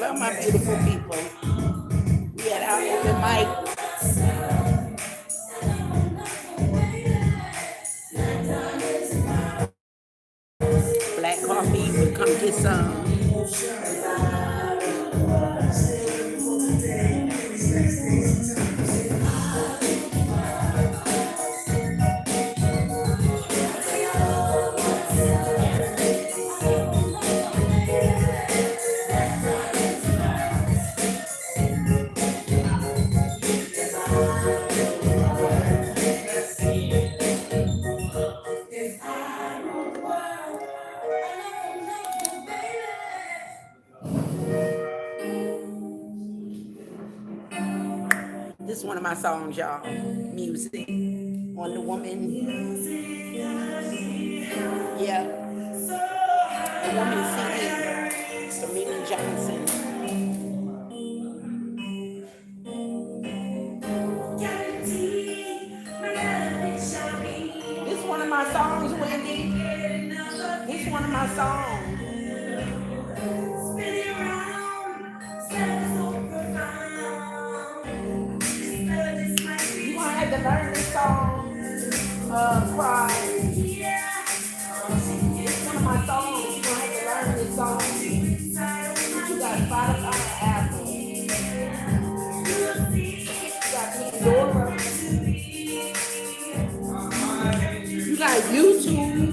Hello, my beautiful people. We had our open mic. Black coffee, we come get some. This is one of my songs, y'all. Music. Wonder Woman. Yeah. The Woman CD. Serena Johnson. This is one of my songs, Wendy. This is one of my songs. You gonna have to learn this song, Pride. It's one of my songs. You gonna have to learn this song. You got Spotify, Apple. You got Pandora. You got YouTube.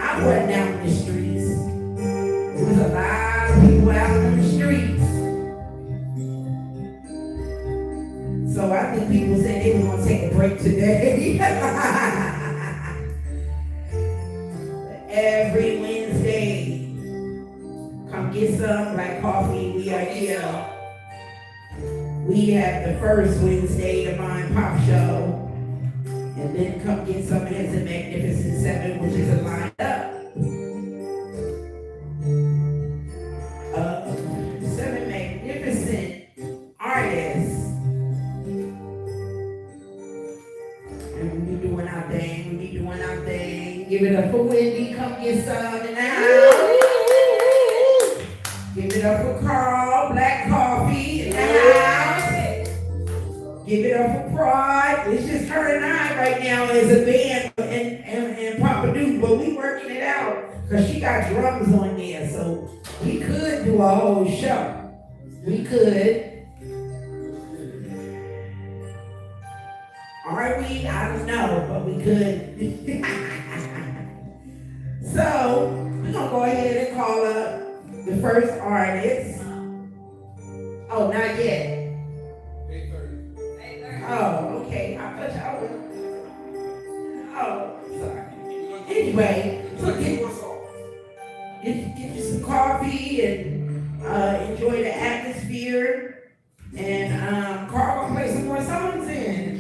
I wasn't out in the streets. It was a lot today. Every Wednesday, come get some Black Coffee. We are here. We have the first Wednesday, the Mind Pop Show. And then come get some of his Magnificent Seven, which is a lineup. 7 magnificent artists. And we be doing our thing, Give it up for Wendy, come get some in the house. Give it up for Carl, Black Coffee in the house. Give it up for Pride. It's just her and I right now as a band and Papa Duke, but we working it out because she got drums on there, so we could do a whole show. We could. Are we? I don't know, but we could. So, we're going to go ahead and call up the first artist. Oh, not yet. 8:30. Oh, okay. I thought y'all was. Oh, sorry. Anyway, so get you some coffee and enjoy the atmosphere. And Carl will play some more songs in.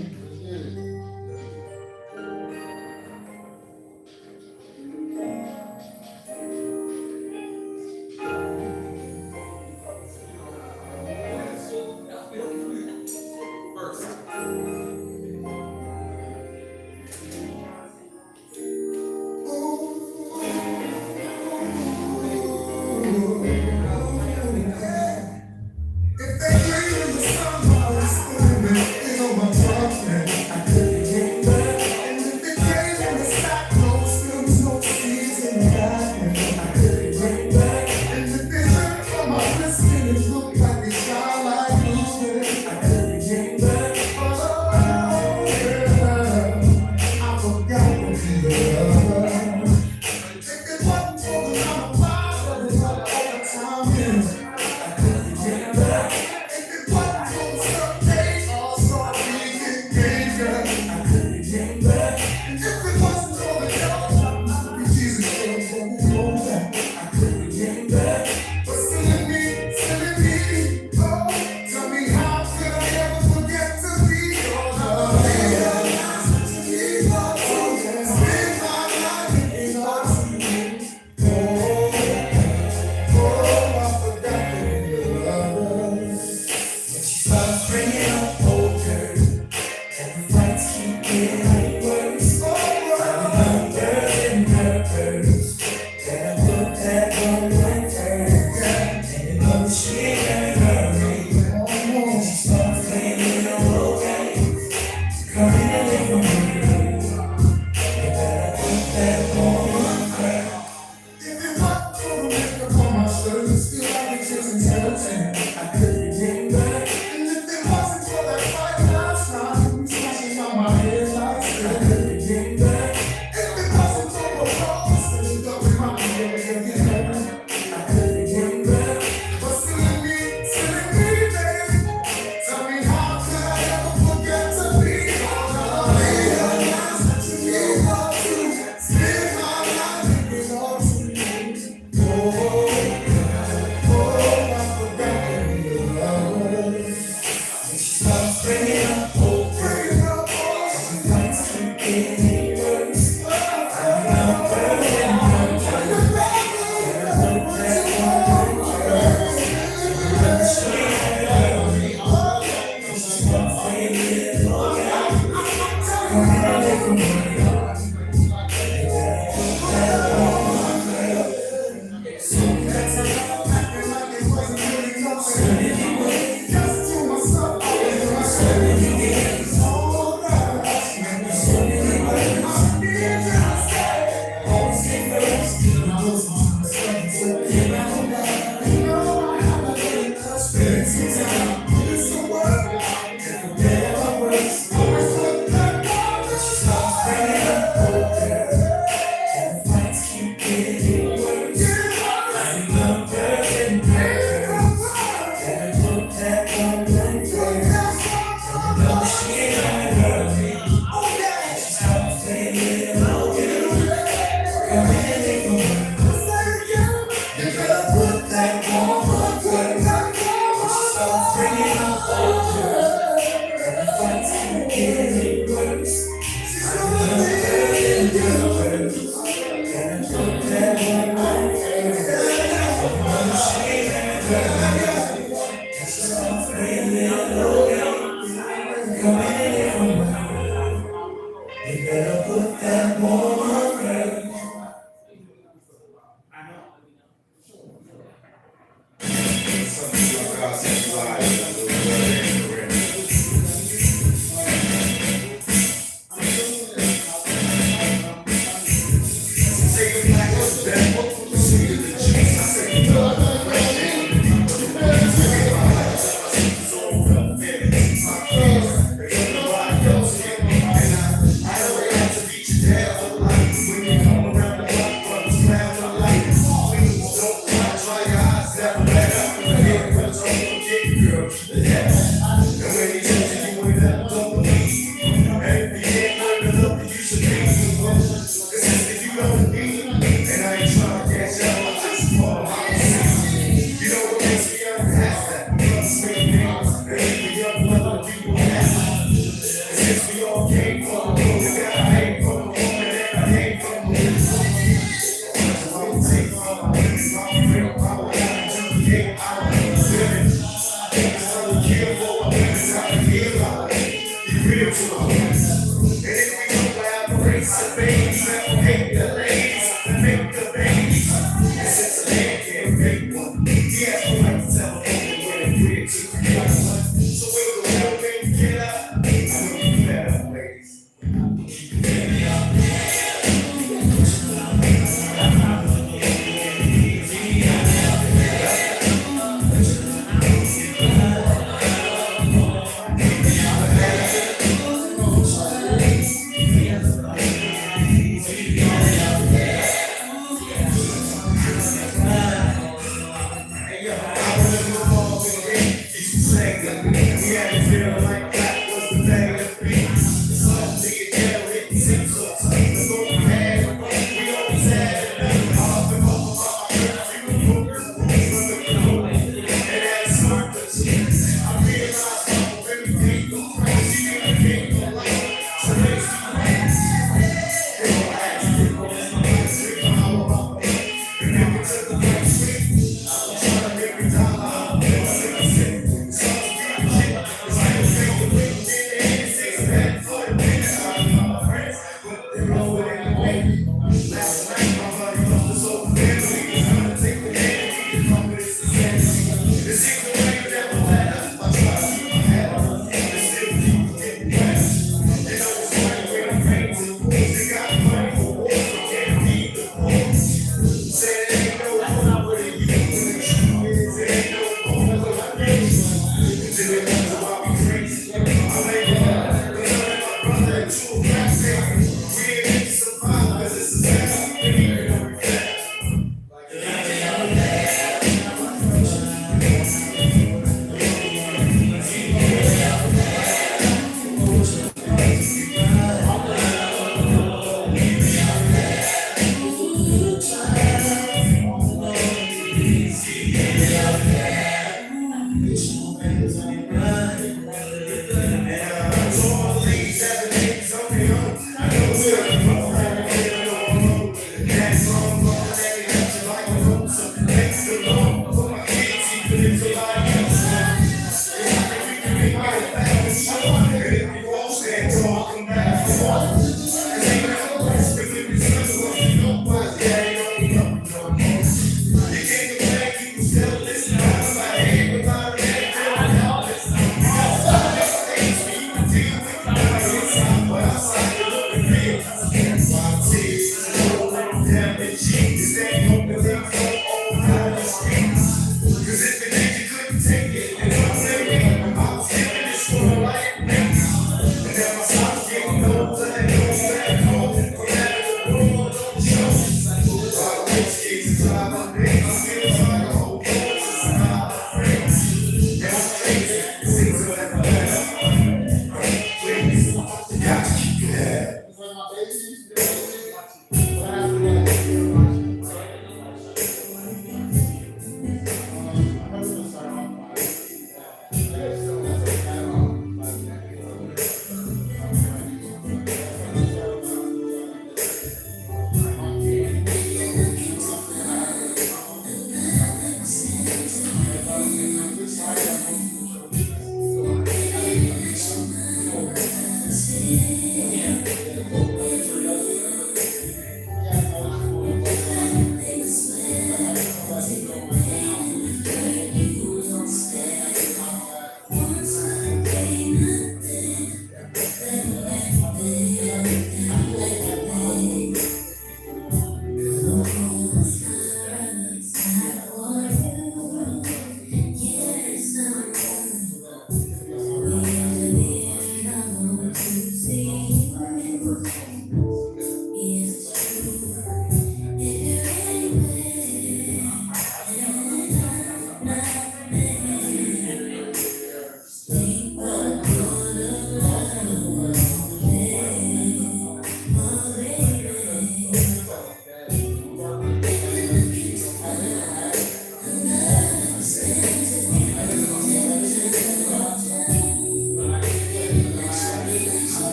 Thank you.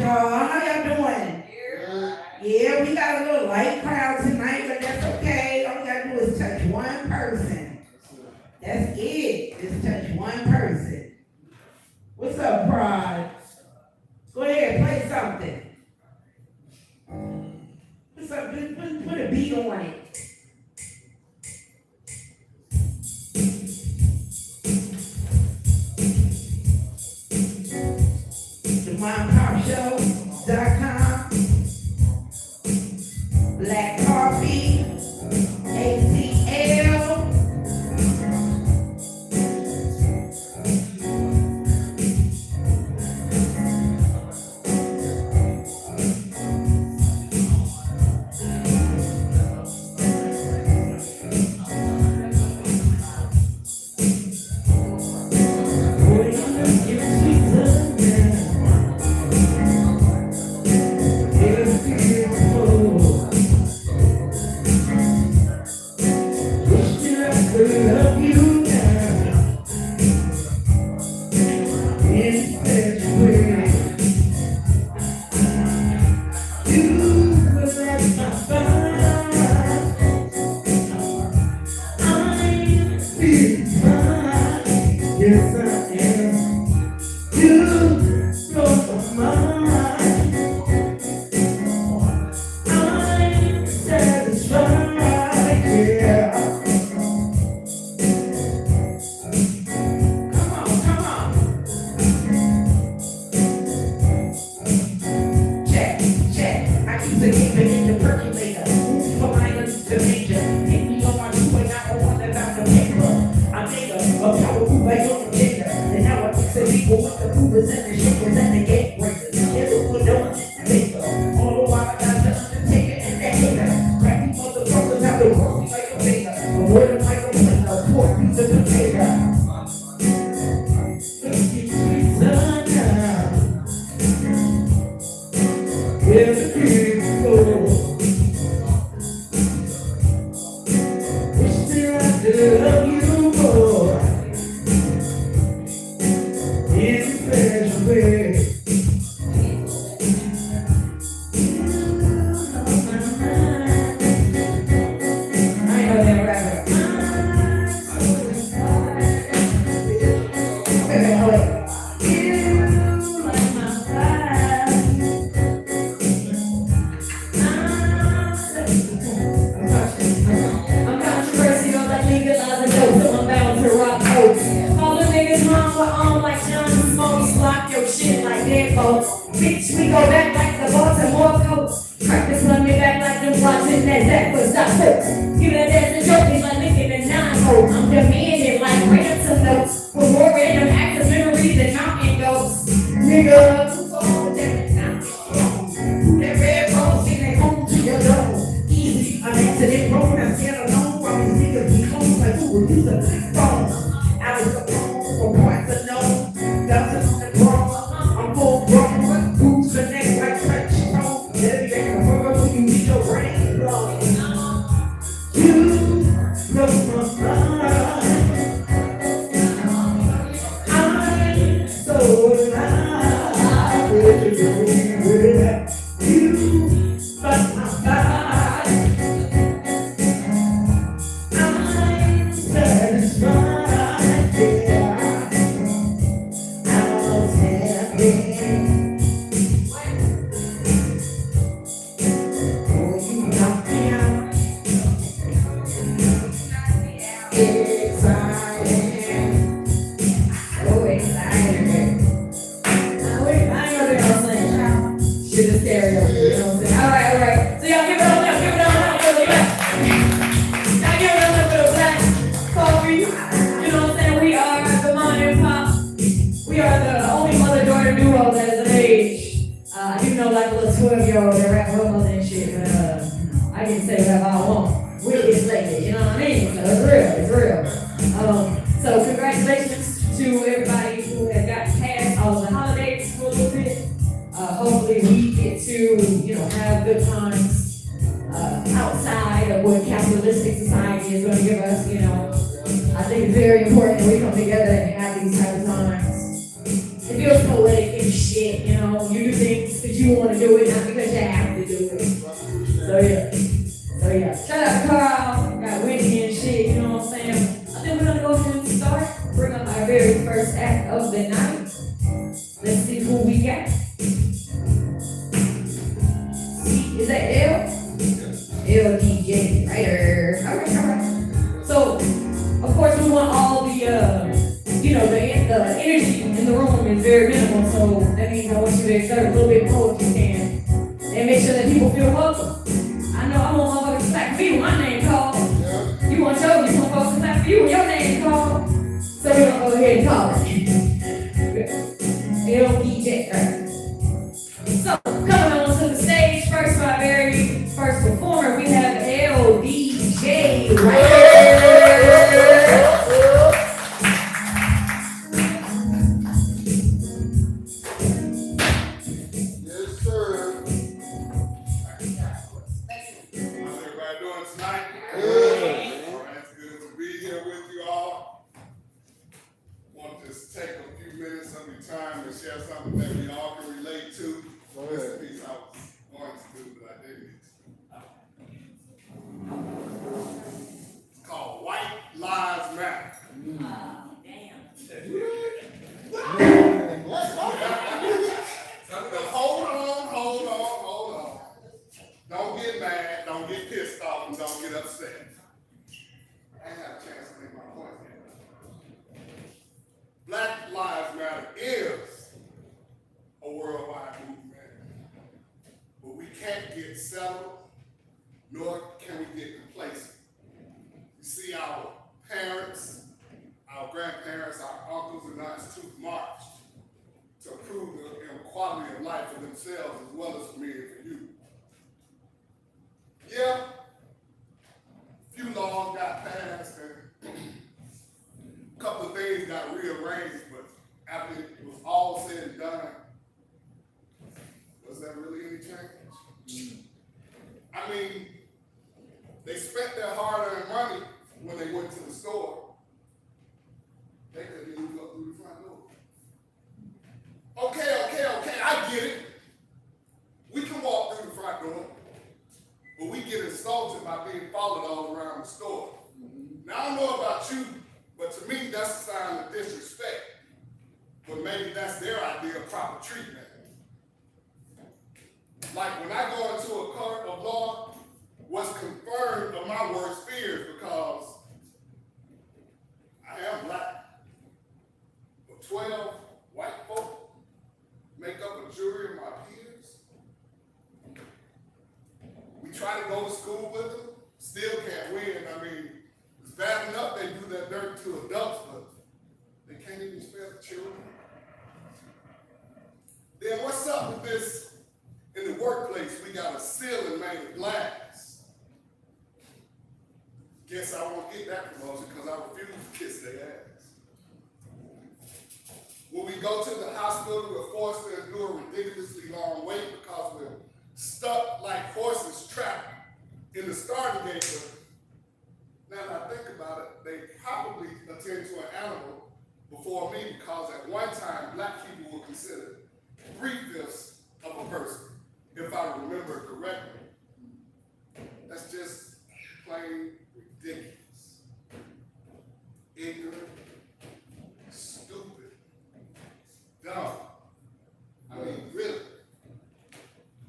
y'all. How y'all doing? Yeah, we got a little light crowd tonight, but that's okay. All we gotta do is touch one person. That's it. Just touch one person. What's up, Pride? Go ahead, play something. What's up? Put a beat on it. TheMomPopShow.com. Black Coffee. ATL. It feels poetic and shit, you know. you do things because you want to do it, not because you have to do it. So yeah. So yeah. Shout out to Carl. Got Wendy and shit, you know what I'm saying? I think we're gonna go ahead and start. Bring up our very first act of the night. Let's see who we got. Is that L? LDJ, right? Alright. So, of course, we want all the, the energy in the room is very minimal. So that means I want you to exert a little bit more if you can, and make sure that people feel welcome. I know I want motherfuckers to clap for me when my name called. You want folks to clap for you when your name called. So we're gonna go ahead and call it LDJ. So coming on to the stage first, my very first performer, we have LDJ right here. Yes, sir. How's everybody doing tonight? Good. All right, it's good to be here with you all. Want to just take a few minutes of your time and share something that we all can relate to. This is a piece I was going to do, but I didn't. It's called White Lives Matter. Hold on. Don't get mad, don't get pissed off, and don't get upset. I ain't had a chance to make my point yet. Black Lives Matter is a worldwide movement, but we can't get settled, nor can we get complacent. You see our parents, our grandparents, our uncles and aunts too marched to improve the quality of life for themselves as well as for me and for you. Yeah, a few laws got passed and a couple of things got rearranged, but after it was all said and done, was there really any change? I mean, they spent their hard-earned money when they went to the store. They couldn't even go through the front door. Okay, I get it. We can walk through the front door, but we get insulted by being followed all around the store. Now, I don't know about you, but to me, that's a sign of disrespect. But maybe that's their idea of proper treatment. Like when I go into a court of law, what's confirmed of my worst fears because I am black. But 12 white folk make up a jury of my peers. We try to go to school with them, still can't win. I mean, it's bad enough they do that dirt to adults, but they can't even spare the children. Then what's up with this? In the workplace, we got a ceiling made of glass. Guess I won't get that promotion because I refuse to kiss their ass. When we go to the hospital, we're forced to endure a ridiculously long wait because we're stuck like horses trapped in the starting gate. But now that I think about it, they probably attend to an animal before me because at one time, black people were considered 3/5 of a person, if I remember correctly. That's just plain ridiculous. Ignorant, stupid, dumb. I mean, really.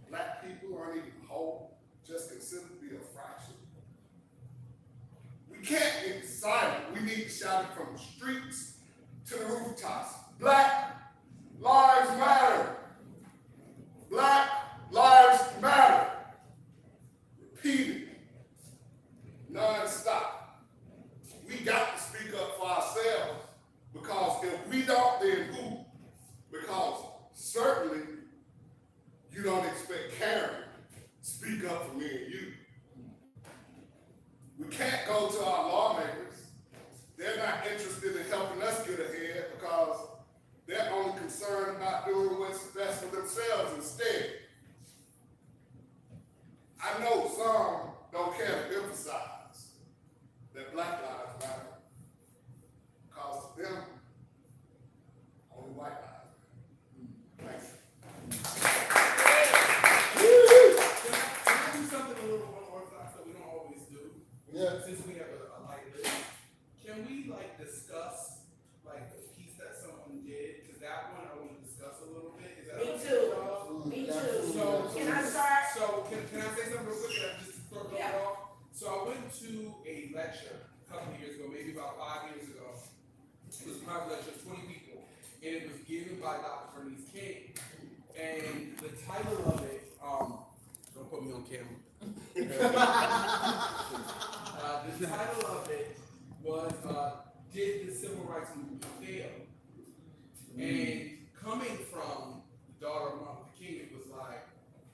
Black people aren't even whole, just considered to be a fraction. We can't get silent. We need to shout it from the streets to the rooftops. Black lives matter. Black lives matter. Repeated. Non-stop. We got to speak up for ourselves because if we don't, then who? Because certainly you don't expect Karen to speak up for me and you. We can't go to our lawmakers. They're not interested in helping us get ahead because they're only concerned about doing what's best for themselves instead. I know some don't care to emphasize that Black lives matter because to them, only white lives matter. Thanks. can I say something real quick? Just to start it off. So I went to a lecture a couple of years ago, maybe about 5 years ago. It was a private lecture, 20 people, and it was given by Dr. Bernice King. And the title of it, don't put me on camera. The title of it was Did the Civil Rights Movement Fail? And coming from the daughter of Martin Luther King, it was like,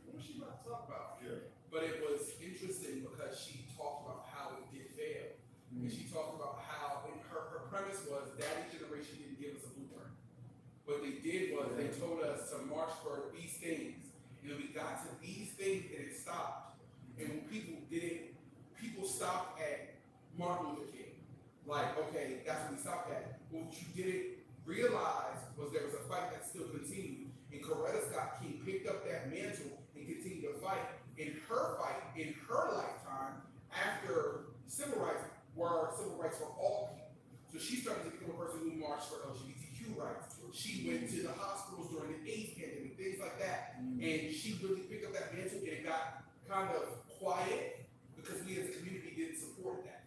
what was she about to talk about? Yeah. But it was interesting because she talked about how it did fail. And she talked about how, and her premise was Daddy's generation didn't give us a blueprint. What they did was they told us to march for these things. And we got to these things and it stopped. And when people did it, people stopped at Martin Luther King. Like, okay, that's what we stopped at. What you didn't realize was there was a fight that still continued. And Coretta Scott King picked up that mantle and continued to fight. In her fight, in her lifetime, after civil rights for all people. So she started to become a person who marched for LGBTQ rights. She went to the hospitals during the AIDS pandemic, things like that. And she really picked up that mantle and it got kind of quiet because we as a community didn't support that.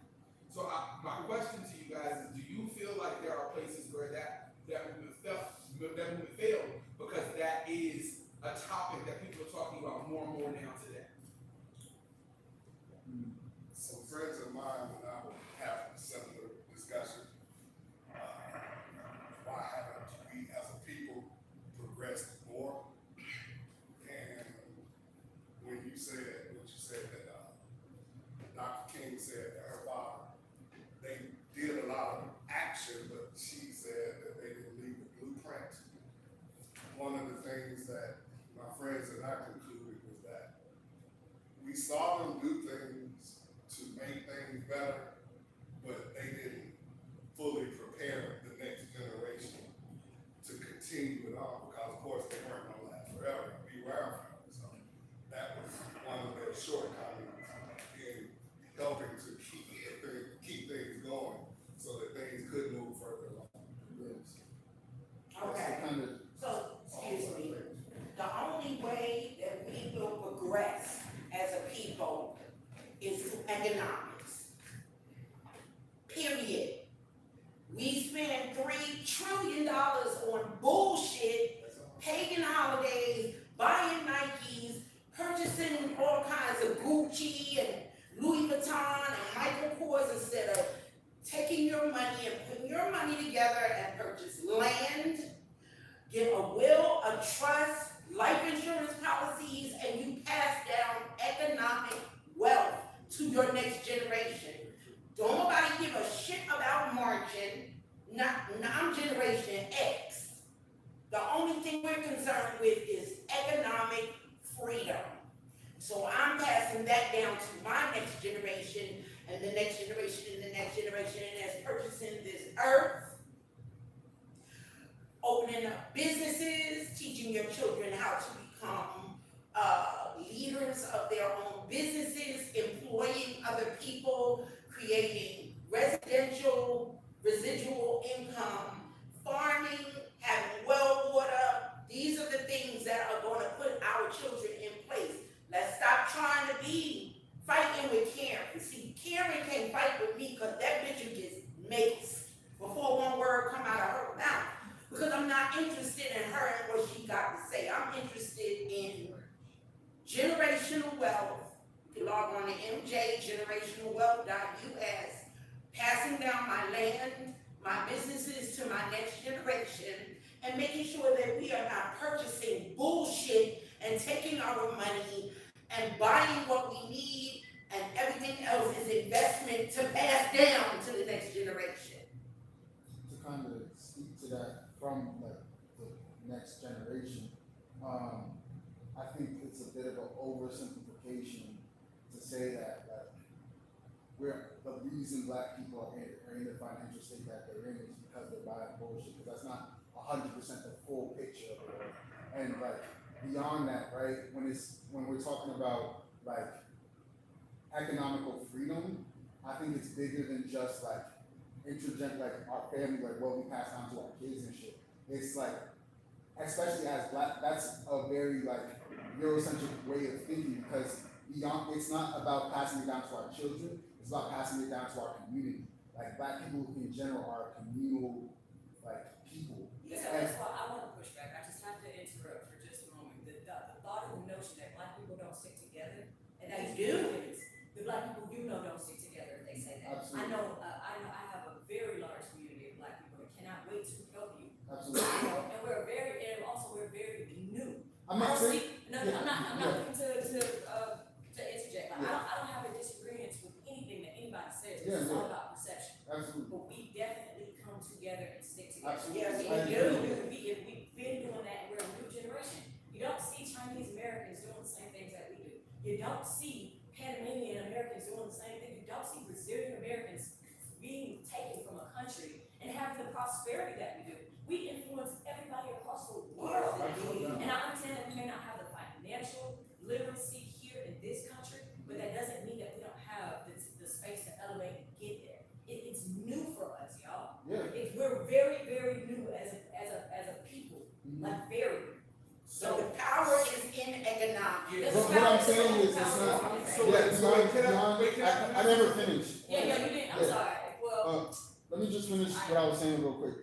So my question to you guys is, do you feel like there are places where that movement failed because that is a topic that people are talking about more and more now today? Some friends of mine and I were having a similar discussion. Why haven't we as a people progressed more? And when you said that Dr. King said that her father, they did a lot of action, but she said that they didn't leave the blueprint. One of the things that my friends and I concluded was that we saw them do things to make things better, but they didn't fully prepare the next generation to continue it on, because of course they weren't gonna last forever, be around forever. So that was one of their shortcomings in helping to keep things going so that things could move further along. Okay, so, excuse me, the only way that we will progress as a people is through economics. Period. We spend $3 trillion on bullshit, pagan holidays, buying Nikes, purchasing all kinds of Gucci and Louis Vuitton and Michael Kors instead of taking your money and putting your money together and purchase land, get a will, a trust, life insurance policies, and you pass down economic wealth to your next generation. Don't nobody give a shit about margin. I'm Generation X. The only thing we're concerned with is economic freedom. So I'm passing that down to my next generation and the next generation and the next generation, and as purchasing this earth, opening up businesses, teaching your children how to become leaders of their own businesses, employing other people, creating residual income, farming, having well water. These are the things that are going to put our children in place. Let's stop trying to be fighting with Karen. See, Karen can't fight with me because that bitch will get maced before one word come out of her mouth. Because I'm not interested in her and what she got to say. I'm interested in generational wealth. You can log on to mjgenerationalwealth.us, passing down my land, my businesses to my next generation, and making sure that we are not purchasing bullshit and taking our money and buying what we need, and everything else is investment to pass down to the next generation. To kind of speak to that from like the next generation, I think it's a bit of an oversimplification to say that the reason Black people are in the financial state that they're in is because they're buying bullshit, because that's not 100% the full picture of it. And like beyond that, right, when we're talking about like economical freedom, I think it's bigger than just like like our family, like what we pass on to our kids and shit. It's like, especially as Black, that's a very like Eurocentric way of thinking, because beyond, it's not about passing it down to our children, it's about passing it down to our community. Like black people in general are communal, like people. So that's why I want to push back. I just have to interrupt for just a moment. The thought of the notion that black people don't stick together, and They that's do. ridiculous. The black people you know don't stick together if they say that. Absolutely. I know I have a very large community of black people that cannot wait to help you. Absolutely. You know, and we're very new. I'm not saying, Honestly, no, yeah, I'm not yeah. looking to interject. Like, Yeah. I don't have a disagreement with anything that anybody says. Yeah, It's all yeah. about perception. Absolutely. But we definitely come together and stick together. Absolutely. Yes, I we agree. We've been doing that. We're a new generation. You don't see Chinese Americans doing the same things that we do. You don't see Panamanian Americans doing the same thing. You don't see Brazilian Americans being taken from a country and having the prosperity that we do. We influence everybody across the world. Absolutely. And I understand that we may not have the financial literacy here in this country, but that doesn't mean that we don't have the space to elevate and get there. It's new for us, y'all. Yeah. We're very new as a people, Mhm. like very. So the power is in economics. Yeah. But what I'm saying is, it's not, So yeah, wait, so wait, can I- I never finished. Yeah, you didn't, I'm Yeah. sorry, well, Let me just finish what I was saying real quick.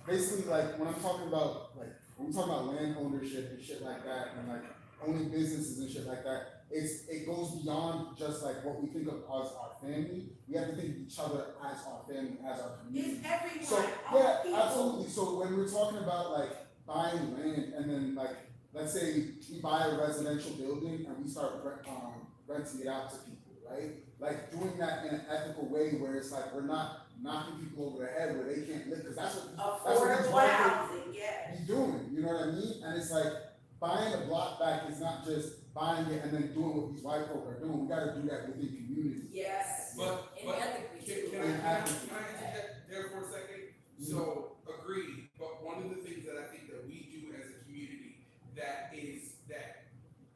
Basically, like, when I'm talking about, like, when we talk about land ownership and shit like that, and like, owning businesses and shit like that, it goes beyond just like what we think of as our family. We have to think of each other as our family, as our community. It's everyone, So, all yeah, people. absolutely. So when we're talking about like buying land and then like, let's say we buy a residential building and we start renting it out to people, right? Like doing that in an ethical way where it's like we're not knocking people over the head where they can't live, because that's what these Affordable developers housing, yes. be doing, you know what I mean? And it's like buying a block back is not just buying it and then doing what these white folk are doing. We gotta do that within community. Yes. But, and but, ethically can, too. can I interject there for a second? So, agreed, but one of the things that I think that we do as a community that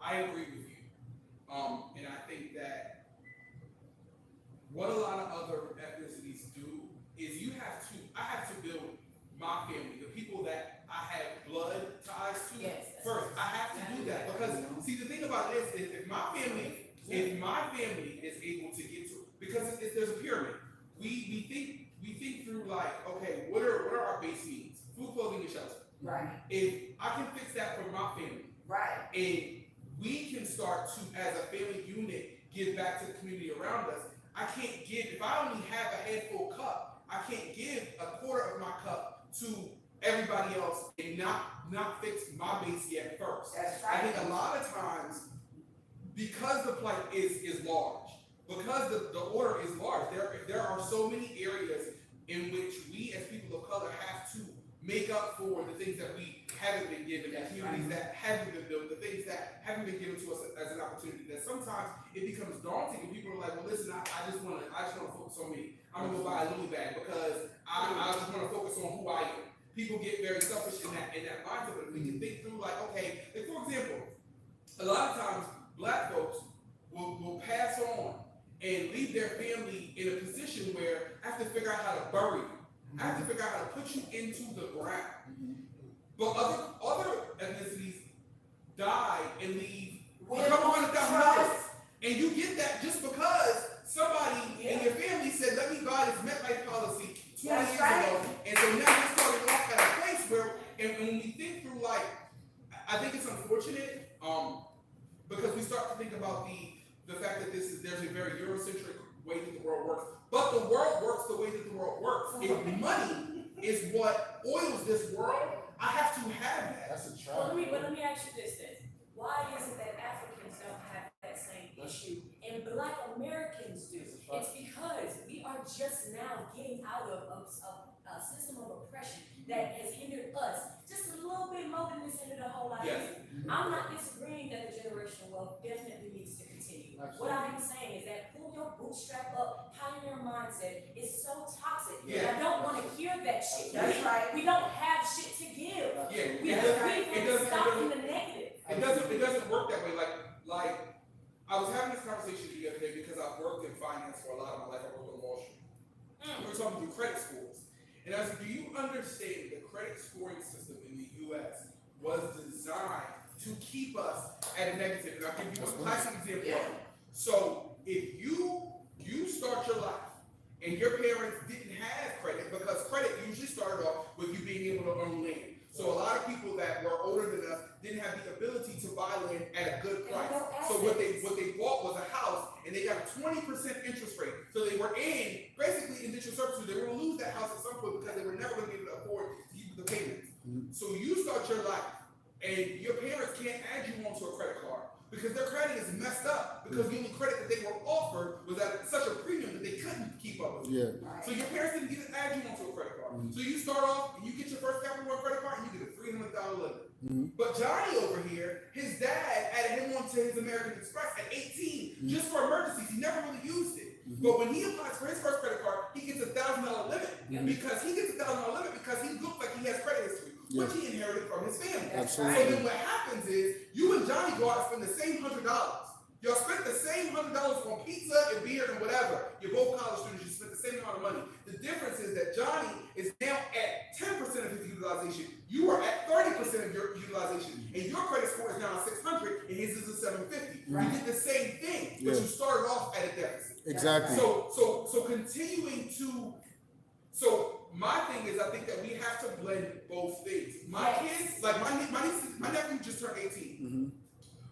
I agree with you. And I think that what a lot of other ethnicities do is I have to build my family, the people that I have blood ties to. Yes, that's First, right. I have to do that because see the thing about this is if my family is able to get to, because there's a pyramid. We think through like, okay, what are our base needs? Food, clothing, and shelter. Right, If I can fix that for my family, right. and we can start to, as a family unit, give back to the community around us. I can't give, if I only have a handful cup, I can't give a quarter of my cup to everybody else and not fix my base yet first. That's I right. think a lot of times, because the plight is large, because the order is large, there are so many areas in which we as people of color have to make up for the things that we haven't been given, the communities that haven't been built, the things that haven't been given to us as an opportunity. That sometimes it becomes daunting and people are like, well, listen, I just want to focus on me. I'm gonna go buy a Louis bag because I just want to focus on who I am. People get very selfish in that mindset, but we can think through like, okay, like for example, a lot of times black folks will pass on and leave their family in a position where I have to figure out how to bury you. I have to figure out how to put you into the ground. But other ethnicities die and leave a couple $100,000. And you get that just because somebody in your family said, let me buy this MetLife policy 20 years ago. And so now you're starting off at a place where, and when we think through like, I think it's unfortunate, because we start to think about the fact that there's a very Eurocentric way that the world works. But the world works the way that the world works. If money is what oils this world, I have to have that. That's a Well, trap. let me ask you this then. Why is it that Africans don't have that same issue and Black Americans do? It's because we are just now getting out of a system of oppression that has hindered us just a little bit more than it's hindered the whole life. Yes. I'm not disagreeing that the generational wealth definitely needs to continue. What I'm saying is that pull your bootstrap up, pioneer mindset is so toxic. Yeah. I don't want to hear that shit. That's right. We don't have shit to give. Yeah, We it have doesn't, stop in the negative. it doesn't work that way. Like I was having this conversation the other day because I've worked in finance for a lot of my life. I worked on Wall Street. We were talking through credit scores. And I said, do you understand the credit scoring system in the US was designed to keep us at a negative? And I'll give you a classic example. Yeah. So if you start your life and your parents didn't have credit, because credit usually started off with you being able to own land. So a lot of people that were older than us didn't have the ability to buy land at a good price. So what they bought was a house, and they got a 20% interest rate. So they were basically indentured servitude. They were going to lose that house at some point because they were never going to be able to afford to keep the payments. So you start your life, and your parents can't add you onto a credit card because their credit is messed up because the only credit that they were offered was at such a premium that they couldn't keep up with. Yeah. So your parents didn't get to add you onto a credit card. So you start off and you get your first Capital One credit card and you get a $300 limit. But Johnny over here, his dad added him onto his American Express at 18 just for emergencies. He never really used it. But when he applies for his first credit card, he gets a $1,000 limit because he gets a $1,000 limit because he looks like he has credit history, which he inherited from his family. Absolutely. So then what happens is you and Johnny go out and spend the same $100. Y'all spent the same $100 on pizza and beer and whatever. You're both college students. You spent the same amount of money. The difference is that Johnny is now at 10% of his utilization. You are at 30% of your utilization, and your credit score is now a 600, and his is a 750. You did the same thing, but you started off at a deficit. Exactly. So continuing to. So my thing is, I think that we have to blend both things. My kids, like my nephew just turned 18.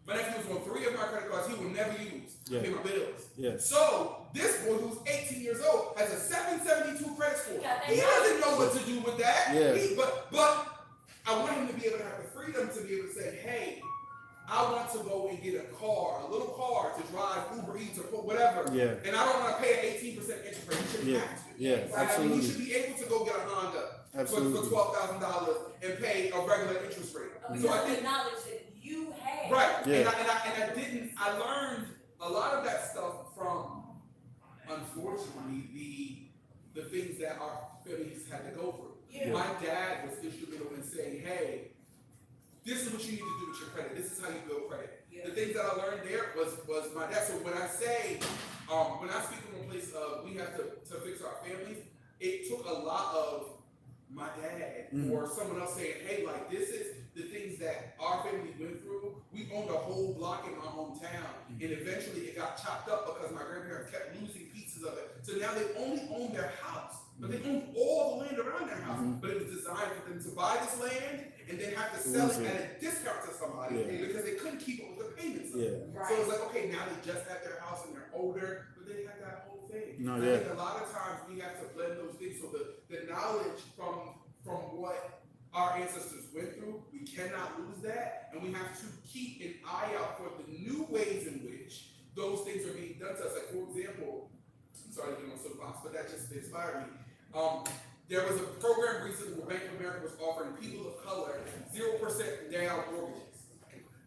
My nephew was on 3 of my credit cards he will never use to pay my bills. Yes. So this boy who's 18 years old has a 772 credit score. Yeah, He doesn't know what to do with that. Yeah. But I want him to be able to have the freedom to be able to say, hey, I want to go and get a little car to drive Uber Eats or put whatever. Yeah. And I don't want to pay an 18% interest rate. You shouldn't have to. Yeah. Right? I mean, Absolutely. you should be able to go get a Honda Absolutely. for $12,000 and pay a regular interest rate. Because So I of think the knowledge that you have. right, Yeah. I learned a lot of that stuff from, unfortunately, the things that our families had to go through. Yeah. My dad was instrumental in saying, hey, this is what you need to do with your credit. This is how you build credit. Yeah. The things that I learned there was my dad. So when I say, when I speak from a place of we have to fix our families, it took a lot of my dad or someone else saying, hey, like this is the things that our family went through. We owned a whole block in my hometown, and eventually it got chopped up because my grandparents kept losing pieces of it. So now they only own their house, but they owned all the land around their house. But it was designed for them to buy this land and then have to sell it at a discount to somebody because they couldn't keep up with the payments of it. So it's like, okay, now they just have their house and they're older, but they have that whole thing. No, I yeah. think a lot of times we have to blend those things. So the knowledge from what our ancestors went through, we cannot lose that, and we have to keep an eye out for the new ways in which those things are being done to us. Like, for example, I'm sorry to get on soapbox, but that just inspired me. There was a program recently where Bank of America was offering people of color 0% down mortgages.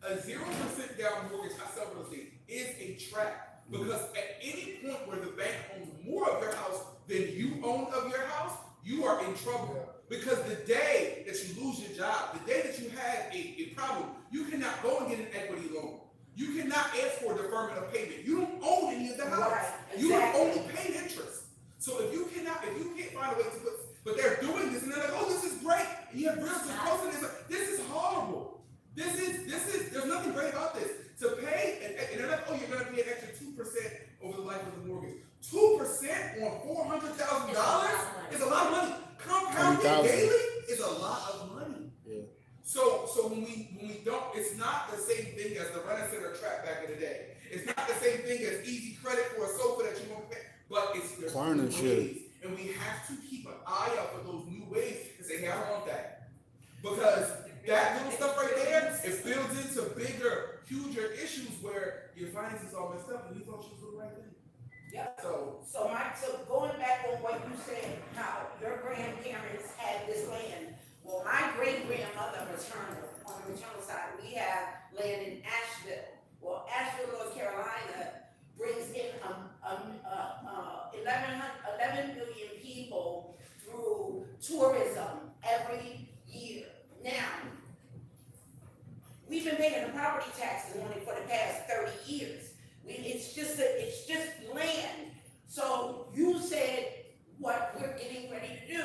A 0% down mortgage, I sell real estate, is a trap because at any point where the bank owns more of your house than you own of your house, you are in trouble. Because the day that you lose your job, the day that you have a problem, you cannot go and get an equity loan. You cannot ask for a deferment of payment. You don't own any of the house. Right, You are exactly. only paying interest. So if you can't find a way to but they're doing this and they're like, oh, this is great. And you have realtors posting this. This is horrible. This is, there's nothing great about this. To pay, and they're like, oh, you're going to pay an extra 2% over the life of the mortgage. 2% on $400,000 is a lot of money. Compounded daily is a lot of money. Yeah. So when we don't, it's not the same thing as the Rent-A-Center trap back in the day. It's not the same thing as easy credit for a sofa that you won't pay. But it's there's new Partnership. ways, and we have to keep an eye out for those new ways and say, hey, I don't want that. Because that little stuff right there, it builds into bigger, huger issues where your finances all messed up and you thought you was doing the right thing. Yep. So So going back on what you said, how your grandparents had this land. Well, my great-grandmother maternal, on the maternal side, we have land in Asheville. Well, Asheville, North Carolina brings in 11 million people through tourism every year. Now, we've been paying the property taxes on it for the past 30 years. It's just land. So you said what we're getting ready to do.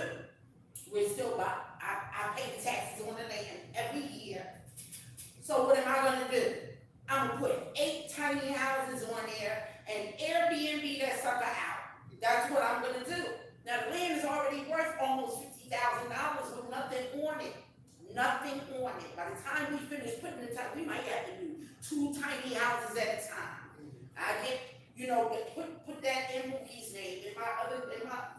We're still I pay the taxes on the land every year. So what am I gonna do? I'm gonna put 8 tiny houses on there many houses at a time. I get, you know, put that in Mookie's name, in my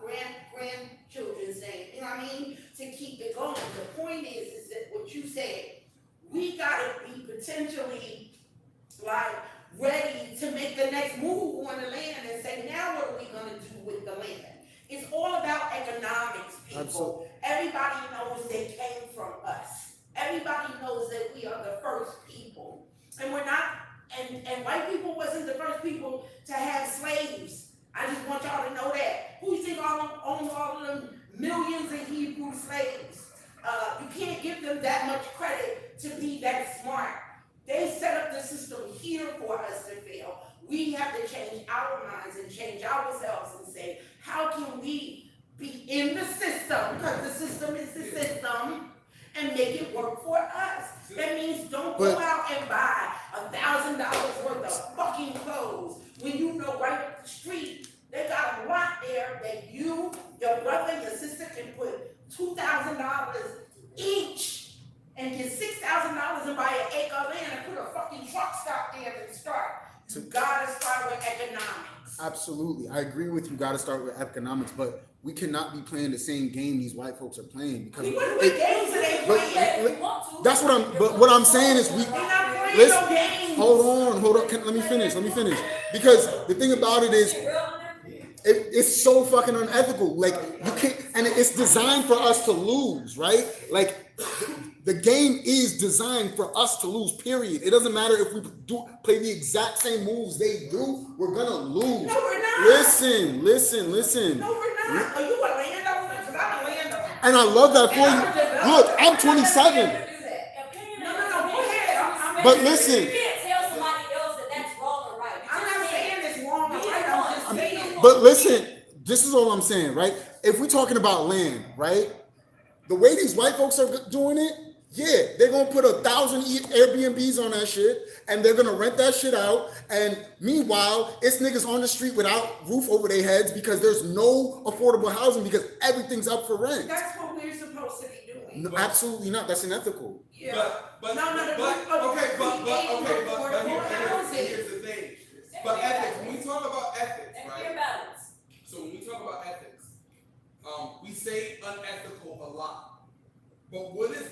grandchildren's name, you know what I mean? To keep it going. The point is that what you said, we gotta be potentially like ready to make the next move on the land and say, now what are we gonna do with the land? It's all about economics, people. Absolutely. Everybody knows they came from us. Everybody knows that we are the first people. And we're not, and white people wasn't the first people to have slaves. I just want y'all to know that. Who you think owns all of them millions of Hebrew slaves? You can't give them that much credit to be that smart. They set up the system here for us to fail. We have to change our minds and change ourselves and say, how can we be in the system, because the system is the system, and make it work for us? That means don't go out and buy $1,000 worth of fucking clothes when you know right up the street they got a lot there that you, your brother, your sister can put $2,000 each and get $6,000 and buy an acre of land and put a fucking truck stop there and start. You gotta start with economics. Absolutely, I agree with you. Got to start with economics, but we cannot be playing the same game these white folks are playing because We wouldn't play games that they play. that's what I'm. But what I'm saying is we. We're not playing Listen, no games. hold on. Let me finish. Because the thing about it is, it's so fucking unethical. Like you can't, and it's designed for us to lose, right? Like the game is designed for us to lose. Period. It doesn't matter if we do play the exact same moves they do. We're gonna lose. No, we're not. Listen. No, we're not. Are you a landowner? Because I'm a landowner. And I love that for you. Look, I'm 27. No, go ahead. But listen. You can't tell somebody else that that's wrong or right. I'm not saying it's wrong or right. I'm just saying. But listen, this is all I'm saying, right? If we're talking about land, right? The way these white folks are doing it, yeah, they're gonna put 1,000 Airbnbs on that shit, and they're gonna rent that shit out. And meanwhile, it's niggas on the street without roof over their heads because there's no affordable housing because everything's up for rent. That's what we're supposed to be doing. No, absolutely not. That's unethical. Yeah. But No, here's the thing. But ethics, when we talk about ethics, And right? fair balance. So when we talk about ethics, we say unethical a lot. But what is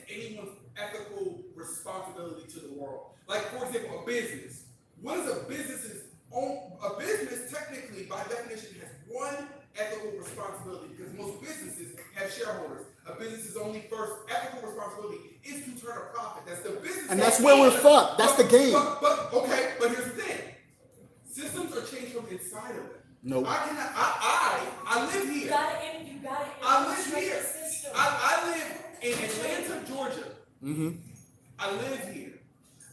anyone's ethical responsibility to the world? Like, for example, a business. What is a business's own? A business technically, by definition, has one ethical responsibility because most businesses have shareholders. A business's only first ethical responsibility is to turn a profit. That's the business. And that's where we're fucked. That's the game. But here's the thing. Systems are changed from inside of them. No. I live here. You gotta I live infiltrate here. the system. I live in Atlanta, Georgia. Mm-hmm. I live here.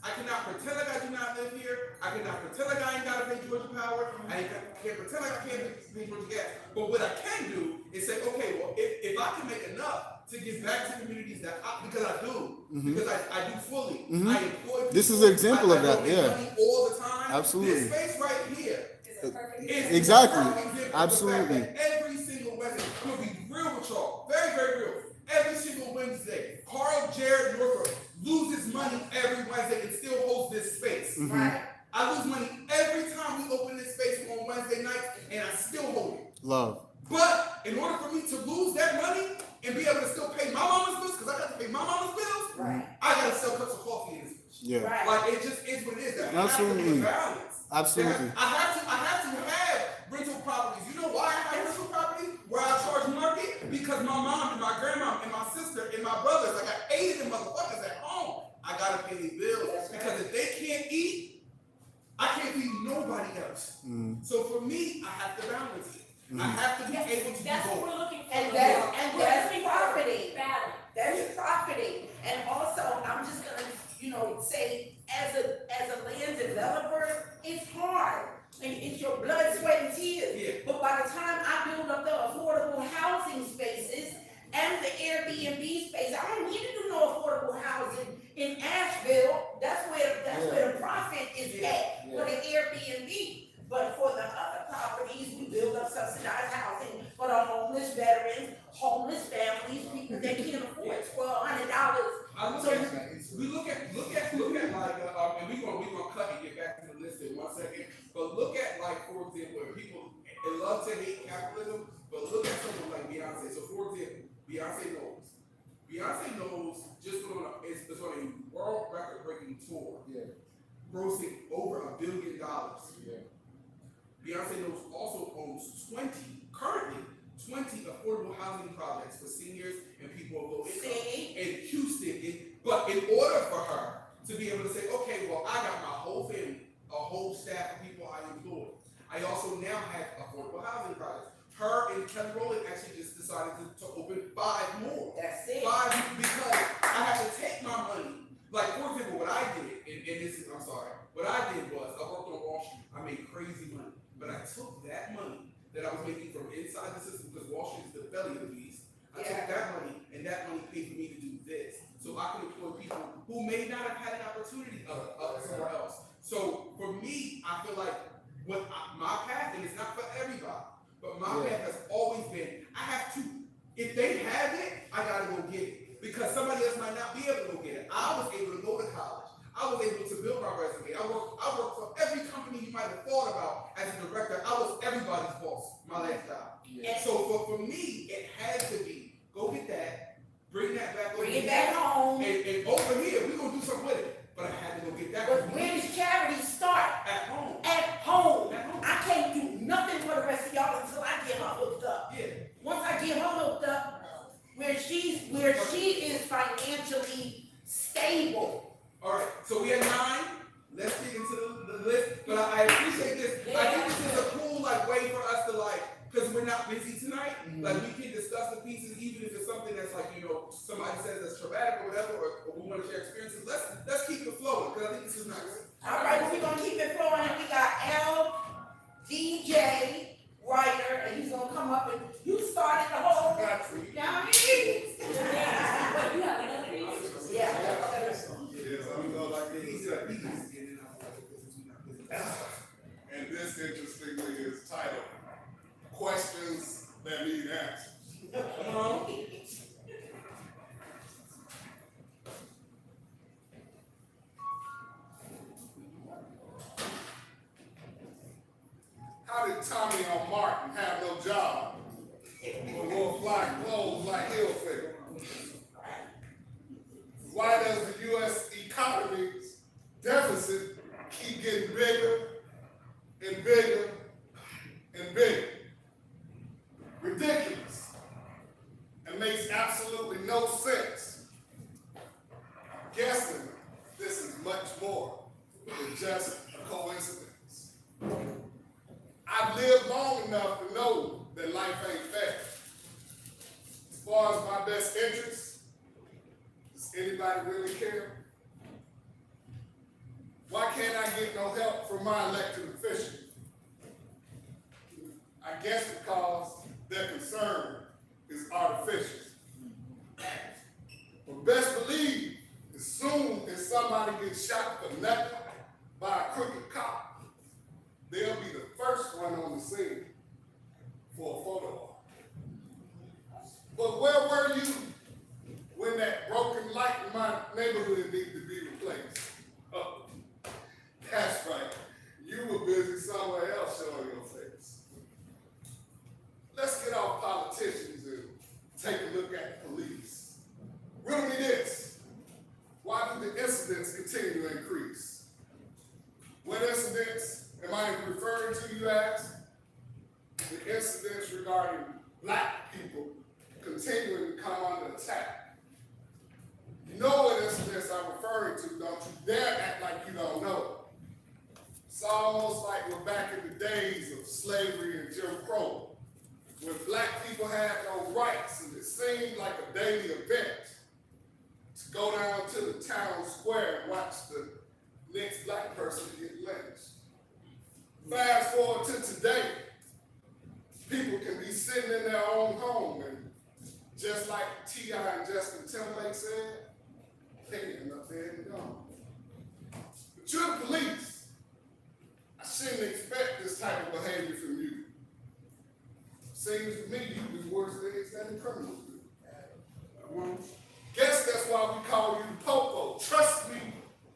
I cannot pretend like I do not live here. I cannot pretend like I ain't gotta pay Georgia Power. Can't pretend like I can't pay Georgia Gas. But what I can do is say, okay, well, if I can make enough to give back to communities because I do, because I do fully. I employ people. This is an example of that, I make yeah. money all the time. Absolutely. This space right here. It's a perfect Is Exactly. a perfect example of the fact Absolutely. that every single Wednesday, I'm gonna be real with y'all, very, very real. Every single Wednesday, Carl Jared Northrup loses money every Wednesday and still holds this space. Right. I lose money every time we open this space on Wednesday nights, and I still hold it. Love. But in order for me to lose that money and be able to still pay my mama's bills, because I got to pay my mama's bills, Right. I gotta sell cups of coffee in this bitch. Yeah. Right. Like it just is what it is. That Absolutely. has to be balance. Absolutely. I have to have rental properties. You know why I have rental properties where I charge market? Because my mom and my grandma and my sister and my brothers, I got 8 of them motherfuckers at home. I gotta pay these bills. Because if they can't eat, I can't feed nobody else. So for me, I have to balance it. I have to be able to do That's what both. we're looking for. And that's We're looking for profiting. balance. That's profiting. And also, I'm just gonna, say, as a land developer, it's hard. And it's your blood, sweat, and tears. Yeah. But by the time I build up the affordable housing spaces and the Airbnb space, I don't need to do no affordable housing in Asheville. That's where the profit is at for the Airbnb. But for the other properties, we build up subsidized housing for the homeless veterans, homeless families, people that can't afford $1,200. We look at like, and we gonna cut example, if people they love to hate capitalism, but look at someone like Beyonce. So for example, Beyonce knows just went on is on a world record breaking tour, Yeah, grossing over $1 billion. yeah. Beyonce knows also owns 20 affordable housing projects for seniors and people of low income See? in Houston. But in order for her to be able to say, okay, well, I got my whole family, a whole staff of people I employ. I also now have affordable housing projects. Her and Kelly Rowland actually just decided to open 5 more. That's it. 5 because I have to take my money. Like, for example, what I did, and this is, I'm sorry, what I did was I worked on Wall Street. I made crazy money. But I took that money that I was making from inside the system, because Wall Street is the belly of the beast. I took that money, and that money paid for me to do this. So I can employ people who may not have had an opportunity somewhere else. So for me, I feel like my path, and it's not for everybody, but my path has always been, I have to, if they have it, I gotta go get it. Because somebody else might not be able to go get it. I was able to go to college. I was able to build my resume. I worked for every company you might have thought about as a director. I was everybody's boss, my last job. Yeah. And so for me, it had to be, go get that, bring that back over Bring it here, back home. and over here, we're gonna do something with it. But I had to go get that. But where does charity start? At home. At home. At home. I can't do nothing for the rest of y'all until I get her hooked up. Yeah. Once I get her hooked up, where she is financially stable. All right, so we had 9. Let's get into the list. But I appreciate this. I think this is a cool way for us to because we're not busy tonight. Like we can discuss the pieces, even if it's something that's somebody says that's traumatic or whatever, or we want to share experiences. Let's keep it flowing, because I think this is nice. All right, well, we're gonna keep it flowing, and we got LDJ Writer, and he's gonna come up and you started the whole. Down here. But you have another piece. Yeah. Yes, I'm gonna go like this. He said, "Please," and then I was like, "This is not busy." And this, interestingly, is titled Questions That Need Answers. How did Tommy or Martin have no job but wore fly clothes like Hilfiger? Why does the U.S. economy's deficit keep getting bigger and bigger and bigger? Ridiculous, and makes absolutely no sense. I'm guessing this is much more than just a coincidence. I've lived long enough to know that life ain't fair. As far as my best interests, does anybody really care? Why can't I get no help from my elected officials? I guess because their concern is artificial. But best believe, as soon as somebody gets shot for nothing by a crooked cop, they'll be the first one on the scene for a photo op. But where were you when that broken light in my neighborhood needed to be replaced? Oh, that's right. You were busy somewhere else showing your face. Let's get off politicians and take a look at the police. Riddle me this. Why do the incidents continue to increase? What incidents am I referring to, you ask? The incidents regarding black people continuing to come under attack. You know what incidents I'm referring to, don't you dare act like you don't know. It's almost like we're back in the days of slavery and Jim Crow, when black people had no rights, and it seemed like a daily event to go down to the town square and watch the next black person get lynched. Fast forward to today, people can be sitting in their own home, and just like T.I. and Justin Timberlake said, paying up there and gone. But you're the police. I shouldn't expect this type of behavior from you. Seems to me you do worse things than the criminals do. Guess that's why we call you Popo. Trust me,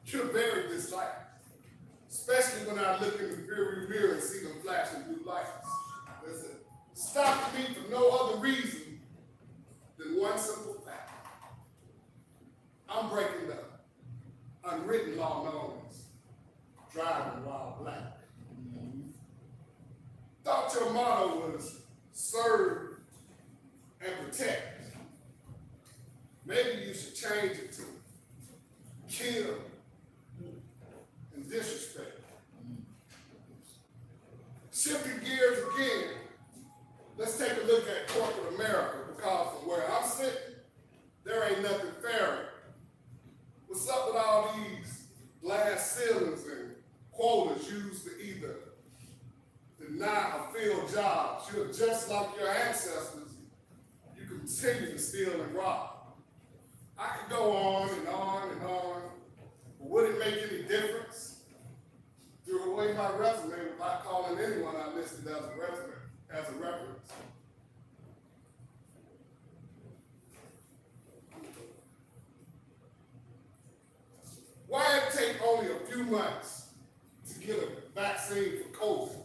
you're very disliked. Especially when I look in the rearview mirror and see them flashing blue lights. Listen, stop me for no other reason than one simple fact. I'm breaking the unwritten law known as driving while black. Thought your motto was serve and protect. Maybe you should change it to kill and disrespect. Shifting gears again, let's take a look at corporate America, because from where I'm sitting, there ain't nothing fairer. What's up with all these glass ceilings and quotas used to either deny or fill jobs? You're just like your ancestors. You continue to steal and rob. I could go on and on and on, but would it make any difference? Threw away my resume without calling anyone I listed as a reference. Why it take only a few months to get a vaccine for COVID?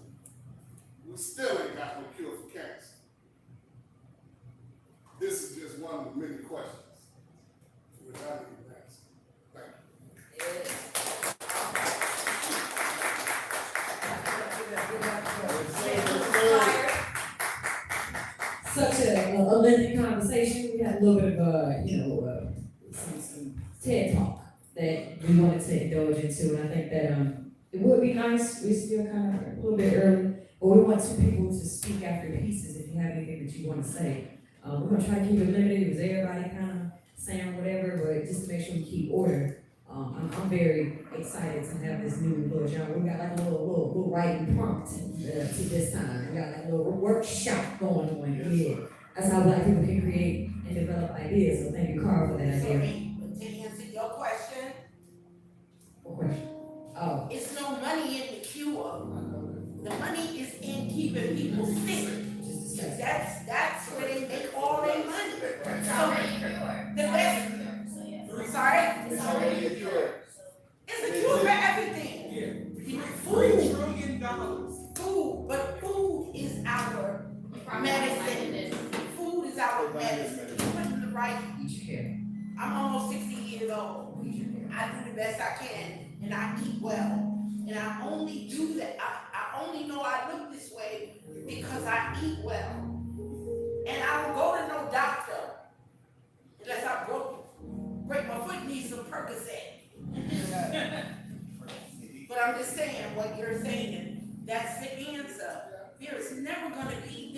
We still ain't got no cure for cancer. This is just one of the many questions which I need to answer. Thank you. Such a lengthy conversation. We had a little bit of, some TED talk that we wanted to indulge into, and I think that it would be nice. We're still kind of a little bit early, but we want two people to speak after pieces. If you have anything that you want to say, we're gonna try to keep it limited because everybody kind of saying whatever, but just to make sure we keep order. I'm very excited to have this new little genre. We got like a little writing prompt to this time. We got like a little workshop going on. Yeah, that's how Black people can create and develop ideas. So thank you, Carl, for that idea. To answer your question, What question? Oh, it's no money in the cure. The money is in keeping people sick. just discuss. That's where they make all their money. So the best. Sorry? It's already a cure. It's a cure for everything. Yeah. Food. $3 trillion. Food, but food is our medicine. Food is our medicine. You put in the right. Eat your care. I'm almost 60 years old. Eat your care. I do the best I can, and I eat well. And I only do that. I only know I look this way because I eat well. And I don't go to no doctor unless I break my foot and need some Percocet. But I'm just saying what you're saying. That's the answer. They're never gonna give you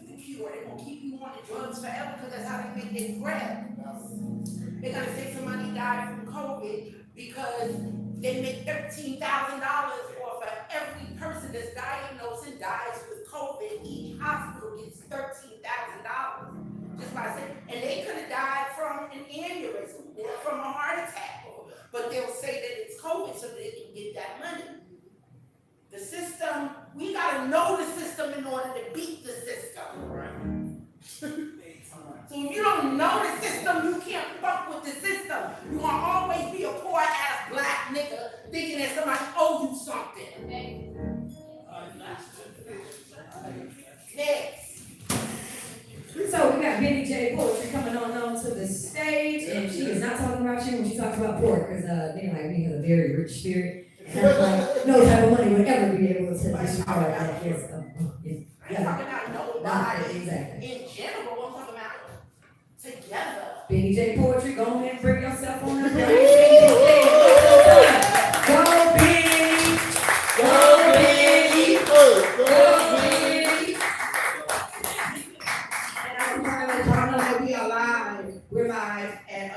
the cure. They're gonna keep you on the drugs forever because that's how they make their bread. They're gonna say somebody died from COVID because they make $13,000 off of every person that's diagnosed and dies with COVID. Each hospital gets $13,000 just by saying, and they could have died from an aneurysm or from a heart attack, but they'll say that it's COVID so they can get that money. The system, we gotta know the system in order to beat the system. So if you don't know the system, you can't fuck with the system. You're gonna always be a poor ass black nigga thinking that somebody owe you something. Next. So we got Benny J. Poetry coming on to the stage, and she is not talking about you when she talks about pork, because they like me has a very rich spirit. And like, no type of money would ever be able to destroy that. Yes, I'm talking about nobody exactly. in general. I'm talking about together. Benny J. Poetry, go ahead and bring yourself on up. Go, Benny! Go, Benny! Go, Benny! And I want to let y'all know that we are live. We're live at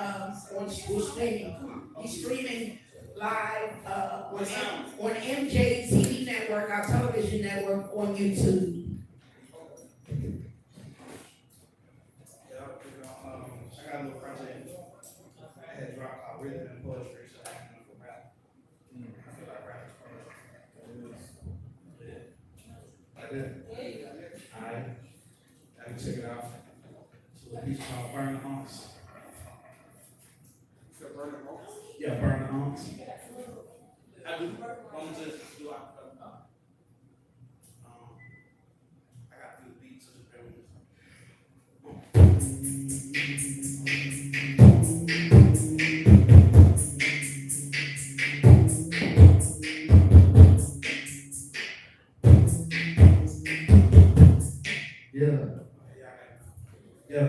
we're streaming. We're streaming live on MJTV Network, our television network, on YouTube. I got a little project I had dropped called Rhythm and Poetry, so I can do rap. I feel like rap is part of it. I can check it out. It's a piece called Burn the Haunts. Yeah, Burn the Haunts. I I do. I'm just do I got to do the beat, so just bear with me. Yeah.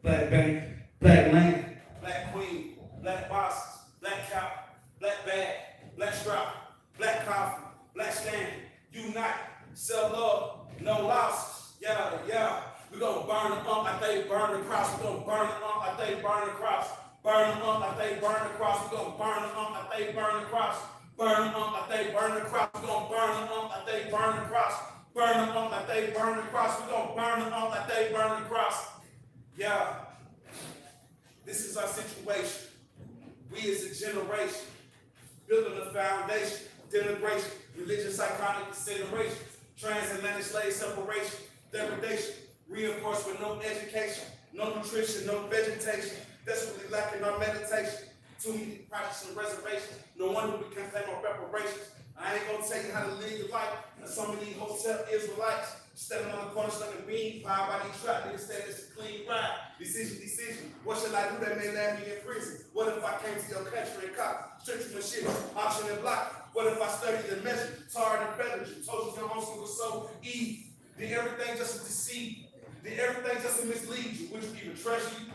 Black bank, black land, black queen, black bosses, black cow, black bag, black strap, black coffee, black stand, unite, sell love, no losses. Yeah, yeah. We gonna burn them up like they burn the cross. We gonna burn them up like they burn the cross. Burn them up like they burn the cross. We gonna burn them up like they burn the cross. Burn them up like they burn the cross. We gonna burn them up like they burn the cross. Burn them up like they burn the cross. We gonna burn them up like they burn the cross. Yeah, this is our situation. We as a generation, building a foundation, denigration, religious iconic considerations, transatlantic slave separation, degradation, reinforced with no education, no nutrition, no vegetation. That's what we lack in our meditation. Too many projects and reservations. No wonder we can't claim our reparations. I ain't gonna tell you how to live your life. And some of these hotel Israelites standing on the corner like a bean pie by these trap niggas saying it's a clean ride. Decision. What should I do that may land me in prison? What if I came to your country and cop strict my shit, option and block? What if I studied and measured, tarred and feathered you? Told you your home school was so easy. Did everything just to deceive? Did everything just to mislead you? Would you even trust you?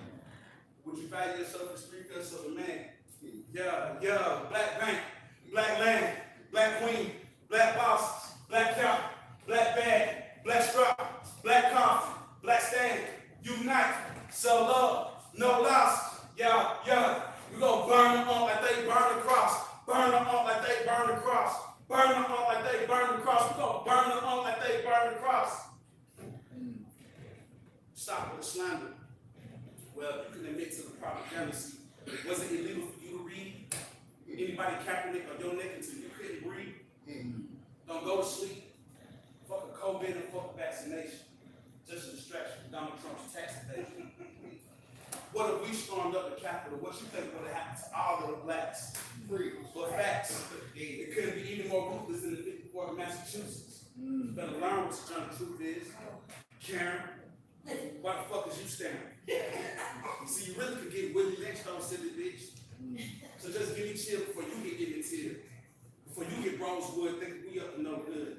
Would you value yourself as three-fifths of a man? Yeah, black bank, black land, black queen, black bosses, black cow, black bag, black strap, black coffee, black stand, unite, sell love, no loss. Yeah, we gonna burn them up like they burn the cross. Burn them up like they burn the cross. Burn them up like they burn the cross. We gonna burn them up like they burn the cross. Stop with the slander. Well, you can admit to the propaganda. Was it illegal for you to read? Anybody Kaepernick or your neck until you couldn't breathe? Don't go to sleep. Fuck a COVID and fuck a vaccination. Just a distraction from Donald Trump's tax evasion. What if we stormed up the Capitol? What you think would have happened to all of the blacks? Free. But facts. It couldn't be any more ruthless than the 54th of Massachusetts. You better learn what the truth is. Karen, why the fuck is you staring? You see, you really could get Willie lynched on silly bitch. So just give me chill before you get getting tear. Before you get Rosewood thinking we up to no good.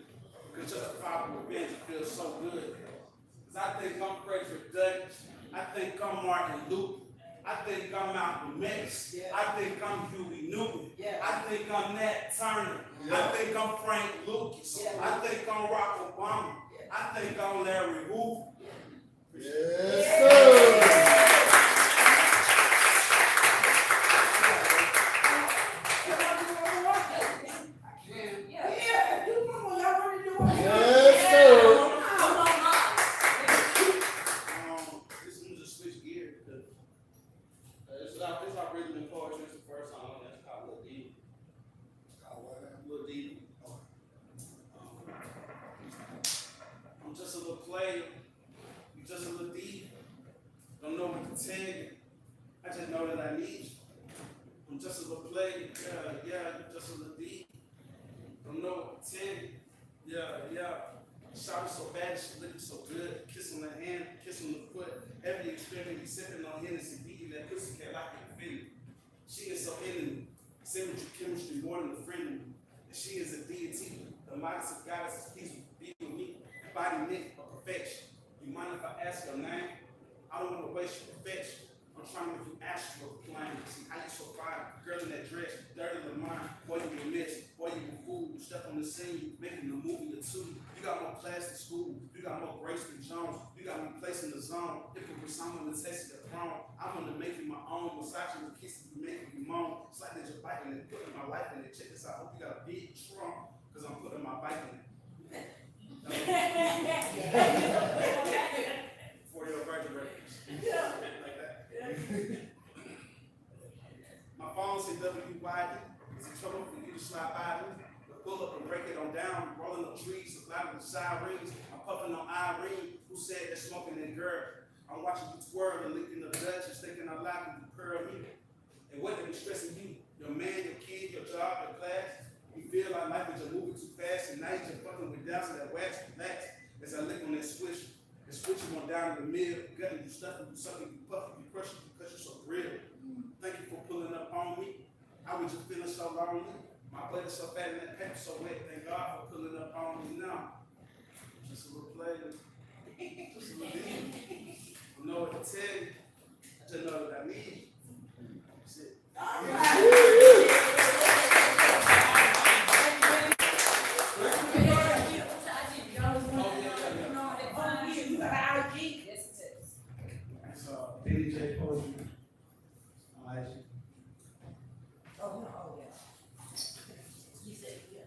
Because justifiable revenge feels so good. Because I think I'm Frederick Douglass. I think I'm Martin Luther. I think I'm Malcolm X. I think I'm Huey Newton. I think I'm Nat Turner. I think I'm Frank Lucas. I think I'm Barack Obama. I think I'm Larry Hoover. Yes, sir. I just know that I need you. I'm just a little play, yeah, just a little deep. Don't know what to tell you. Yeah. Shot so bad, she looking so good. Kiss on the hand, kiss on the foot. Every experiment, you sipping on Hennessy, beating that pussy cat like a feeling. She is so into symmetry, chemistry, more than a friend. And she is a deity, the modest of goddess, peace be with me, embodiment of perfection. You mind if I ask your name? I don't want to waste your perfection. I'm trying to make you astral plane. See how you so fine. Girl in that dress, dirty in the mind. Boy, you a mess. Boy, you a fool. You step on the scene, you making a movie or two. You got more class than school. You got more grace than Jones. You got me placed in the zone. If it was someone to test the throne, I'm gonna make you my own. Massaging with kisses, you making me moan. It's like that you're biting and putting my life in it. Check this out. I hope you got a big trunk, because I'm putting my bike in it. For your virgin records. Like that. My phone said W Wiley. Is it trouble for you to slide by me? Pull up and break it on down. Rolling up trees, supplying with sirens. I'm puffing on Irene, who said they're smoking that girl. I'm watching you twirl and licking the Dutch and thinking out loud and you pearl me. And what they be stressing you? Your man, your kid, your job, your class. as I lick on that switch. The switch went down in the middle, gutting you, stuffing you, sucking you, puffing you, crushing you, because you're so real. Thank you for pulling up on me. I was just feeling so lonely. My butt is so fat and that paper so wet. Thank God for pulling up on me now. Just a little flavor. Just a little bit. I don't know what to tell you. I just know that I need you. That's it. You got an IG? It's Billy J Poetry. IG. Oh, no, oh, yeah. You said, yeah.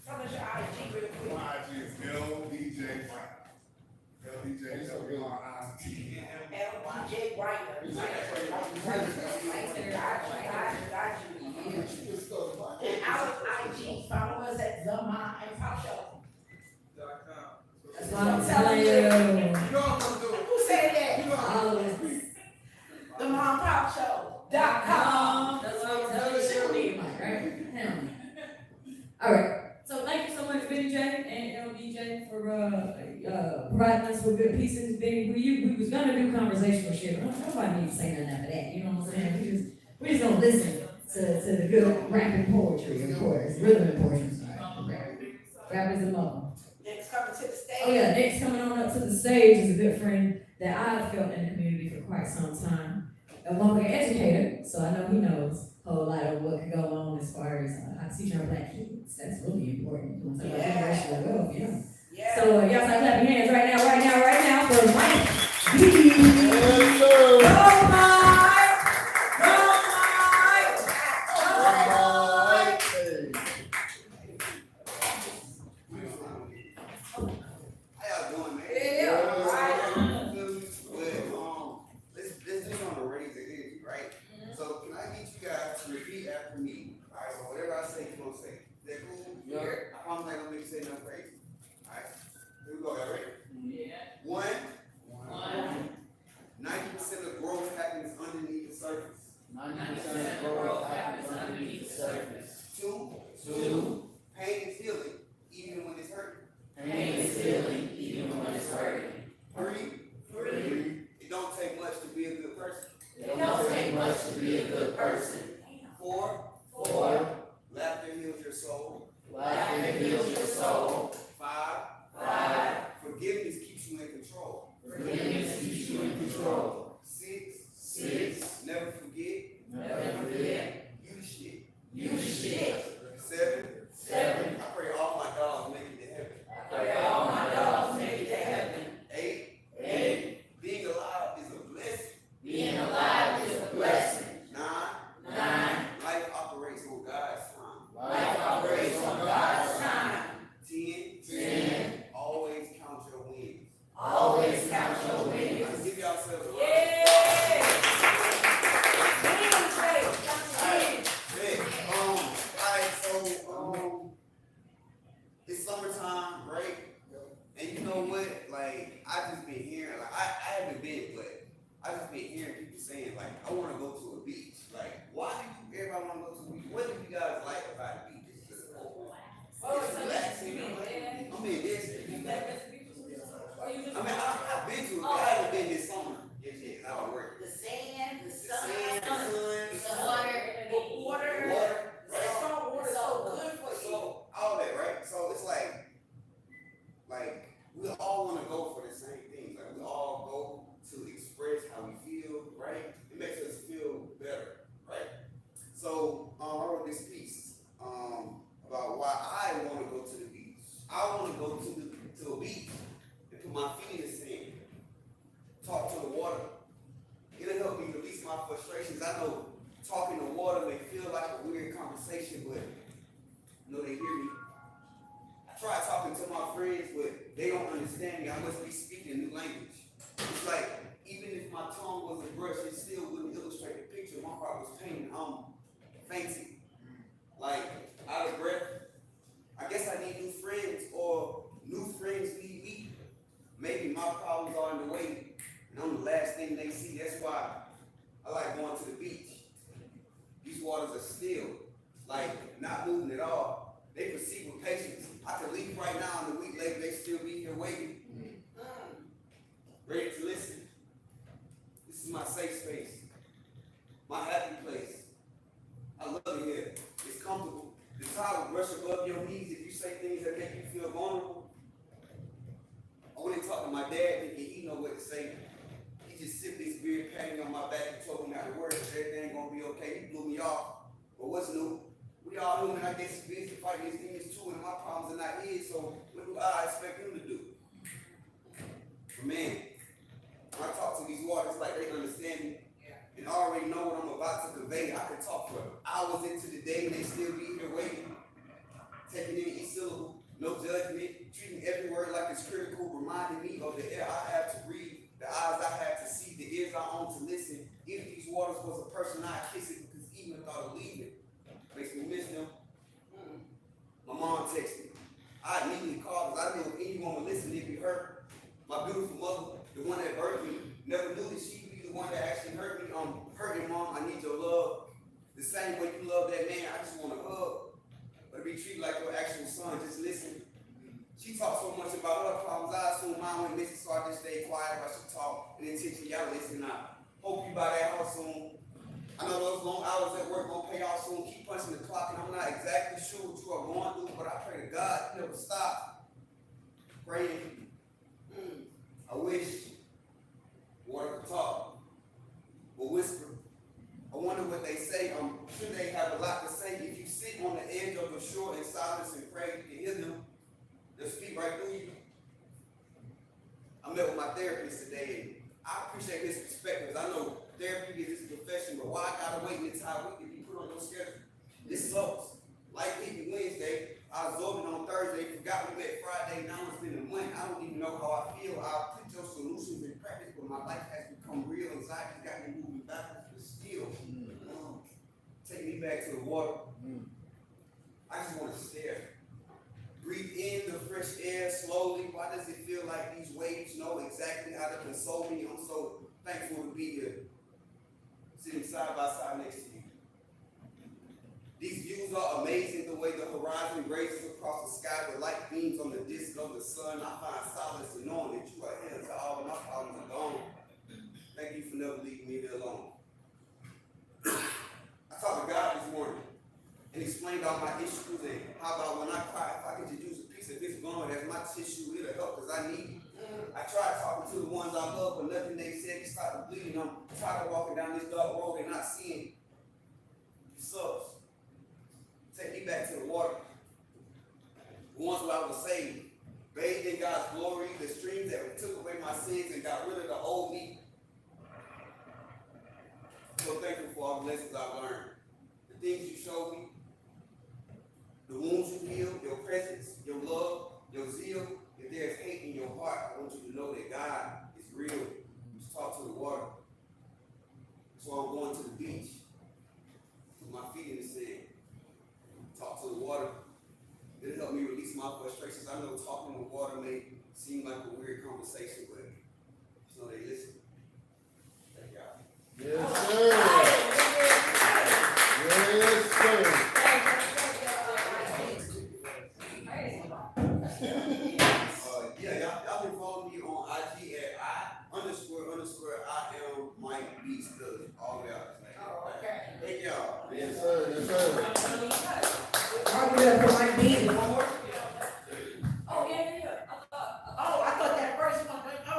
Tell us your IG real quick. My IG is LDJ Brown. LDJ W-R-I-T. LBJ Writer. And our IG, follow us at The Mom and Pop Show. .com. That's what I'm telling you. You know I'm gonna do it. Who said that? You know I'm All gonna of do it. this. The Mom Pop Show.com. That's what I'm telling you. She don't need a mic, right? Hell no. All right. So thank you so much, Benny J and LBJ, for providing us with good pieces. Benny, we was gonna do conversational shit, but nobody needs to say nothing after that. You know what I'm saying? We just gonna listen to the good rapping poetry, of course, rhythm and poetry. Sorry. Rap is a mother. Next coming to the stage. Oh yeah, next coming on up to the stage is a good friend that I've felt in the community for quite some time. A local educator, so I know he knows a whole lot of what could go on as far as teaching our black kids. That's really important. You want to talk about generational wealth, yeah. Yeah. So y'all start clapping hands right now for Mike B. Yes, sir. Go Mike! Go Mike! Go Mike! Hey. How y'all doing, man? Yeah, right. Well, let's just on the raise the energy, right? So can I get you guys to repeat after me? All right, so whatever I say, you gonna say. Is that cool? Yeah. I promise I ain't gonna make you say nothing crazy. All right, here we go, y'all ready? Yeah. One, One. 90% of growth happens underneath the surface. 90% of growth happens underneath the surface. Two, pain is healing, even when it's hurting. Pain is healing even when it's hurting. Three, it don't take much to be a good person. It don't take much to be a good person. Four, laughter heals your soul. Laughter heals your soul. Five, forgiveness keeps you in control. Forgiveness keeps you in control. Six, never forget. Never forget. You the shit. You the shit. Seven, I pray all my dogs make it to heaven. Pray all my dogs make it to heaven. Eight, being alive is a blessing. Being alive is a blessing. Nine, life operates on God's time. Life operates on God's time. 10, always count your wins. Always count your wins. Give yourselves a round. Yeah. Alright, so it's summertime, right? And you know what? Like, I just been hearing, like, I haven't been, but I just been hearing people saying, like, I want to go to a beach. Like, why do everybody want to go to a beach? What do you guys like about the beach? It's just it's relaxing. I mean, it's. I've been to it, but I haven't been this summer. It's how it works. The sand, the The sun, sand, the sun, the water, the water, the right? salt water is so good for you. So all that, right? So it's like we all want to go for the same things. Like we all go to express how we feel, right? It makes us feel better, right? So I wrote this piece about why I want to go to the beach. I want to go to a beach and put my feet in the sand, talk to the water. It'll help me release my frustrations. I know talking to water may feel like a weird conversation, but you know they hear me. I try talking to my friends, but they don't understand me. I must be speaking a new language. It's like, even if my tongue was a brush, it still wouldn't illustrate the picture. My heart was painting. I'm fainting. Like, out of breath. I guess I need new friends, or new friends need me. Maybe my problems are in the way, and I'm the last thing they see. That's why I like going to the beach. These waters are still, like, not moving at all. They proceed with patience. I could leave right now and a week later they still be here waiting. Ready to listen. This is my safe space. My happy place. I love it here. It's comfortable. The towel will brush above your knees if you say things that make you feel vulnerable. I went and talked to my dad thinking he know what to say. He just sipped his beer, patting me on my back and told me not to worry, everything gonna be okay. He blew me off. But what's new? We all human, I guess he's busy fighting his demons too, and my problems are not his, so what do I expect him to do? But man, when I talk to these waters like they understand me and already know what I'm about to convey, I could talk for hours into the day and they still be here waiting, taking in each syllable, no judgment, treating every word like it's critical, reminding me of the air I have to breathe, the eyes I have to see, the ears I own to listen. If these waters was a person, I'd kiss it because even the thought of leaving makes me miss them. My mom texted me. I immediately called because I knew if anyone would listen, they'd be hurt. My beautiful mother, the one that birthed me, never knew that she'd be the one that actually hurt me. Hurting, Mom, I need your love. The same way you love that man, I just want a hug. But to be treated like your actual son, just listen. She talked so much about her problems, I assumed mine went missing, so I just stayed quiet while she talked and intentionally I listen. I hope you buy that house soon. I know those long hours at work gonna pay off soon. Keep punching the clock, and I'm not exactly sure what you are going through, but I pray to God you never stop praying. I wish water could talk or whisper. I wonder what they say. I'm sure they have a lot to say. If you sit on the edge of the shore in silence and pray, you can hear them. They'll speak right through you. I met with my therapist today, and I appreciate his perspective. I know therapy is his profession, but why I gotta wait until I week to be put on your schedule? This sucks. Life hit me Wednesday. I absorbed it on Thursday. Forgot we met Friday. Now it's been a month. I don't even know how I feel. I'll put your solutions in practice, but my life has become real. Anxiety got me moving backwards, but still, take me back to the water. I just want to stare. Breathe in the fresh air slowly. Why does it feel like these waves know exactly how to console me? I'm so thankful to be here, sitting side by side next to you. These views are amazing, the way the horizon grazes across the sky with light beams on the disk of the sun. I find solace in knowing that you are here until all of my problems are gone. Thank you for never leaving me here alone. I talked to God this morning and explained all my issues and how about when I cry, if I could just use a piece of this blood as my tissue, it'll help because I need it. I tried talking to the ones I love, but nothing they said, they started bleeding. I'm tired of walking down this dark road and not seeing. It sucks. Take me back to the water. The ones where I was saved, bathed in God's glory, the streams that took away my sins and got rid of the old me. I'm so thankful for all the lessons I've learned. The things you showed me, the wounds you healed, your presence, your love, your zeal. If there's hate in your heart, I want you to know that God is real. Just talk to the water. So I'm going to the beach with my feet in the sand. Talk to the water. It'll help me release my frustrations. I know talking to water may seem like a weird conversation, but just know they listen. Thank y'all. Yes, sir. Yes, sir. Y'all can follow me on IG at I__I am Mike B. Study. All the way out. Thank y'all. Yes, sir. Yes, sir. I'll be there for my meeting. Oh, yeah. Oh, I thought that first one went, oh,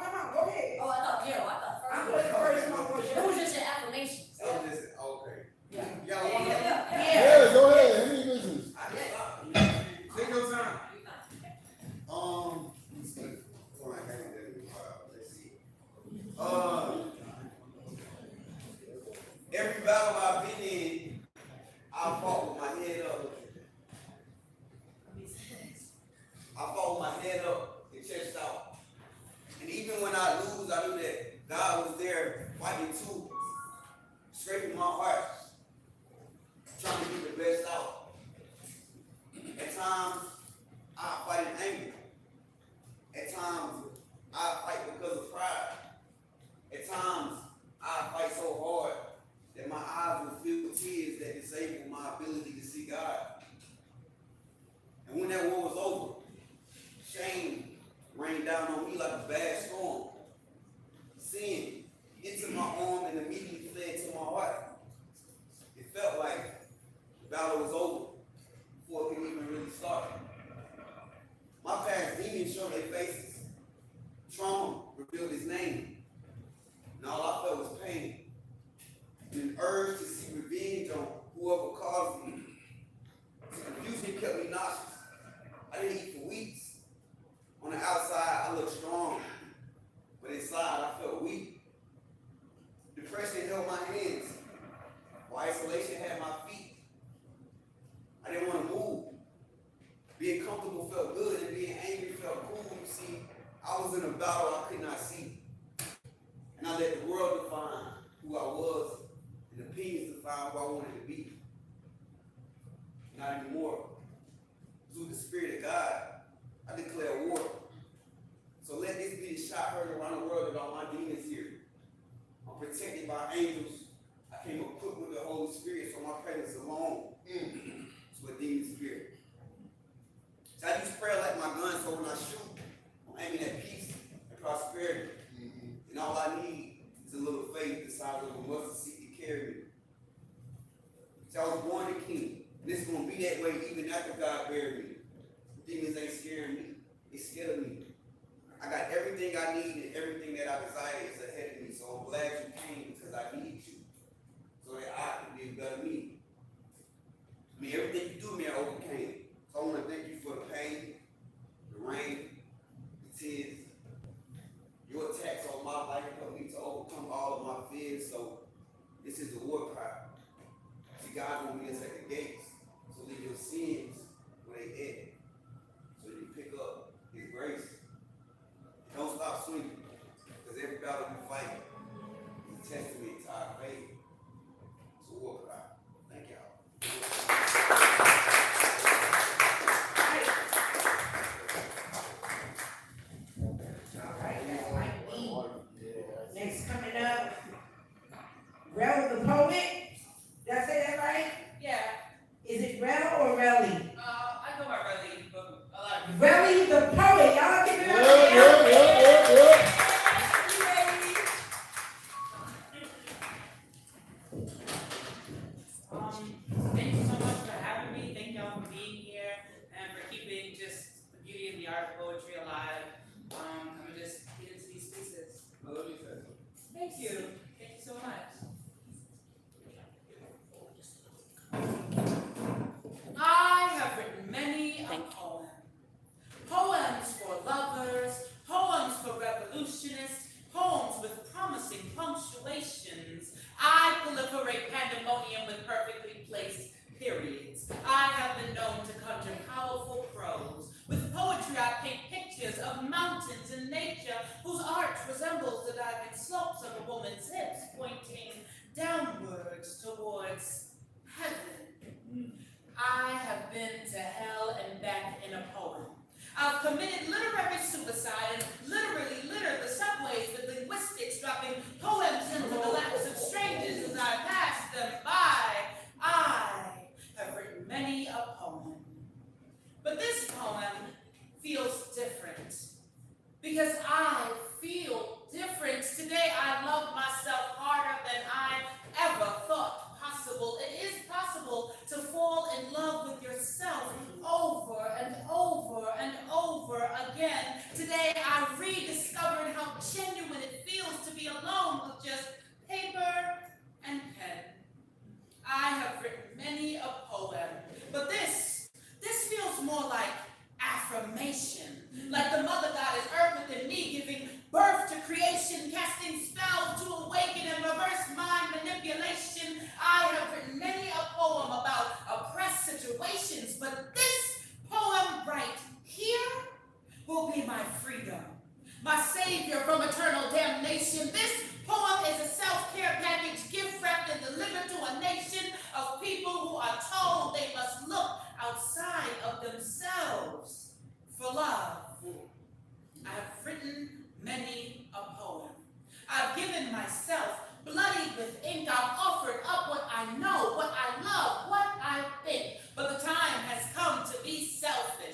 come on, go ahead. Oh, I thought I first. thought the first one was It yours. was just an affirmation. Okay. Yeah. Y'all want to? Yeah, go ahead. Any business. Take your time. Let's see. Let's see. Every battle I've been in, I fought with my head up. I fought with my head up and chest out. And even when I lose, I knew that God was there fighting too, scraping my heart, trying to get the best out. At times, I fight in anger. At times, I fight because of pride. At times, I fight so hard that my eyes will fill with tears that disable my ability to see God. And when that war was over, shame rained down on me like a bad storm. Sin entered my arm and immediately fled to my heart. It felt like the battle was over before it could even really start. My past demons showed their faces. Trauma revealed his name. And all I felt was pain. And an urge to seek revenge on whoever caused me. The confusion kept me nauseous. I didn't eat for weeks. On the outside, I looked strong. But inside, I felt weak. Depression held my hands, while isolation had my feet. I didn't want to move. Being comfortable felt good, and being angry felt cool. You see, I was in a battle I could not see. And I let the world define who I was, and opinions define who I wanted to be. Not anymore. Through the Spirit of God, I declare war. So let this be the shot heard around the world that all my demons here. I'm protected by angels. I came equipped with the Holy Spirit, so my presence alone is a demon spirit. So I use prayer like my gun, so when I shoot, I'm aiming at peace and prosperity. And all I need is a little faith the size of a mustard seed to carry me. So I was born a king. And it's going to be that way even after God buried me. Demons ain't scaring me. They scared of me. I got everything I need and everything that I desire is ahead of me. So I'm glad you came because I need you. So that I can be a better me. I mean, everything you do, man, I overcame. So I want to thank you for the pain, the rain, the tears. Your attacks on my life helped me to overcome all of my fears. So this is the war cry. See, God wants me to at the gates. So leave your sins where they at. So you can pick up his grace. Don't stop swinging, because every battle you fight is a testament to our faith. So war cry. Thank y'all. All right, that's Mike B. Next coming up, Rel the poet. Did I say that right? Yeah, Is it Rel or Relly? I go by Relly, but a lot of people. Relly the poet. Y'all give it up. Thank you so much for having me. Thank y'all for being here and for keeping just the beauty of the art of poetry alive. I'm gonna just get into these pieces. I love you, Tessa. Thank you. Thank you so much. I have written many a poem. Poems for lovers, poems for revolutionists, poems with promising punctuations. I proliferate pandemonium with perfectly placed periods. I have been known to conjure powerful prose. With poetry, I paint pictures of mountains and nature whose arch resembles the diving slopes of a woman's hips pointing downwards towards heaven. I have been to hell and back in a poem. I've committed literary suicide and literally littered the subways with linguistics, dropping poems into the laps of strangers as I pass them by. I have written many a poem. But this poem feels different because I feel different. Today I love myself harder than I ever thought possible. It is possible to fall in love with yourself over and over and over again. Today I rediscovered how genuine it feels to be alone with just paper and pen. I have written many a poem, but this feels more like affirmation, like the mother goddess Earth within me giving birth to creation, casting spells to awaken and reverse mind manipulation. I have written many a poem about oppressed situations, but this poem right here will be my freedom, my savior from eternal damnation. This poem is a self-care package, gift wrapped and delivered to a nation of people who are told they must look outside of themselves for love. I have written many a poem. I've given myself, bloodied with ink. I've offered up what I know, what I love, what I think. But the time has come to be selfish.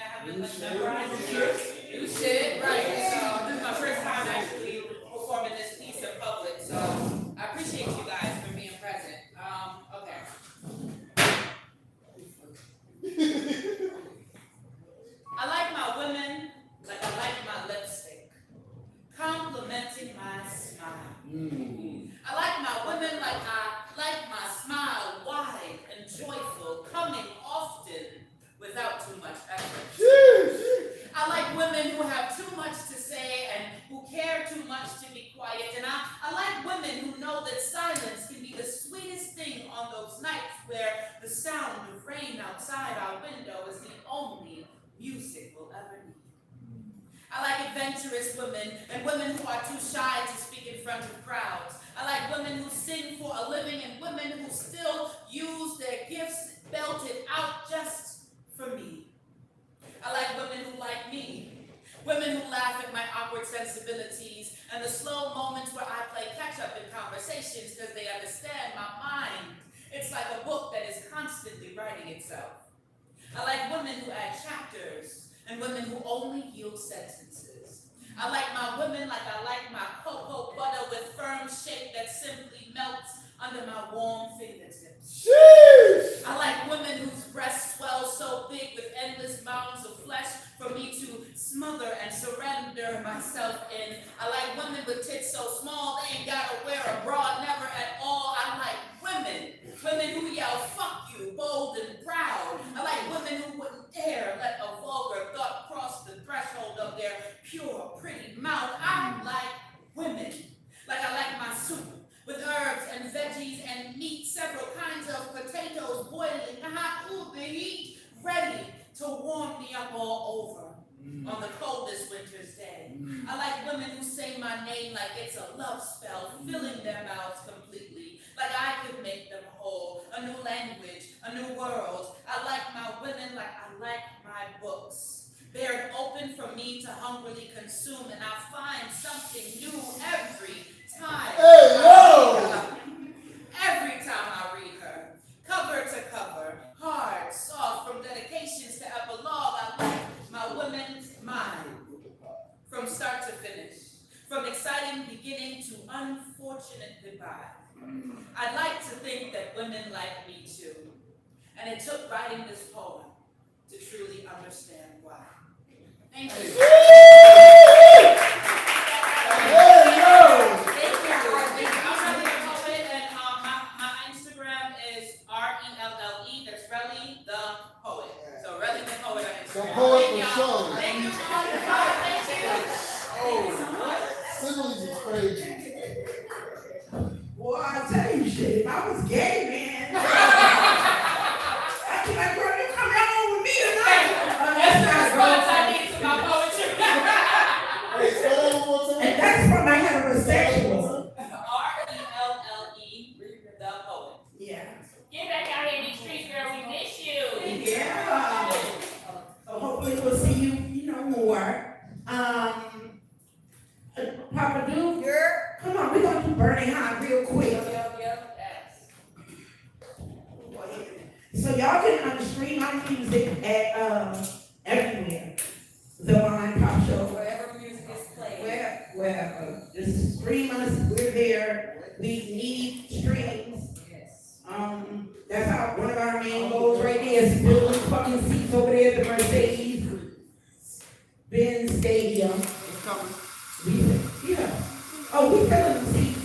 haven't memorized it. You should, right. So this is my first time actually performing this piece in public, so I appreciate you guys for being present. Okay. I like my women like I like my lipstick, complimenting my smile. I like my women like I like my smile, wide and joyful, coming often without too much effort. I like women who have too much to say and who care too much to be quiet. And I like women who know that silence can be the sweetest thing on those nights where the sound of rain outside our window is the only music we'll ever need. I like adventurous women and women who are too shy to speak in front of crowds. I like women who sing for a living and women who still use their gifts belted out just for me. I like women who like me, women who laugh at my awkward sensibilities and the slow moments where I play catch-up in conversations because they understand my mind. It's like a book that is constantly writing itself. I like women who add chapters and women who only yield sentences. I like my women like I like my cocoa butter with firm shape that simply melts under my warm fingertips. I like women whose breasts swell so big with endless mountains of flesh for me to smother and surrender myself in. I like women with tits so small they ain't gotta wear a bra, never at all. I like women who yell fuck you, bold and proud. I like women who wouldn't dare let a vulgar thought cross the threshold of their pure, pretty mouth. I like women like I like my soup, with herbs and veggies and meat, several kinds of potatoes boiling hot, ooh, the heat, ready to warm me up all over on the coldest winter's day. I like women who say my name like it's a love spell, filling their mouths completely, like I could make them whole, a new language, a new world. I like my women like I like my books. They're open for me to hungrily consume, and I find something new every time. Every time I read her, cover to cover, hard, soft, from dedications to epilogue. I like my women's mind, from start to finish, from exciting beginning to unfortunate goodbye. I'd like to think that women like me too, and it took writing this poem to truly understand why. Thank you. Thank you. I'm Relly the Poet, and my Instagram is RELLE. That's Relly the Poet. So Relly the Poet on Instagram. The poet for sure. Thank you. Thank you so much. Similes is crazy. Boy, I tell you shit, if I was gay, man. I'd be like, girl, you coming home with me tonight? That's the response I need to my poetry. Hey, say that one more time. And that's from my heterosexual. RELLE, the Poet. Yeah. Get back out here in these streets, girl. We miss you. Yeah. So hopefully we'll see you, more. Papa Duke, come on, we're gonna do Burning Hot real quick. So y'all can stream our music at everywhere. The Line Pop Show. Wherever music is played. Wherever. Just stream us, we're there. We need streams. Yes. That's how one of our main goals right there is filling fucking seats over there at the Mercedes-Benz Stadium. It's coming. Yeah. Oh, we filling the seats.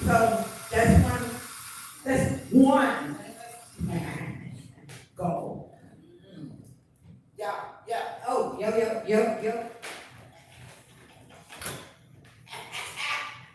So that's one goal. Yeah. Oh, yep.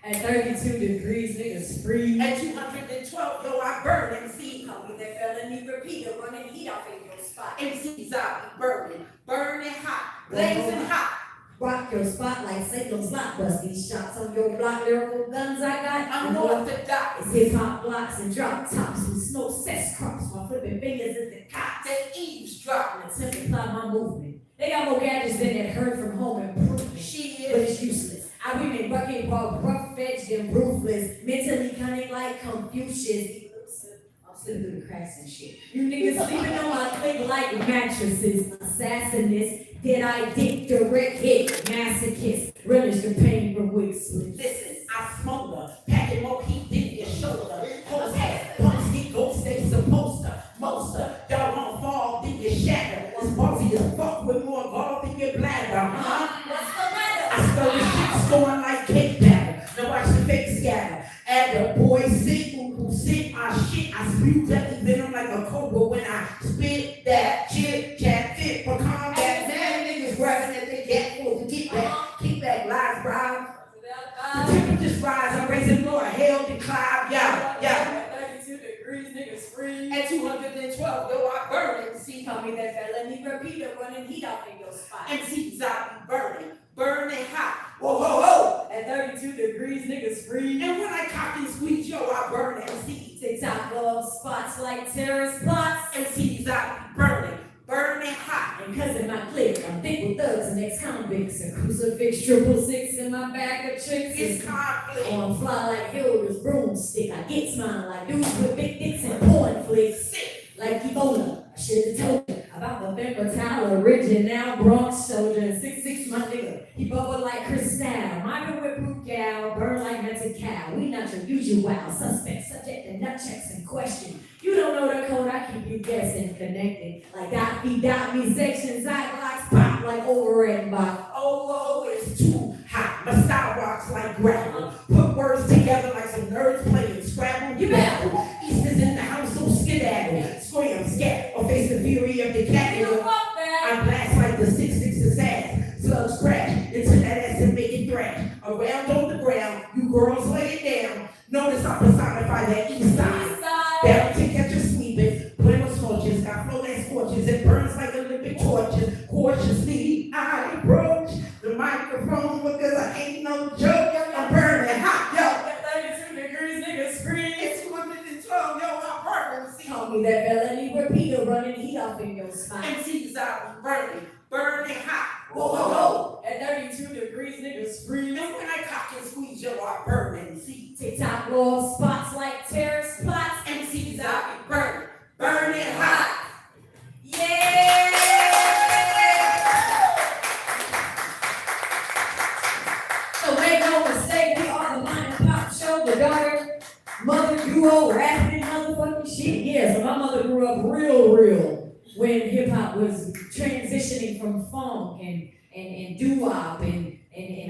At 32 degrees, niggas freeze. At 212, yo, I burn MC. Call me that felony repeater, running heat off in your spot. MC's out, burning hot, blazing hot. Rock your spot like Satan's not bust these shots on your block. Lyrical guns I got. I'm north the dot. It's hip hop blocks and drop tops with snow sex crops. My flipping fingers at the cops. That eavesdropping. Simplify my movement. They got more gadgets than that heard from home improvement. She But is. it's useless. I women bucket ball, rough-edged and ruthless, mentally cunning like Confucius. I'm slipping through the cracks and shit. You niggas sleeping on my click like mattresses. Assassinist, did I dick direct hit? Masochist, relish the pain from wick splits. Listen, I smoke her, packing more heat than your shoulder. Hoes ass, punch get ghost, they supposed to. Monster, y'all won't fall, then you shatter. It's ballsy as fuck with more gall than your bladder, huh? What's the matter? I stir the shit scoring like cake batter. Now watch the fake scatter. And the boy sick who sick my shit. I spew deadly venom like a cobra when I spit that chit chat fit for combat. Mad niggas grabbing at they get for to get back. Keep back lies, bro. The temperatures rise, I'm raising Lord, hell decline, yeah. 32 degrees, niggas free. At 212, yo, I burn it. See, Call me that felony repeater, running heat off in your spot. MCs I be burning hot. Whoa, whoa, whoa. At 32 degrees, niggas free. And when I cock and squeeze, yo, I burn MCs. TikTok love spots like terrorist plots. MCs I be burning hot. And cause of my clique, I'm thick with thugs and ex-convicts. A crucifix, 666 in my bag of tricks. It's conflict. Or I'm fly like Hilda's broomstick. I get smile like dudes with big dicks and porn flicks. Sick. Like Ebola, I should've told you about the November Tower, original Bronx soldier. 6'6", my nigga, he bubble like Cristal. Migrant with proof gal, burn like mental cow. We not your usual suspect, subject to nut checks and question. You don't know the code, I keep you guessing, connected. Like dot me sections, I blocks pop like over and box. Oh, it's too hot. My style rocks like gravel. Put words together like some nerds playing Scrabble. You babble. East is in the house, so skedaddle. Scram, scat, or face the fury of the cat. I blast like the 6'6" assassin. Slugs crash into that ass and make it thrash. Around on the ground, you girls lay it down. Notice I personify that east side. Down to catch a sweeping. Put in scorches, got flow that scorches. It burns like Olympic torches. Cautiously, I approach the microphone because I ain't no joke. I'm burning hot, yo. 32 degrees, niggas scream. It's 212, yo, I'm burning. See, Call me that felony repeater, running heat off in your spine. MCs out burning hot. Whoa, whoa, whoa. At 32 degrees, niggas free. And when I cock and squeeze, yo, I burn. See, TikTok love spots like terrorist plots. MCs out burning hot. Yeah! So make no mistake, we are the Line and Pop Show, the daughter, mother duo, rapping and motherfucking shit. Yeah, so my mother grew up real when hip hop was transitioning from funk and doo-wop and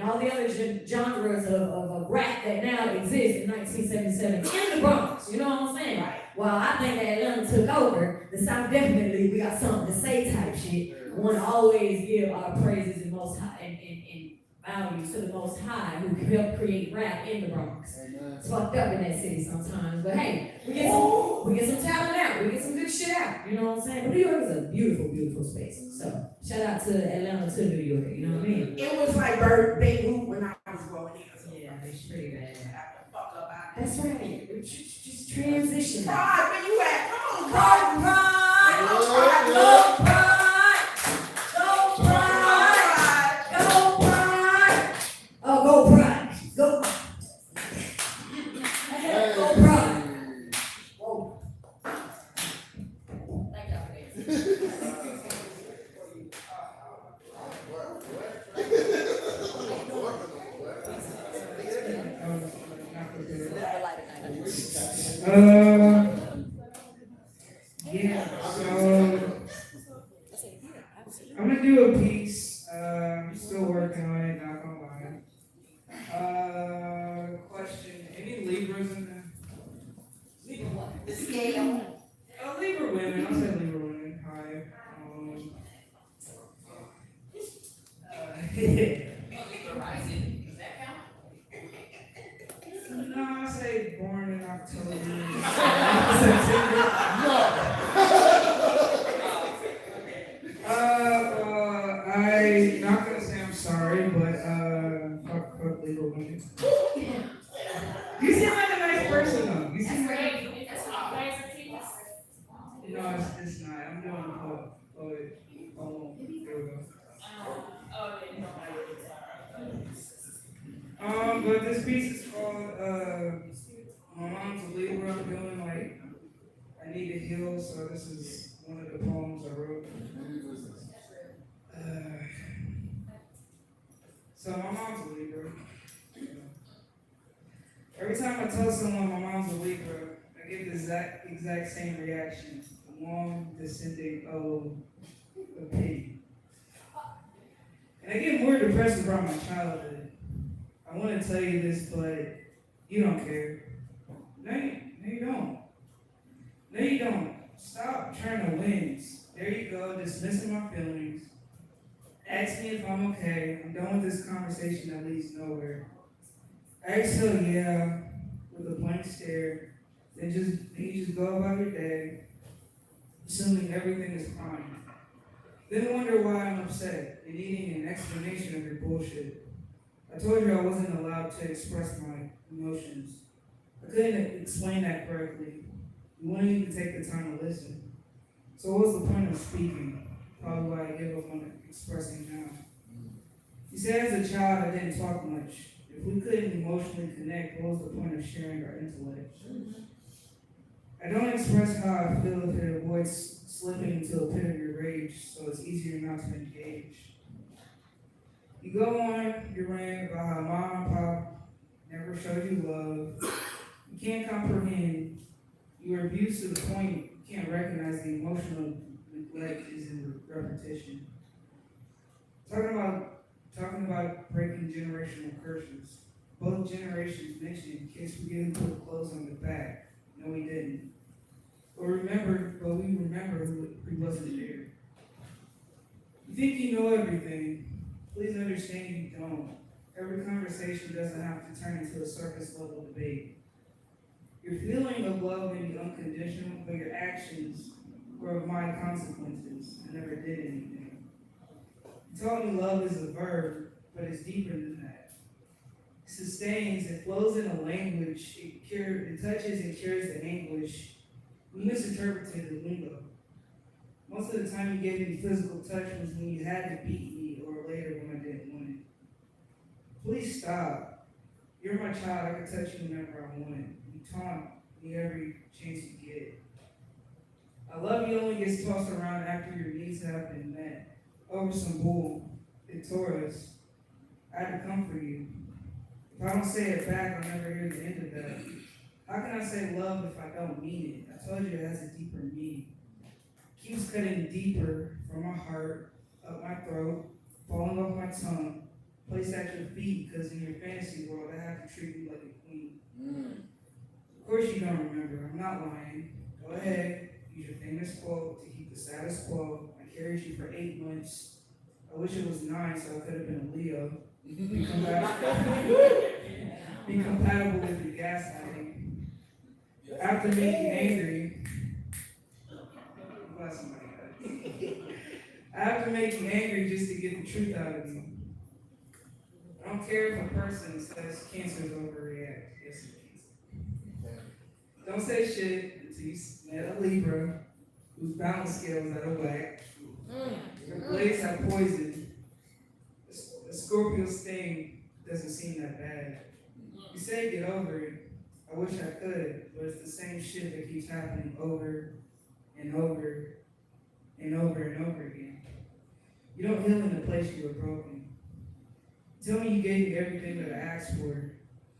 all the other genres of rap that now exist in 1977 in the Bronx, you know what I'm saying? Right. While I think that Atlanta took over, the South definitely, we got something to say type shit. I want to always give our praises and most high and values to the Most High who helped create rap in the Bronx. Amen. It's fucked up in that city sometimes, but hey, we get some talent out, we get some good shit out, you know what I'm saying? But New York is a beautiful space, so shout out to Atlanta to New York, you know what I mean? It was like Beirut when I was growing up. Yeah, it's pretty bad. Got the fuck up out That's right, just transition. Pride, where you at? Come on, Go Pride. Pride! Go Pride! Go Pride! Go Pride! Oh, go Pride! Go Pride! Go Pride! Whoa. Thank y'all for that. Yeah, so I'm gonna do a piece. I'm still working on it, not gonna lie. Question: any Libras in there? Leave it what? The scale. Libra women. I'll say Libra women. Hi. No, I say born in October. September. I'm not gonna say I'm sorry, but fuck Libra women. You seem like a nice person though. You seem like no, it's not. I'm doing here we go. But this piece is called My Mom's a Libra. I'm doing like Hill, so this is one of the poems I wrote. Maybe it was this. So my mom's a Libra. Every time I tell someone my mom's a Libra, I get the exact same reaction. A long descending of pity. And I get more depressed about my childhood. I want to tell you this, but you don't care. No, you don't. No, you don't. Stop trying to win. There you go, dismissing my feelings. Ask me if I'm okay. I'm done with this conversation that leads nowhere. I exhale, yeah, with a blank stare. Then you just go about your day, assuming everything is fine. Then wonder why I'm upset and needing an explanation of your bullshit. I told you I wasn't allowed to express my emotions. I couldn't explain that correctly. You wouldn't even take the time to listen. So what's the point of speaking? Probably why I give up on expressing now. You said as a child I didn't talk much. If we couldn't emotionally connect, what was the point of sharing our intellect? I don't express how I feel if it avoids slipping into a pit of your rage, so it's easier not to engage. You go on your rant about how mom and pop never showed you love. You can't comprehend. You are abused to the point you can't recognize the emotional neglect is in repetition. Talking about breaking generational curses. Both generations mentioned kids forgetting to put clothes on the back. No, we didn't. But we remember who wasn't there. You think you know everything. Please understand you don't. Every conversation doesn't have to turn into a surface level debate. Your feeling of love may be unconditional, but your actions were of my consequences. I never did anything. You taught me love is a verb, but it's deeper than that. It sustains, it flows in a language, it touches and cures the anguish. We misinterpreted the lingo. Most of the time you gave me physical touch was when you had to beat me or later when I didn't want it. Please stop. You're my child, I can touch you whenever I want it. You taunt me every chance you get. I love you only gets tossed around after your needs have been met. Over some bull, it tore us. I had to come for you. If I don't say it back, I'll never hear the end of that. How can I say love if I don't mean it? I told you it has a deeper meaning. It keeps cutting deeper from my heart, up my throat, falling off my tongue, placed at your feet, because in your fantasy world, I have to treat you like a queen. Of course you don't remember, I'm not lying. Go ahead, use your famous quote to keep the status quo. I carried you for 8 months. I wish it was 9, so I could have been a Leo. Be compatible with your gaslighting. After making angry, I'm glad somebody got it. After making angry just to get the truth out of you. I don't care if a person says cancer's overreact. Yes, it is. Don't say shit until you met a Libra whose balance scales out of whack. Your blades have poison. A Scorpio sting doesn't seem that bad. You say get over it. I wish I could, but it's the same shit that keeps happening over and over and over and over again. You don't heal in the place you were broken. Tell me you gave me everything that I asked for.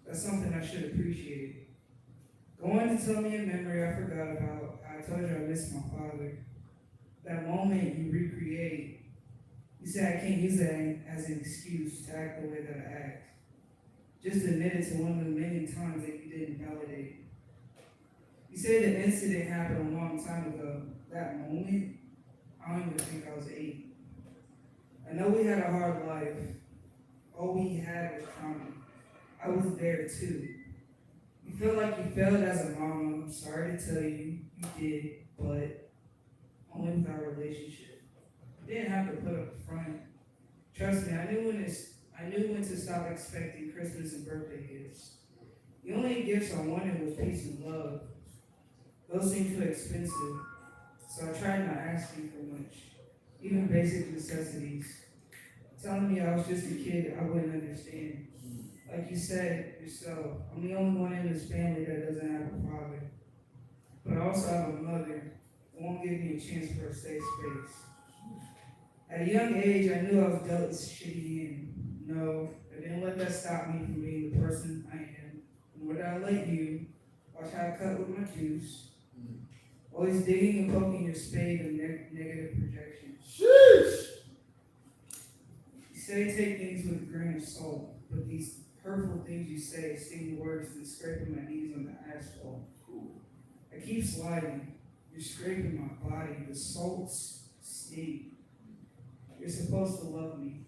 That's something I should appreciate. Go on to tell me a memory I forgot about. I told you I missed my father. That moment you recreate. You say I can't use that as an excuse to act the way that I act. Just admit it to one of the many times that you didn't validate. You say the incident happened a long time ago. That moment, I don't even think I was 8. I know we had a hard life. All we had was trauma. I was there too. You feel like you failed as a mama. I'm sorry to tell you, you did, but only with our relationship. You didn't have to put up a front. Trust me, I knew when to stop expecting Christmas and birthday gifts. The only gifts I wanted was peace and love. Those seemed too expensive, so I tried not asking for much, even basic necessities. Telling me I was just a kid I wouldn't understand. Like you said yourself, I'm the only one in this family that doesn't have a father. but I also have a mother who won't give me a chance for a safe space. At a young age, I knew I was dealt this shitty end. No, I didn't let that stop me from being the person I am. Nor did I let you watch how I cut with my juice. Always digging and poking your spade of negative projection. Sheesh. You say take things with a grain of salt, but these hurtful things you say sting worse than scraping my knees on the asphalt. I keep sliding. You're scraping my body. The salts sting. You're supposed to love me.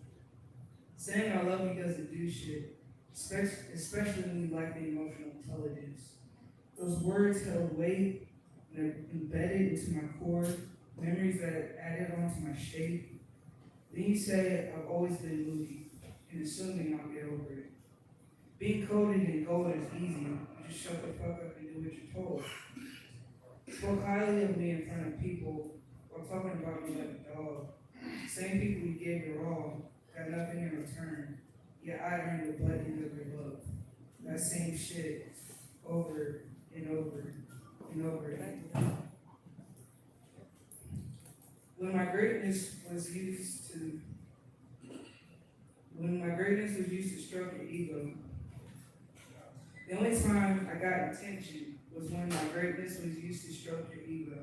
Saying I love you doesn't do shit, especially when you lack the emotional intelligence. Those words held weight and they're embedded into my core, memories that added onto my shape. Then you say I've always been moody and assuming I'll get over it. Being coded in gold is easy. You just shut the fuck up and do what you're told. Spoke highly of me in front of people while talking about me like a dog. Same people you gave your all, got nothing in return, yet I earned the blessing of your love. That same shit over and over and over again. When my greatness was used to stroke your ego, the only time I got attention was when my greatness was used to stroke your ego,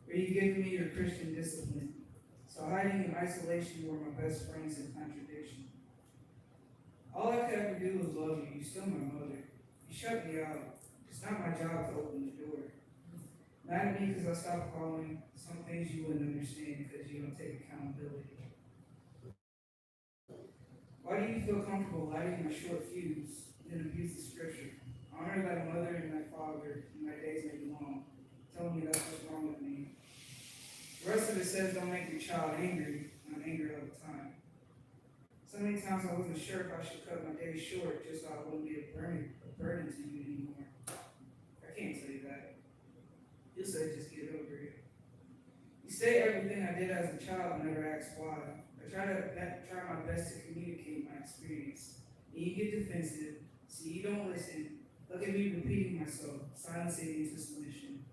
where you give me your Christian discipline. So hiding in isolation were my best friends in contradiction. All I could ever do was love you. You're still my mother. You shut me out. It's not my job to open the door. Mad at me because I stopped calling. Some things you wouldn't understand because you don't take accountability. Why do you feel comfortable lighting my short fuse and abuse the scripture? Honor thy mother and thy father, and thy days may be long. Telling me that's what's wrong with me. The rest of it says don't make your child angry, and I'm angry all the time. So many times I wasn't sure if I should cut my days short just so I wouldn't be a burden to you anymore. I can't tell you that. You'll say just get over it. You say everything I did as a child and never asked why. I try my best to communicate my experience. And you get defensive, so you don't listen. Look at me repeating myself, silencing into submission.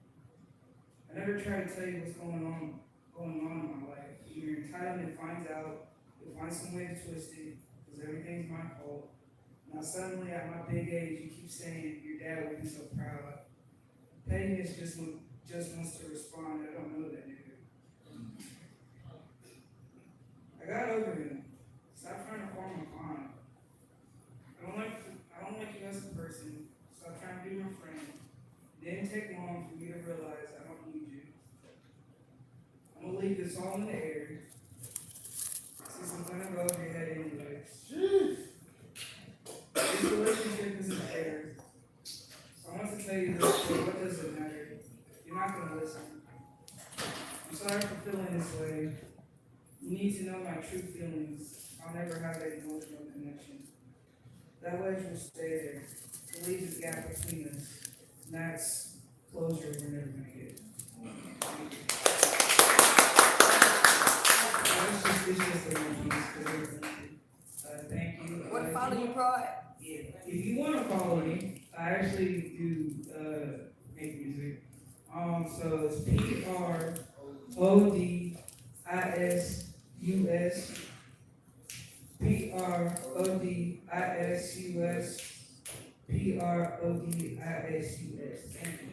I never try to tell you what's going on in my life. Your entitlement finds out, you'll find some way to twist it, because everything's my fault. Now suddenly at my big age, you keep saying your dad would be so proud. Pettiness just wants to respond, I don't know that nigga. I got over him. Stop trying to form a bond. I don't like you as a person. Stop trying to be my friend. It didn't take long for me to realize I don't need you. I'm gonna leave this all in the air. Since I'm gonna go over your head anyways. This relationship is in the air. So I want to tell you this, but what does it matter? You're not gonna listen. I'm sorry for feeling this way. You need to know my true feelings. I'll never have that emotional connection. That wedge will stay there. It leaves a gap between us. And that's closure we're never gonna get. It's just a little piece. Thank you. What follow you, Pride? Yeah. If you wanna follow me, I actually do make music. So it's PRODISUS. PRODISUS. PRODISUS. Thank you.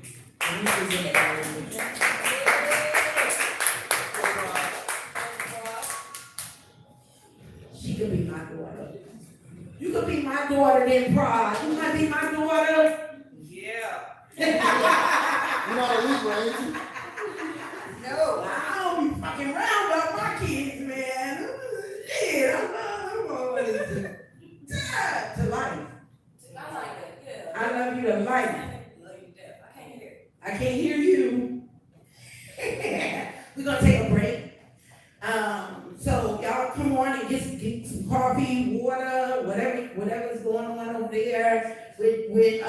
She could be my daughter. You could be my daughter then, Pride. You might be my daughter. Yeah. You're not a Libra, ain't you? No. I don't be fucking round up my kids, man. Shit, I'm to life. I like it, yeah. I love you to life. Love you to death. I can't hear it. I can't hear you. We're gonna take a break. So y'all come on and get some coffee, water, whatever's going on over there with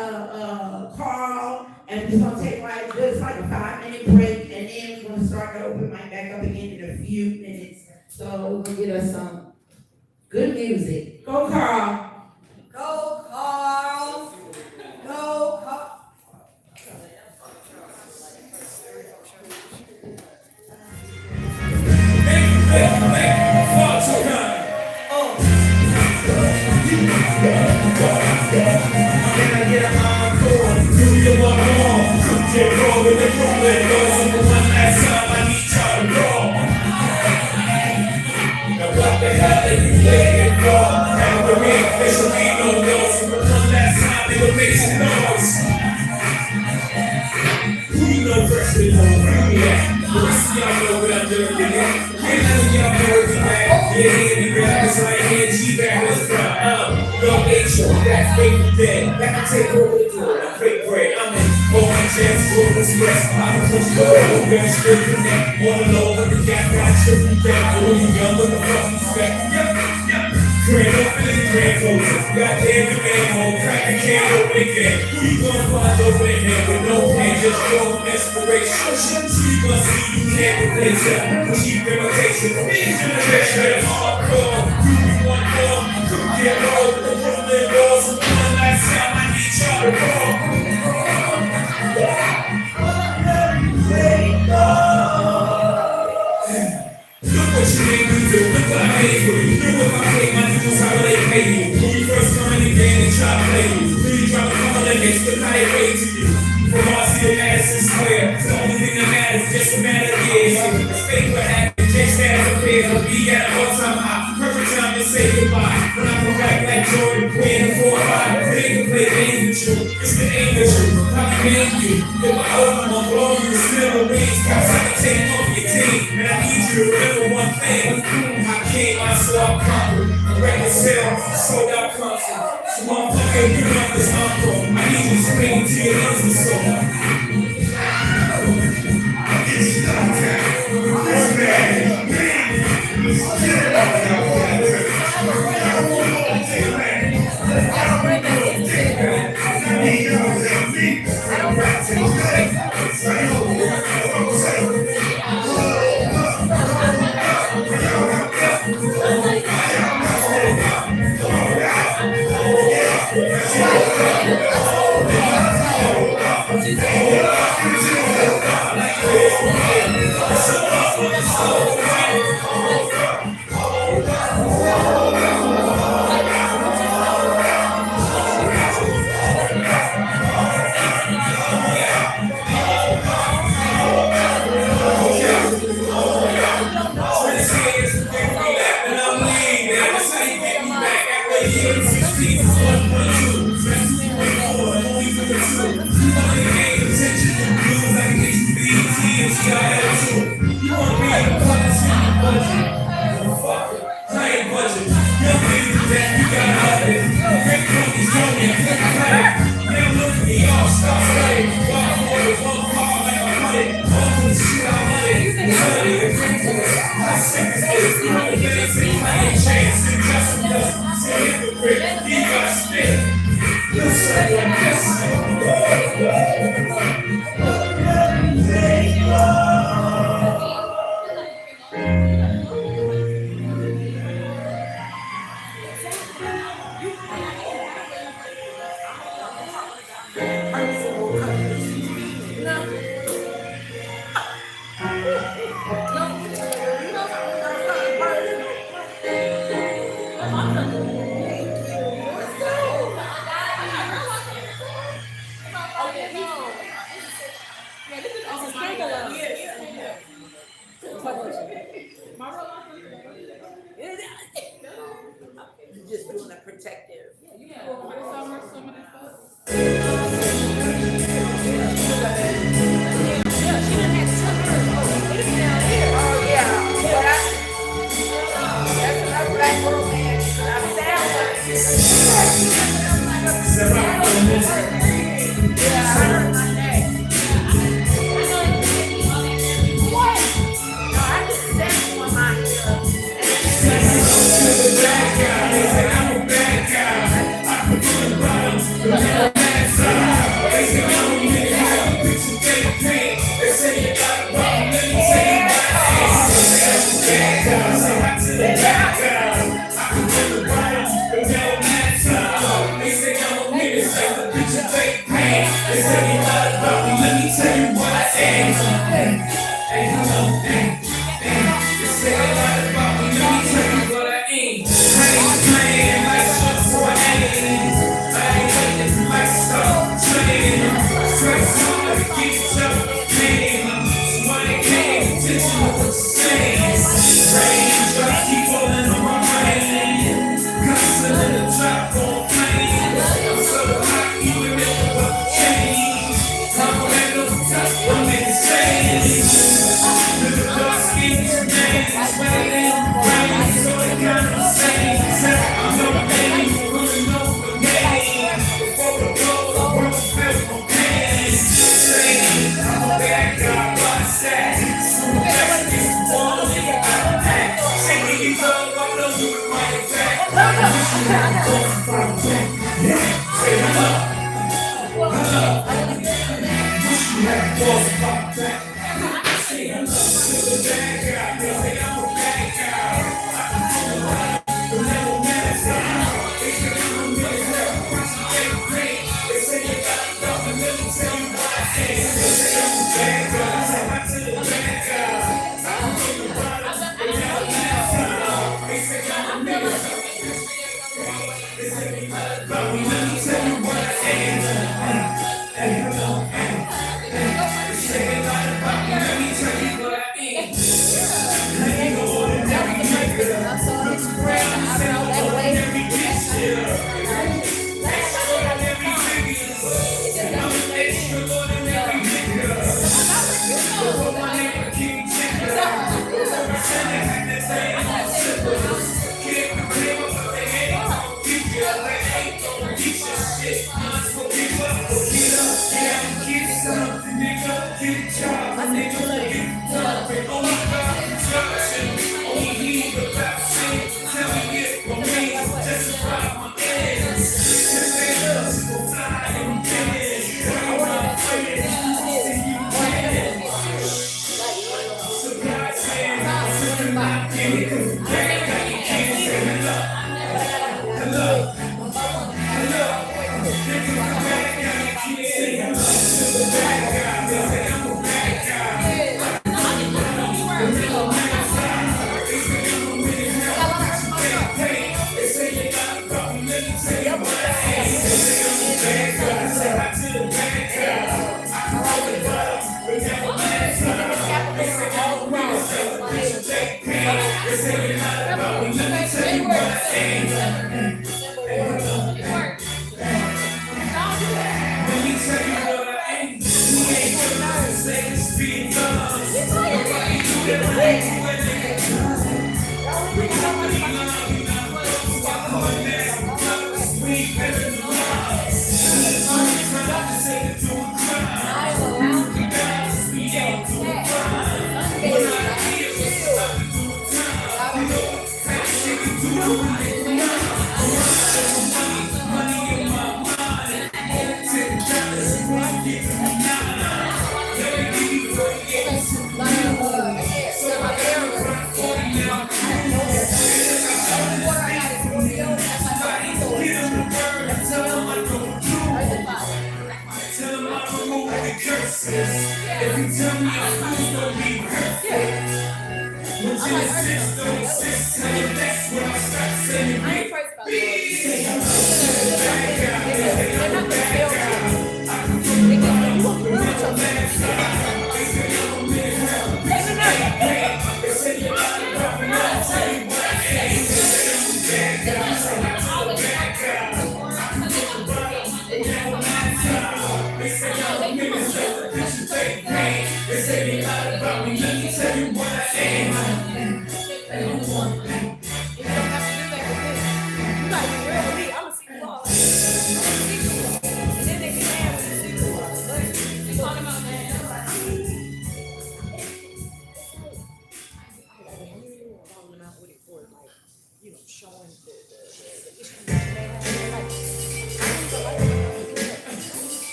Carl, and we're gonna take just like a 5-minute break, and then we're gonna start the open mic back up again in a few minutes. So we're gonna get us some good music. Go, Carl. Go, Carl. Go, Carl. out that you play it for. Now the ring, there should be no loss. One last time, they will make some noise. Who you know first in the room, yeah? The rest of y'all know what I'm doing, yeah? Can't none of y'all know what you at. Yeah, yeah, yeah, it's like G-Back was from, no H-O, that's favorite day. Back to take over the door, I break bread, I'm in all my chance, full express. I'm a push the road, very straight connect. Wanna know what the gap, right, triple back. When you young, what the fuck you expect? Yep, yep. Grand opening, grand closing. Goddamn the man home, crack the can open again. Who you gonna find over in here with no pain, just your inspiration? Who you gonna see you can't replace that? Cheap imitation, big generation, hardcore. You be one more, come get low. The Brooklyn Balls, one last time I need y'all to call. Look what you made me do, look what I made for you. Look what I paid my dues, how they pay you. When you first come in the game, they try to play you. Really drop a couple of hits, but how they wait to you. From Marcy to Madison Square, the only thing that matters is just a matter of years. Fake what happened, just as a pair, I'll be at an all-time high. Perfect time to say goodbye. When I come back like Jordan, playing 4-5, they can play games with you. It's the aim with you, how I made you. If I hold them, I'll blow you to still wings. Cause I can take over your team, and I need you to remember one thing. I came, I saw I conquered. A record sale, sold out concert. So I'm fucking good on this encore. I need you to scream to your lungs and soul. You're just doing a protective. Oh, yeah. That's another black girl, man. I heard my name. What? No, I just sang one my Yeah.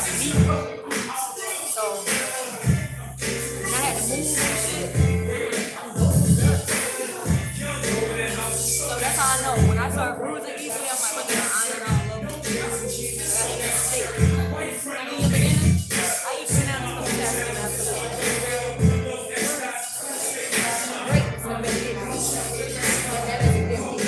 about to meet. So I had to move and shit. So that's how I know. When I start bruising easily, I'm like, look at my iron all over. I gotta eat steak. I eat banana. I eat banana so fast and after that. Great, so I'm gonna get it. But that is a good thing.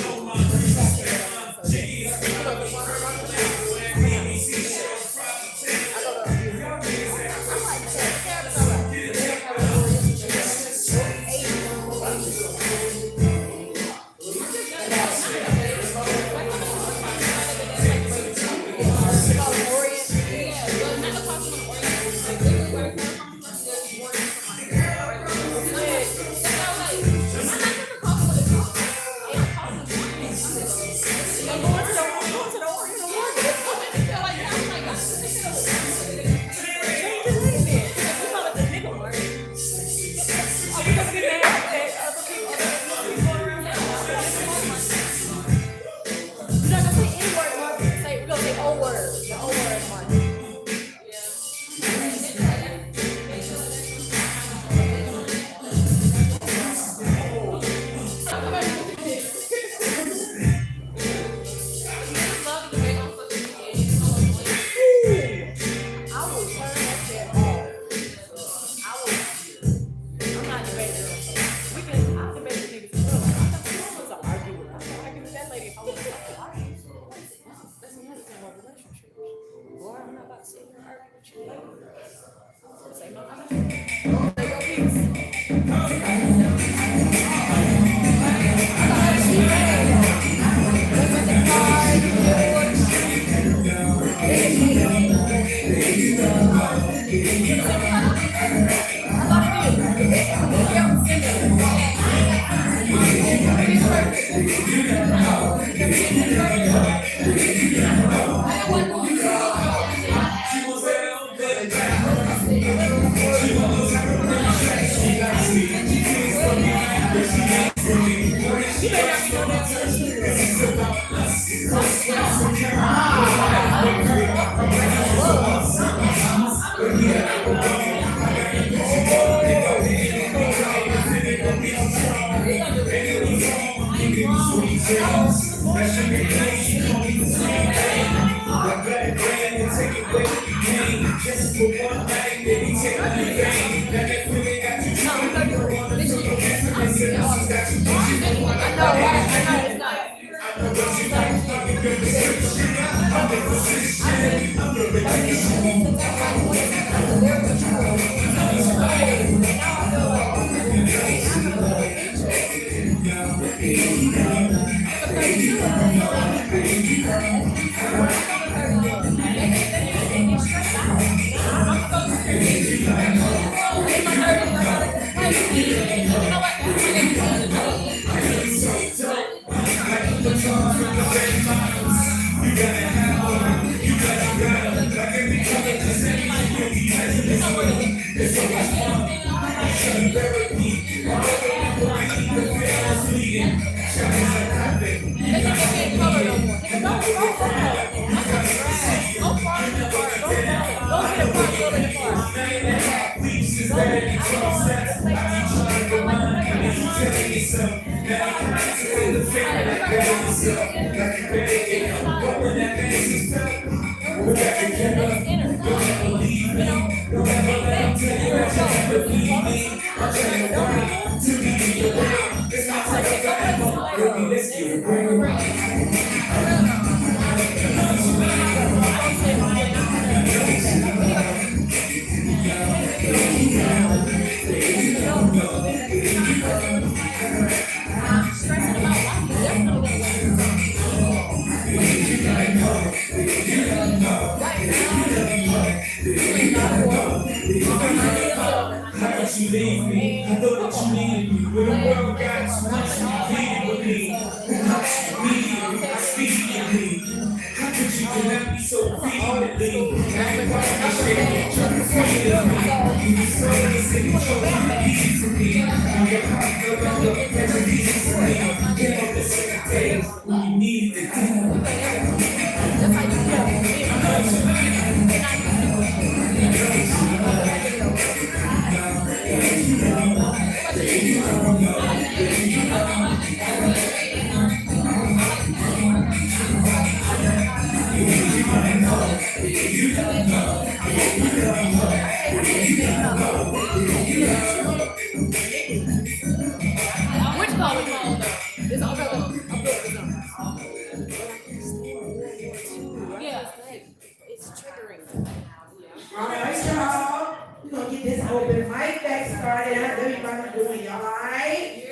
this open mic back started. How's everybody doing? Y'all alright?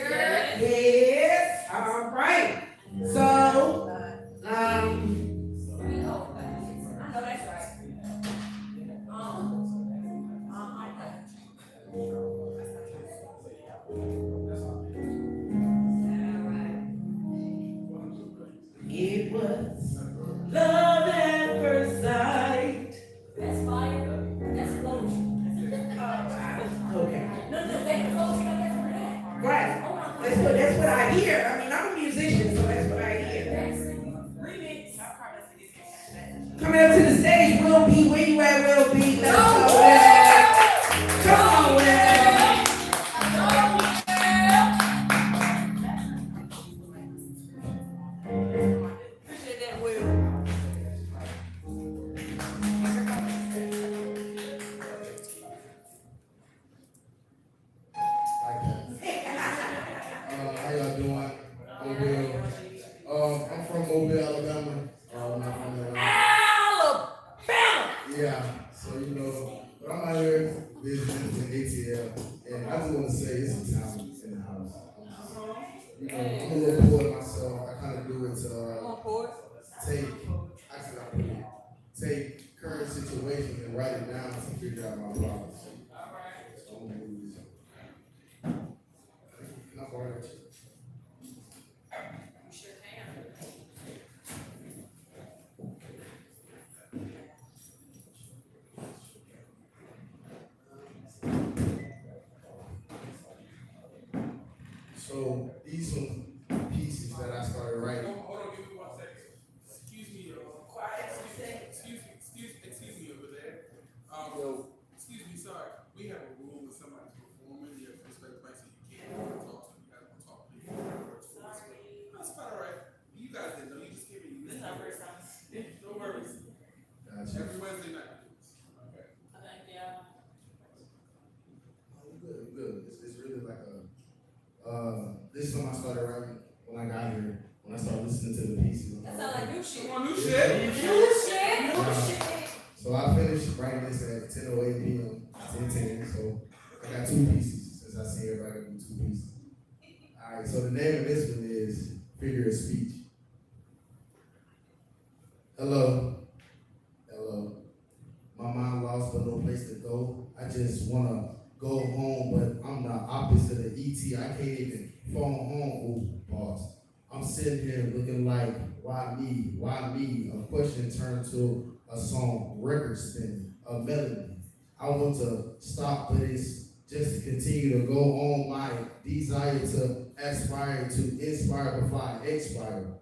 Yes. All right. So, I know that's right. it was love at first sight. That's fire. That's explosion. Okay. No, that's explosion. Right. That's what I hear. I mean, I'm a musician, so that's what I hear. Coming up to the stage, Will B. Where you at, Will B? Let's go, Will. Come on, Will. Appreciate that, Will. How y'all doing? Mobile. I'm from Mobile, Alabama. I'm not from Atlanta. Yeah, so but I'm out here visiting in ATL, and I just want to say it's a town in the house. I'm a little poor myself. I kind of do it to take current situations and write it down to figure out my problems. So I'm gonna do this. Can I borrow that? So these some pieces that I started writing. Hold on, give me 1 second. Excuse me, excuse me over there. Excuse me, sorry. We have a rule when somebody's performing, you have to respect the mic, so you can't talk to them. You gotta talk to them. That's about all right. You guys didn't know, you just came in. This is our first time. Yeah, no worries. Gotcha. Every Wednesday night. Okay. Good. It's really like this is when I started writing when I got here. When I started listening to the pieces. That sounds like new shit. Come on, new shit. So I finished writing this at 10:08 p.m. 10:10. So I got 2 pieces since I see everybody do 2 pieces. All right. So the name of this one is Figure of Speech. Hello. My mind lost but no place to go. I just wanna go home, but I'm the opposite of ET. I can't even phone home. Oh, pause. I'm sitting here looking like, why me? Why me? A question turned to a song, record spinning, a melody. I want to stop, but it's just to continue to go on my desire to aspire to inspire before I expire.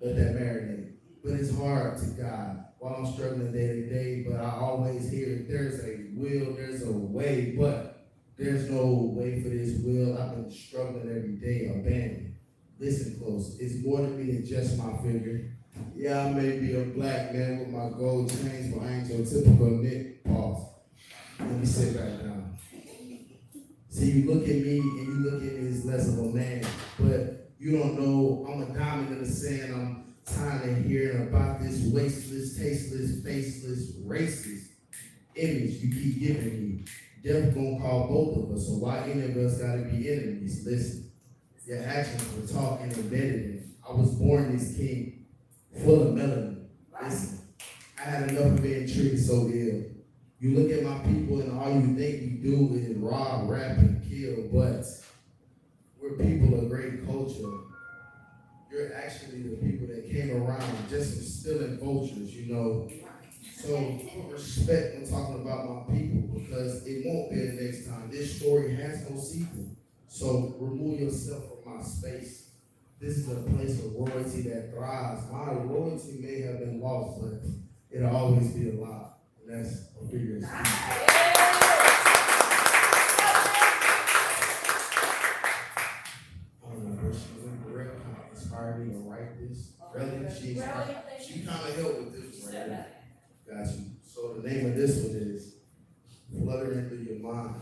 Let that marinate. But it's hard to guide while I'm struggling day to day, but I always hear there's a will, there's a way, but there's no way for this will. I've been struggling every day, abandoned. Listen close, it's more to me than just my figure. Yeah, I may be a black man with my gold chains, but I ain't your typical Nick. Pause. Let me sit back down. See, you look at me and you look at me as less of a man, but you don't know I'm a diamond in the sand. I'm tired of hearing about this wasteless, tasteless, faceless, racist image you keep giving me. Death gonna call both of us, so why any of us gotta be enemies? Listen, your actions were talking embedded in. I was born this king, full of melanin. Listen, I had enough of being treated so ill. You look at my people and all you think you do is rob, rap, and kill, but we're people of great culture. You're actually the people that came around just some stealing vultures, So put respect when talking about my people, because it won't be the next time. This story has no sequel. So remove yourself from my space. This is a place of royalty that thrives. My royalty may have been lost, but it'll always be alive. And that's a figure of speech. Inspired me to write this. Really, she kind of helped with this right here. Got you. So the name of this one is Fluttering Through Your Mind,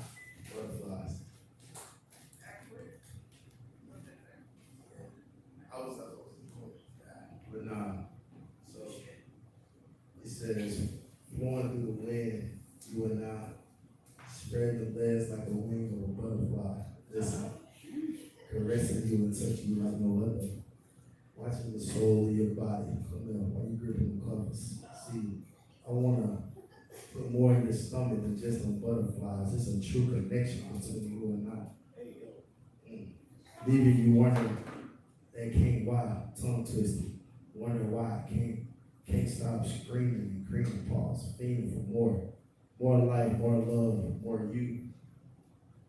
Butterflies. But nah. So it says, flowing through the wind, you and I, Spread the legs like a wing of a butterfly. Just caressing you and touching you like no other. Watching the soul of your body. Come here, while you gripping the covers. See, I wanna put more in your stomach than just on butterflies. It's a true connection between you and I. Leaving you wondering that can't why, tongue twisted. Wondering why I can't stop screaming and creaming paws, fiending for more life, more love, more you.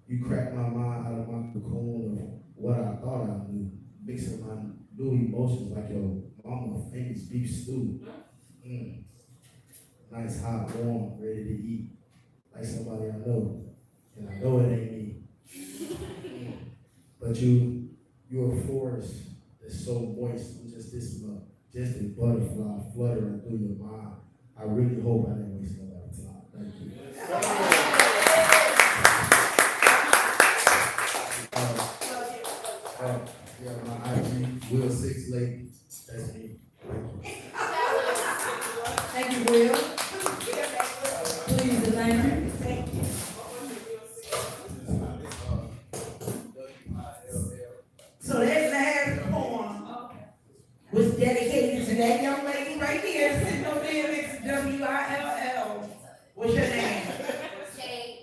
You cracked my mind out of my cocoon of what I thought I knew, mixing my new emotions like your mama famous beef stew. Nice, hot, warm, ready to eat, like somebody I know, and I know it ain't me. But you're a forest that's so moist, with just this much, just a butterfly fluttering through your mind. I really hope I didn't waste nobody's time. Thank you. Yeah, my IG, Will 6 Lake. That's me. Thank you, Will. Please, designer. So that last poem was dedicated to that young lady right here, sitting over there next to WILL. What's your name? Jade.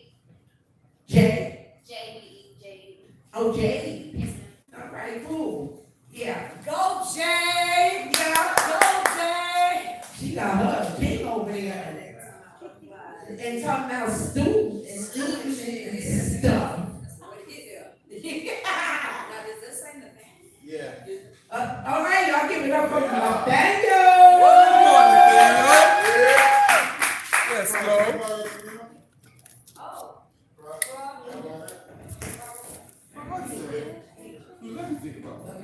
Jay? J-E-E. Oh, Jay. Yes, All right, cool. Yeah. Go Jay! Yeah. Go Jay! She got her king over there. And talking about students and students and stuff. Yeah. All right, y'all give it up for Nathaniel. Let's go. Oh. Let me think about that.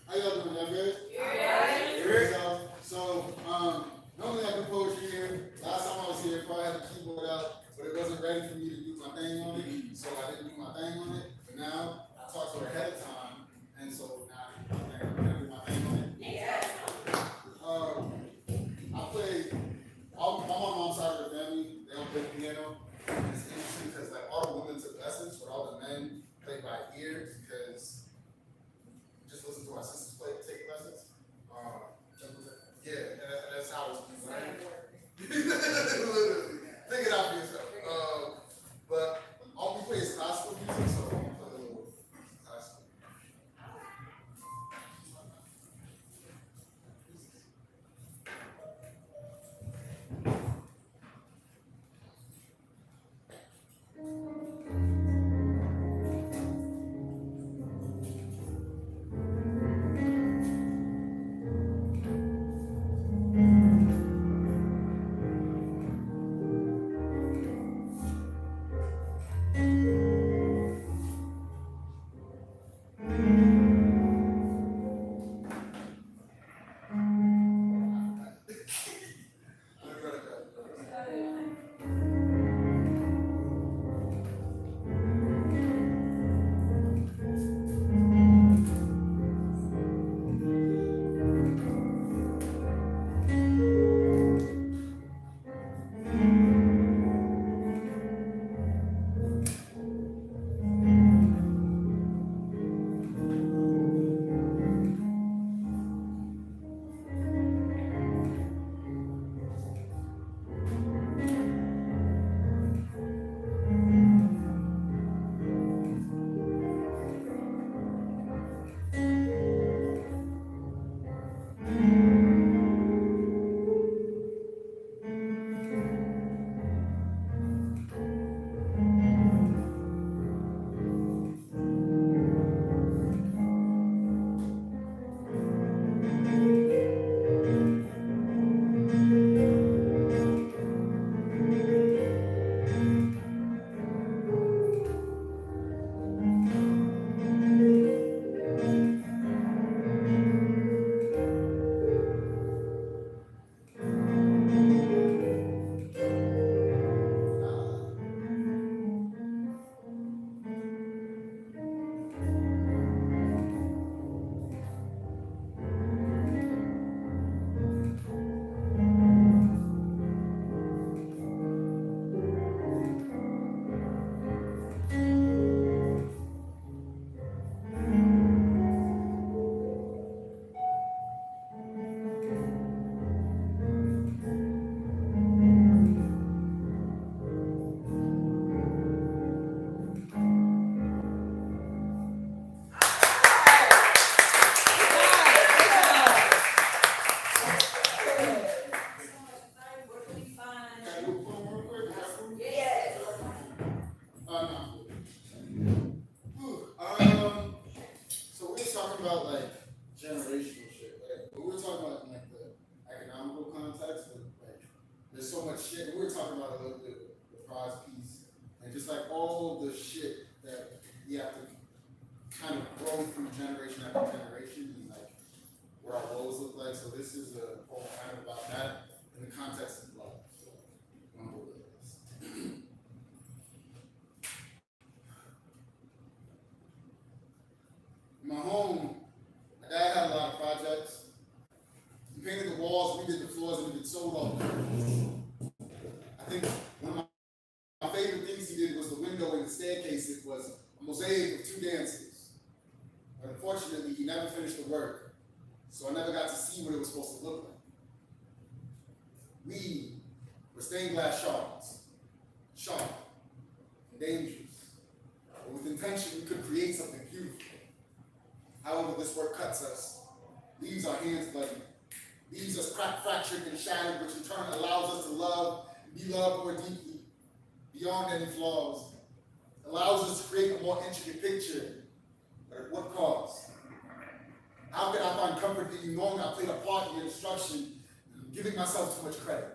How y'all doing, y'all good? So, normally I do poetry here. Last time I was here, I probably had the keyboard out, but it wasn't ready for me to do my thing on it, so I didn't do my thing on it. But now, I talked to her ahead of time, and so now I can do my thing on it. I play, all my mom's side of the family, they don't play piano. And it's interesting because like all the women took lessons, but all the men played by ear because just listen to our sisters play, take lessons. Yeah, and that's how it's designed. Literally, think it out for yourself. But all we play is classical music, so I'm gonna play a little classical. kind of grown through generation after generation and like what our roles look like. So this is a whole kind of about that in the context of love. So I'm gonna go with this. In my home, my dad had a lot of projects. He painted the walls, redid the floors, and he did so well. I think one of my favorite things he did was the window and the staircase. It was a mosaic of 2 dances. But unfortunately, he never finished the work, so I never got to see what it was supposed to look like. We were stained glass sharp, and dangerous. But with intention, we could create something beautiful. However, this work cuts us, leaves our hands bloody, leaves us cracked, fractured, and shattered, which in turn allows us to love and be loved more deeply, beyond any flaws, allows us to create a more intricate picture, but at what cost? How can I find comfort in you knowing I played a part in your destruction, and giving myself too much credit?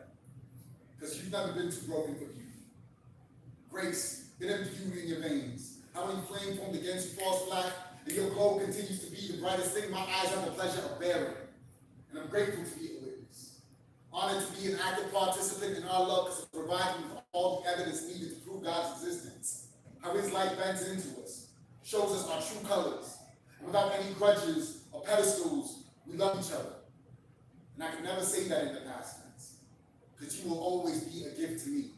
Because you've never been too broken for beauty. Grace, been imbued in your veins. How many flames formed against you falls flat, and your glow continues to be the brightest thing my eyes have the pleasure of bearing. And I'm grateful to be a witness. Honored to be an active participant in our love because it provides me with all the evidence needed to prove God's existence. How his light bends into us, shows us our true colors. And without any grudges or pedestals, we love each other. And I can never say that in the past tense, because you will always be a gift to me.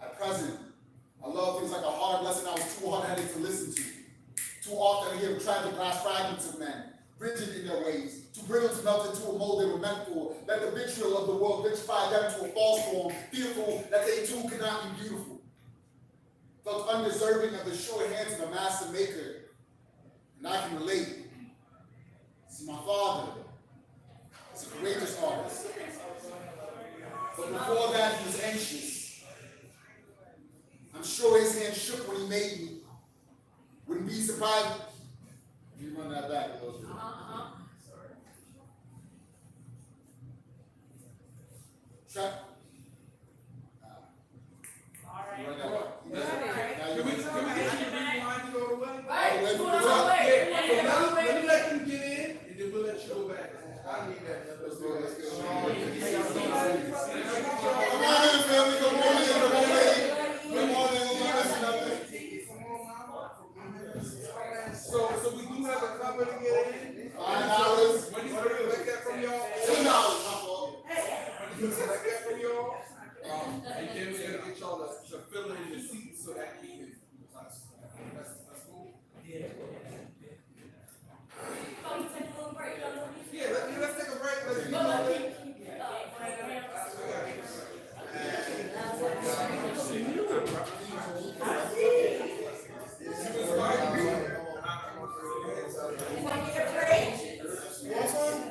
At present, I love things like a hard lesson I was too hard-headed to listen to. Too often I hear tragic glass fragments of men, rigid in their ways, too brittle to melt into a mold they were meant for. Let the vitriol of the world vitrify them to a false form, fearful that they too cannot be beautiful. Felt undeserving of the sure hands of a master maker. And I can relate. See, my father is a courageous artist. But before that, he was anxious. I'm sure his hand shook when he made me. Wouldn't be surprised. You run that back a little bit. Trap. Alright. Run that back. Now you Can we want to- rewind you all the way? All the way from the Yeah, top. so let me let them get in, and then we'll let you go back. I need that. Let's go, let's go. Come on in, family. Good morning, everybody. Good morning. Listen up. So we do have a cover to get in. $5. When you collect that from y'all, $10, my fault. when you collect that from y'all, and then we're gonna get y'all to fill in the seats so that we can. That's cool. Yeah, let's take a break. Let's get going.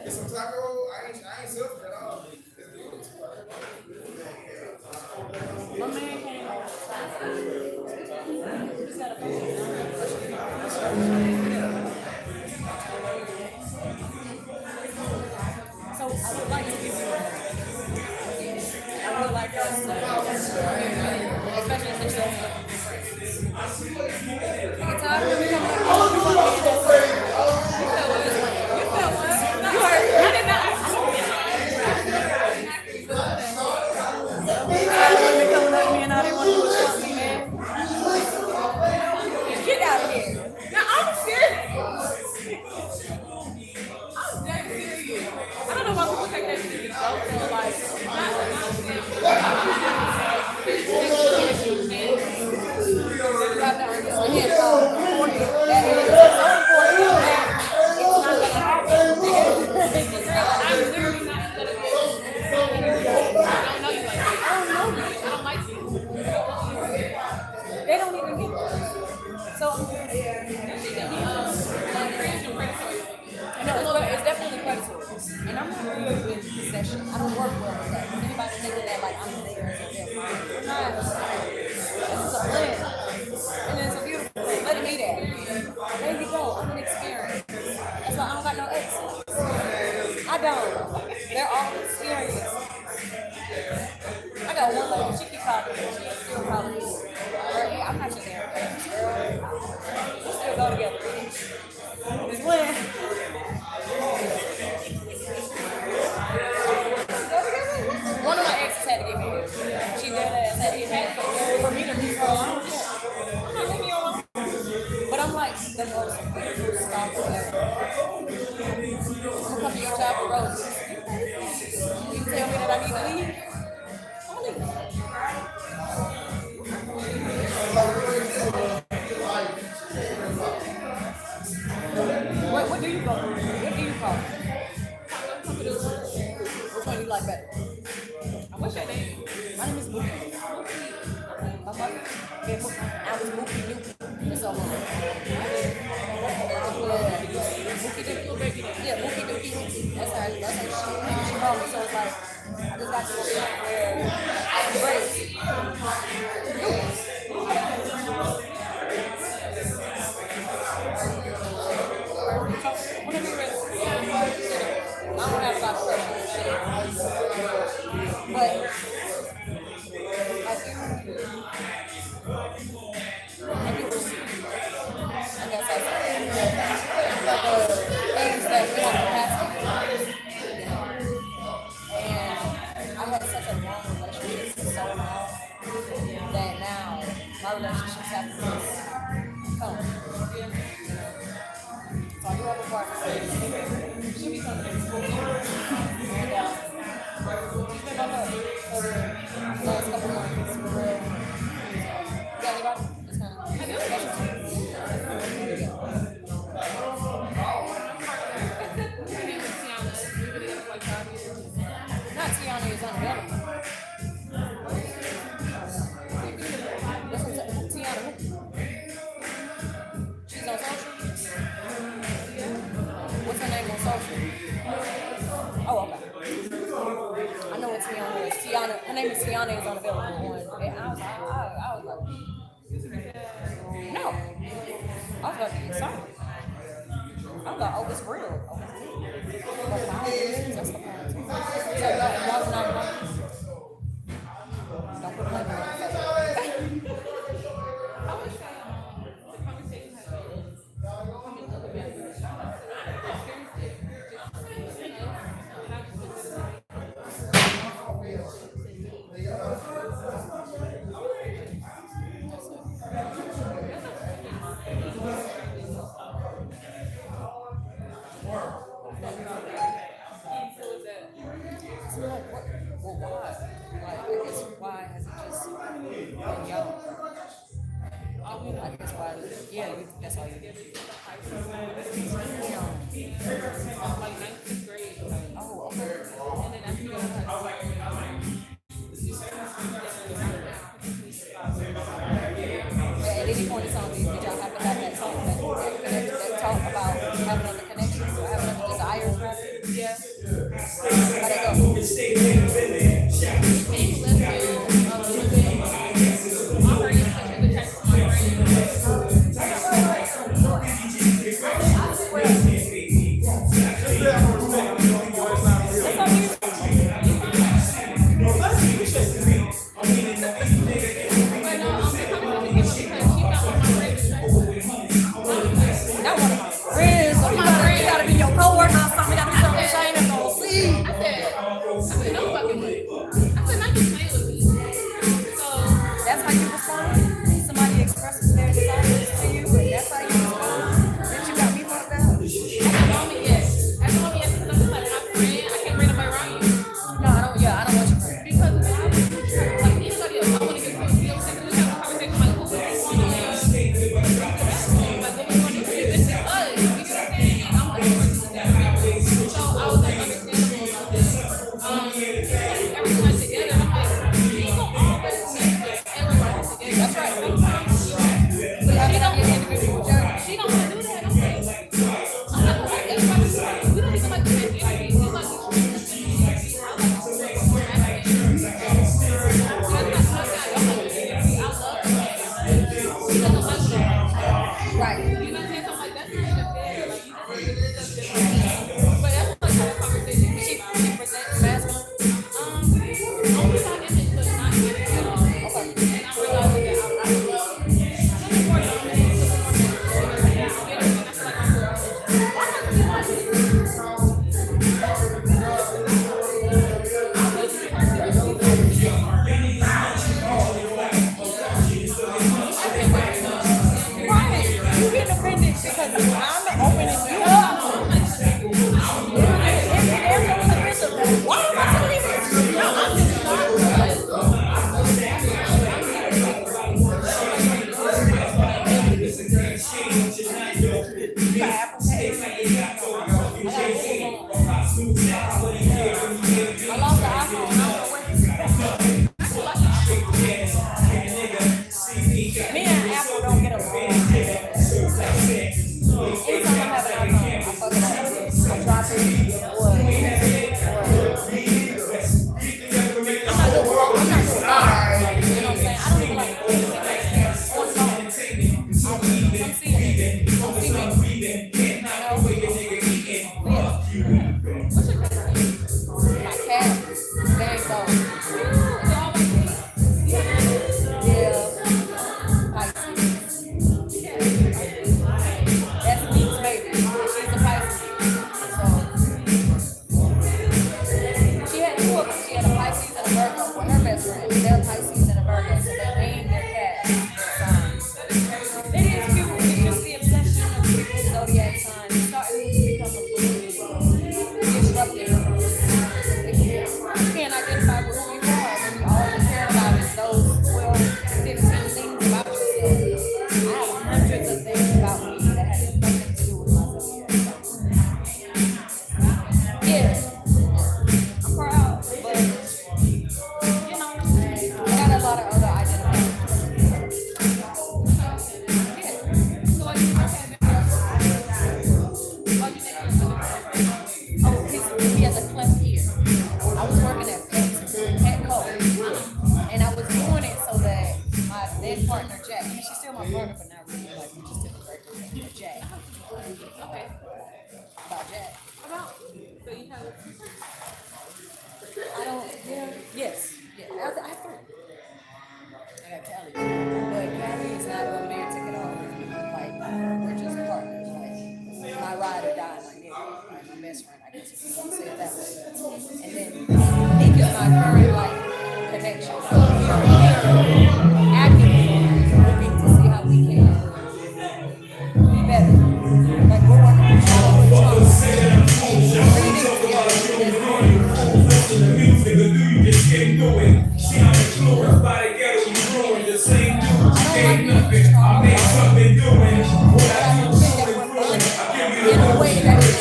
Get some taco. I ain't selfish at all. So I would like to give you I would like us to, especially since get out of here. No, I'm serious. I'm dead serious. I don't know why people take that serious. They don't even get that. So, no, it's definitely predatory. And I'm not good with possession. I don't work well with that. Anybody thinking that like I'm there as a real mom. I'm not. This is a plan. And it's a beautiful plan. Let it be there. There you go. I'm an experience. That's why I don't got no exes. I don't. They're all experience. I got one lady, she keep calling me. She still calling me. I'm not your therapist. She still go together. Just when. One of my exes had to get married. She did that, had to get married for me to leave her alone. I'm not leaving you alone. But I'm like the most stalker ever. I'm come to your job with roses. You tell me that I need to leave? I'll leave. What do you call it? What do you call it? Which one do you like better? What's your name? My name is Mookie. My mother gave me, I was Mookie Dookie. It's so long. Mookie Dookie. Yeah, Mookie Dookie. That's how she called me. So it's like, I just got to the point where I embrace. Whenever you're ready. I don't have a lot of questions and shit. But I do receive. And that's like the things that we have capacity. And I had such a long relationship for so long that now my relationships have to come. So I do have a partner. She'll be coming in school. And she's been on her for the last couple months. For real. You got anybody? It's kind of special. Not Tiana is unavailable. That's Tiana. She's on social? What's her name on social? Oh, okay. I know what Tiana is. Tiana, her name is Tiana is unavailable on. And I was like, no. I was like, sorry. I was like, oh, it's real. Oh, it's real. But that's the point. So, y'all not don't put my name on it. Why has it just been young? I guess why, yeah, that's all you did. Like 9th grade. Oh, okay. And then after you at any point in time, did y'all have to have that talk, that talk about having other connections or having other desires? Yeah. How'd it go? Riz, ain't your night, though. Stay like they got though. You can't see it. Rock smooth now, what he did when he did it. I lost the iPhone. I don't know where. Me and Apple don't get along. Anytime I have an iPhone, I fuck it up. I drop it. What? I'm not good with I'm not good with like, you know what I'm saying? I don't even like music on song. I'm seeing it. My cat, there you go. Yeah. That's Meek's baby. She's a Pisces. So she had two of them. She had a Pisces and a Virgo. Well, her best friend. They're Pisces and a Virgo. So they named their cat. It is cute. It's just the obsession of zodiac signs. It's starting to become a little disruptive. You can't identify with who you are when you all you care about is those 12, 15 things about yourself. I have hundreds of things about me that have nothing to do with my zodiac. Yeah, I'm proud, but you know, I got a lot of other identifiers. Yeah. So what you oh, he has a cleft ear. I was working at Petco, and I was doing it so that my then partner Jack, she's still my partner, but not really. Like we just took a break with Jack. Okay. About Jack. About. So you have. I don't. Yeah. Yes. Yeah. I have three. I got Callie, but Callie is not gonna bear ticket off. Like we're just partners. Like my ride or die. Like nigga, like my best friend. I guess if you want to say it that way. And then Nick is my current like connection. So we are actively looking to see how we can be better. Like we're working with all of the in a way that is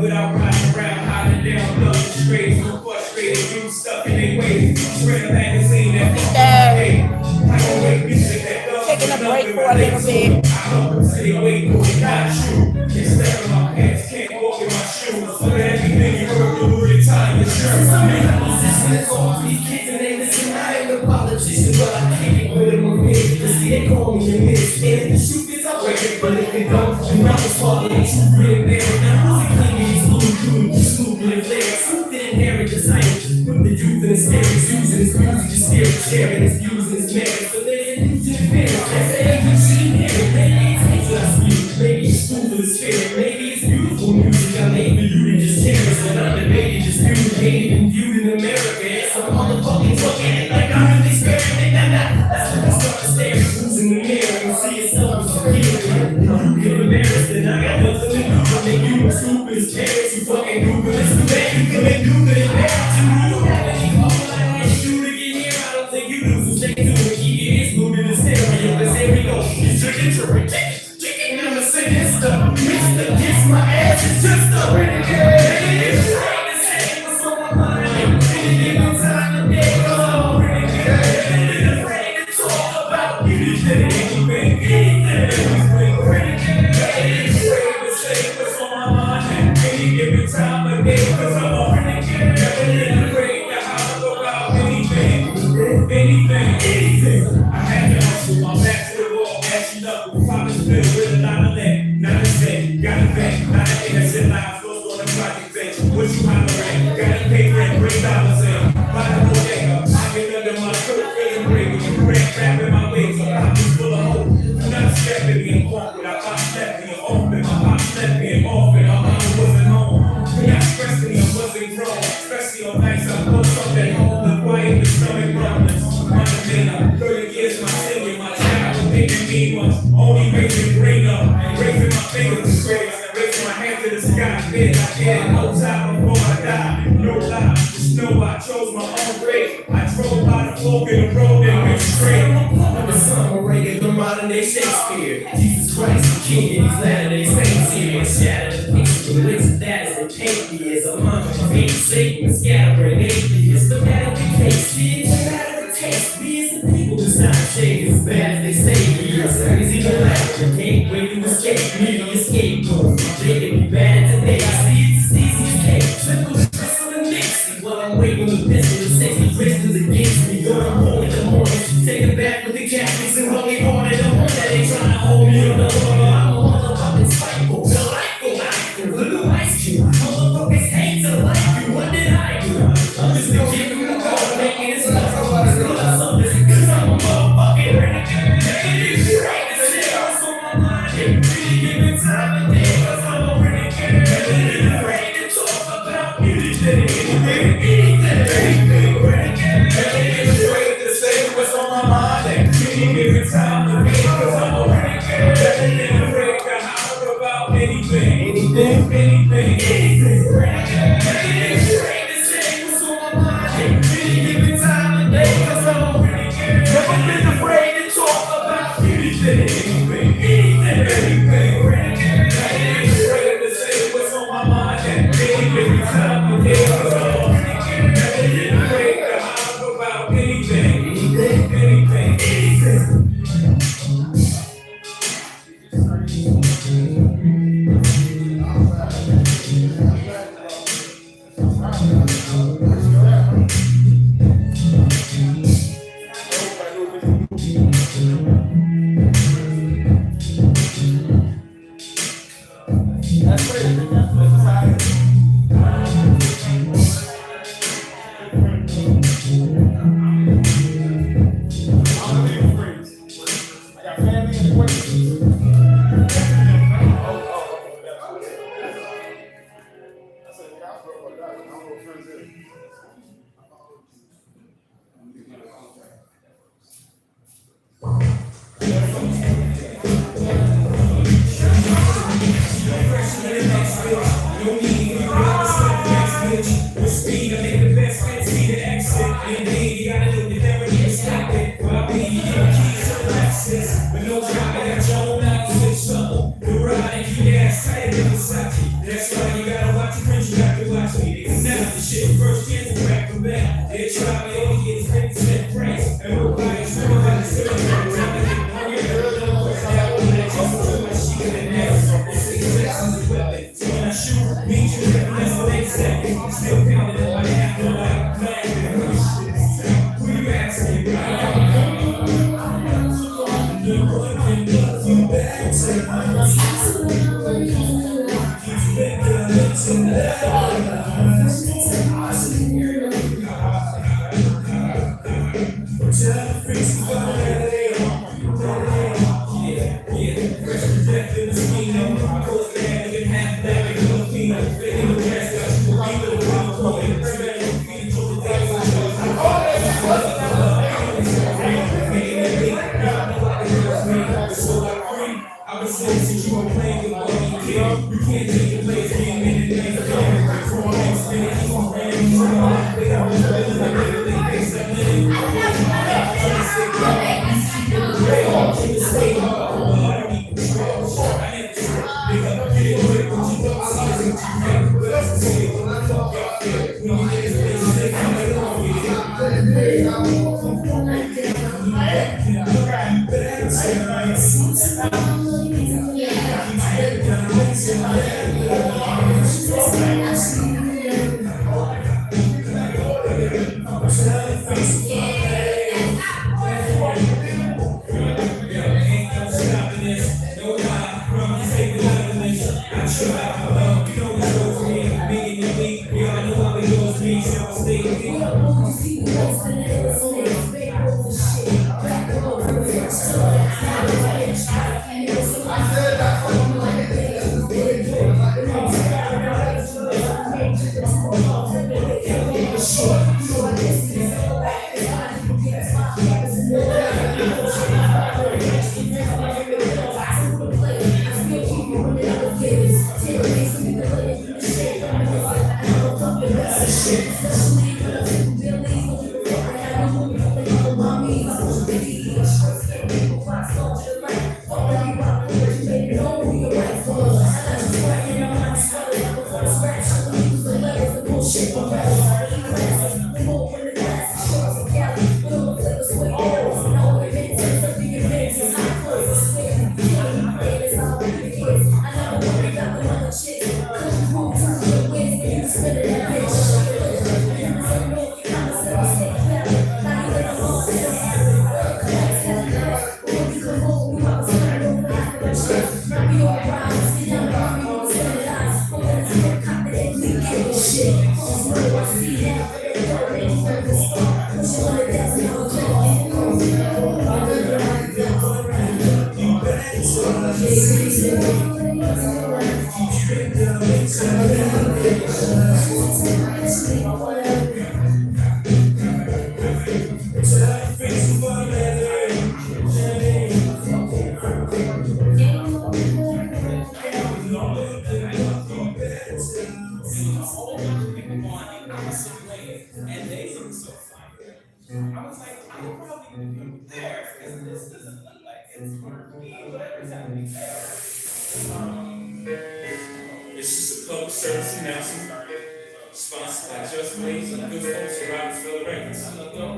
without riding around, hiding down, loving straight, frustrated, you stuck in their ways. Read a magazine that Taking a break for a little bit. I say, wait, boy, not you. Can't step in my pants, can't walk in my shoes. So that everything you heard, you would tie your shirt. I'm in a position that's all these kids and they listen. I ain't a politician, but I can't with them a bit. Cause they call me a miss. And if the shoot is out, but if it don't, then I'm just following the truth real there. Now who's claiming these little dudes, stupid and flair? Truth didn't inherit the science. Put the youth in his spirits, using his music, just sharing his views and his merits. So they're using his parents. That's the age you see here. Maybe it's just you. Maybe it's stupid and spirit. Maybe it's beautiful music. I made for you to just hear us. And I'm debating, just communicating and viewed in America. It's a motherfucking fucking like I'm really experimenting. That's when I start to stare at who's in the mirror and see yourself as a hero. You get embarrassed and I got nothing to do. I make you a stupid as parents. You fucking Google this the way you come and Google it back to me. You have any call like this you to get here? I don't think you do. So stay tuned and keep your ears moving in the stereo. Cause here we go. It's chicken to chicken. I'm a sinister. Mr. Kiss my ass. It's just a renegade. It's right to say what's on my mind. Anything on time to get on. Renegade. Afraid to talk about anything. Any given time of day, cause I'm a renegade. Never been afraid to holler about anything. I had to hustle, my back to the wall, catching up with father's bill with a lot of lead. Not a cent, got a bank, not an innocent life, goes on a project bench. What you hollering? Gotta pay rent, $3 in. Buy the bodega, I get under my coat, feeling great. When you ran, grabbing my legs, my pockets full of hope. Not stepping me and walking, I pop stepping me and open, my pop stepping me and open, my mama wasn't home. Not stressing me, I wasn't grown, especially on nights I know something at home and quiet the stomach rumblings. Running 30 years, my senior, my child was picking me once. Only raising green up, raising my fingers to grace, raising my hand to the sky. Bitch, I did no time before I died. No lie, just know I chose my own grave. I drove by the fork in the road and went straight. I'm a summary of the modern day Shakespeare. Jesus Christ, the King, and these Latter-day Saints here. Shatter the picture, the lyrics that is the paint me as a monk. Fake Satan, scattering atheists. No matter the case, see it, no matter the taste. We as the people just not shake as bad as they say we are. Crazy the life, the hate when you escape me, the scapegoat. They can be bad today, see it's as easy as cake. Simple stress on the next. While I'm waiting on the pistol, the safety crystals against me. You're a home in the morning. Take it back with the Catholics and hung it hard in the morning. That ain't trying to hold me on the water. I'm a motherfucking spiteful, delightful, the new ice cube. Motherfuckers hate to like you. What did I do? I'm just gonna give you a call, making it stuff. Cause I'm a motherfucking renegade. You hate to say what's on my mind. Really giving time of day. Cause I'm a renegade. Afraid to talk about anything. What's on my mind? And really giving time to me, cause I'm a renegade. Definitely afraid to holler about anything. Renegade. Afraid to say what's on my mind. And really giving time to me, cause I'm a renegade. Never been afraid to talk about anything. Renegade. Afraid to say what's on my mind. And really giving time to me, cause I'm a renegade. Definitely afraid to holler about anything. That's why you gotta watch your friends, you got to watch me. It's not the shit first chance to back from back. They try me, only get 50 price. And we're buying some of that silver. Time to get hungry, my shit and ass. It's a weapon. So when I shoot, me shoot, that's what they say. I'm still counting in my half of my plan. Who you asking? You back to I was saying since you were playing with what you did, you can't take the place being in the name of God. From next minute, you won't run into Sure. And they look so fire. I was like, I could probably be there because this doesn't look like it's for me, but every time we there. It's just a public service announcement sponsored by Just Blaze and good folks at Rockefeller Records. Hello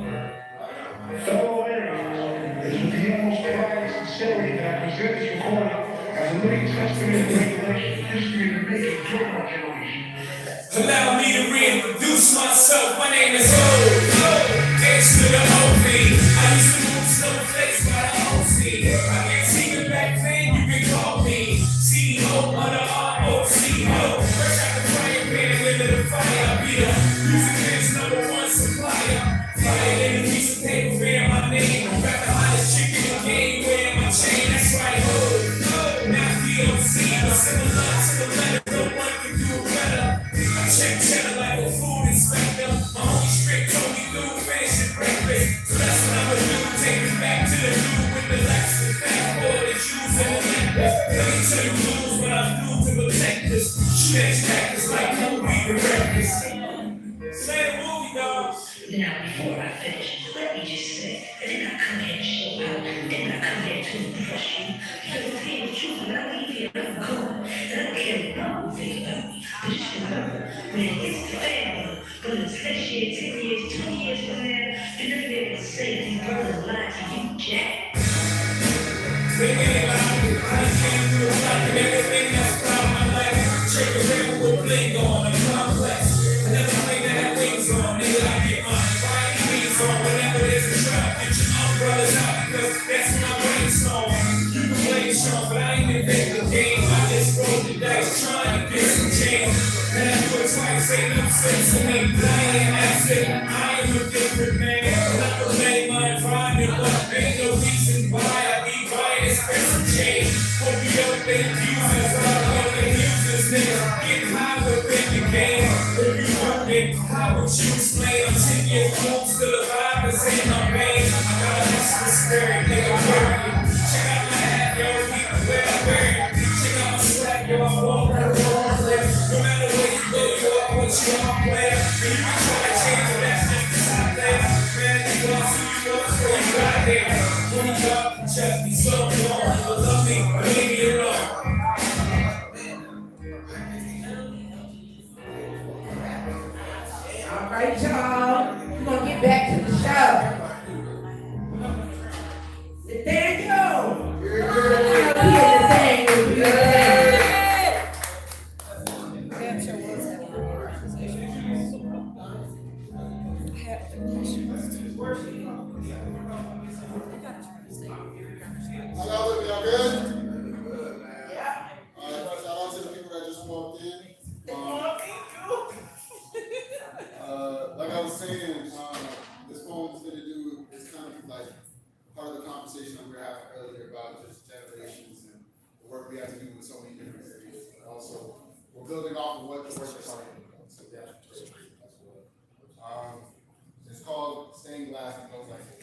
there. It's with the utmost pride and sincerity that I present this recording as a living testament of regulation, history, and the making during our generation. Allow me to reintroduce myself. My name is Ho. H to the OV. I used to move snowflakes by the OC. I guess even back then you can call me CEO of the ROCO. Fresh out the fire pan, living the fire. I be the music biz #1 supplier. Fire in a piece of paper, bearing my name. Got the hottest chick in the game, wearing my chain. That's right, Ho. Not DOC, but similar to the letter. No one can do it better. Check cheddar like a food inspector. My homie strict told me do fancy breakfast. So that's what I'ma do. Take me back to the dude with the Lexus. Fast forward the shoes and the necklace. Let me tell you lose what I do to protect this. Shoot at your cactus like movie directors. Say the movie, dog. Now, before I finish, let me just say, I did not come here to show out. I did not come here to impress you. I was here to truth, and I leave here I'm going. And I don't care what wrong you think about me. But just remember, when it gets to family, whether it's next year, 10 years, 20 years from now, you're never be able to say these brothers lied to you, Jack. They ain't lying. I came through like everything that's about my life. Check the ring with bling on a complex. Another thing that have wings on, nigga, I get mine. Right wings on whenever there's a trap. Get your umbrellas out because that's when I brainstorm. You can play strong, but I ain't invent the game. I just rolled the dice trying to get some change. And I do it twice, ain't no sense to me. But I ain't asking, I am a different man. Not to blame my environment, but ain't no reason why I be buying expensive change. Hope you don't think users are gonna use this nigga. Get high within the game. If you working, how would you explain? I'm 10 years old, still alive, and saying I'm pain. I got a hustle spirit, nigga, working. Check out my hat, yo, people where I wear it. Check out my swag, yo, I walk right along there. No matter where you go, yo, I put you on player. And you can try to change it, that's just the top there. Man, you lost who you was before you got here. When you got check me so long, but love me, leave me alone. All right, y'all. We're gonna get back to the show. Nathaniel! How y'all looking? Y'all good? Yeah. All right, shout out to the people that just walked in. Like I was saying, this poem is gonna do, it's kind of like part of the conversation that we were having earlier about just generations and the work we have to do in so many different areas. But also, we're building off of what the work is talking about. So yeah, that's what. It's called Stained Glass and goes like this.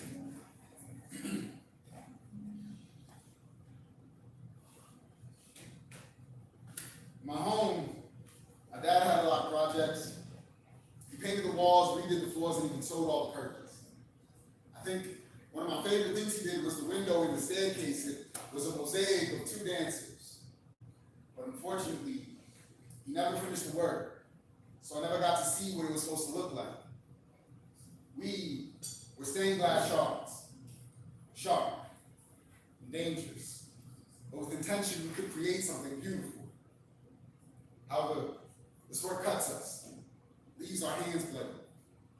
My home, my dad had a lot of projects. He painted the walls, redid the floors, and even sewed all the curtains. I think one of my favorite things he did was the window in the staircase. It was a mosaic of 2 dancers. But unfortunately, he never finished the work, so I never got to see what it was supposed to look like. We were stained glass shards. Sharp and dangerous, but with intention we could create something beautiful. However, this work cuts us, leaves our hands bloody,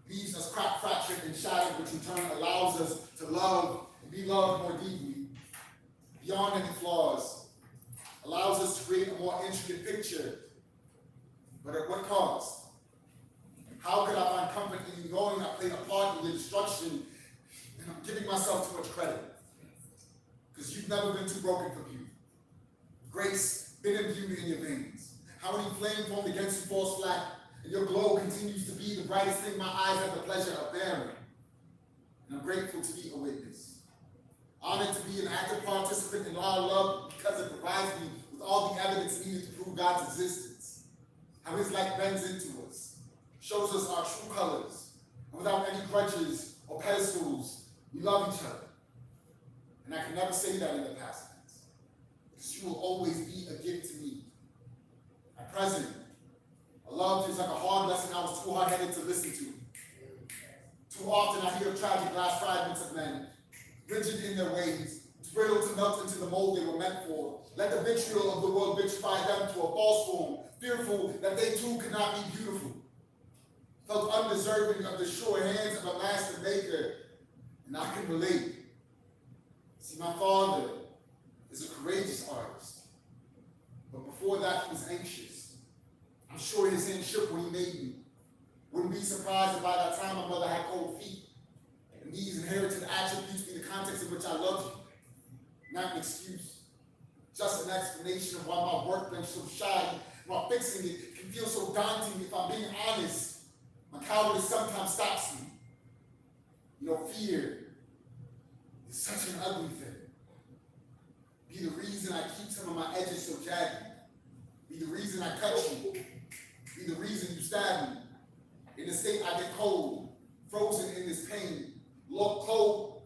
leaves us cracked, fractured, and shattered, which in turn allows us to love and be loved more deeply, beyond any flaws, allows us to create a more intricate picture. But at what cost? How could I find comfort in knowing I played a part in the destruction and I'm giving myself too much credit? Because you've never been too broken for beauty. Grace, been imbued in your veins. How many flames formed against you falls flat, and your glow continues to be the brightest thing my eyes have the pleasure of bearing. And I'm grateful to be a witness. Honored to be an active participant in our love because it provides me with all the evidence needed to prove God's existence. How his light bends into us, shows us our true colors, and without any grudges or pedestals, we love each other. And I can never say that in the past tense, because you will always be a gift to me. At present, a love is like a hard lesson I was too hard-headed to listen to. Too often I hear of tragic glass fragments of men, rigid in their ways, brittle to melt into the mold they were meant for. Let the vitriol of the world vitrify them to a false form, fearful that they too could not be beautiful. Felt undeserving of the sure hands of a master maker, and I can relate. See, my father is a courageous artist, but before that he was anxious. I'm sure his hand shook when he made me. Wouldn't be surprised if by that time my mother had cold feet, and these inherited attributes be the context in which I love you. Not an excuse, just an explanation of why my workbench so shy, while fixing it can feel so daunting. If I'm being honest, my cowardice sometimes stops me. You know, fear is such an ugly thing. Be the reason I keep some of my edges so jagged. Be the reason I cut you. Be the reason you stab me. In the state I get cold, frozen in this pain. Look cold.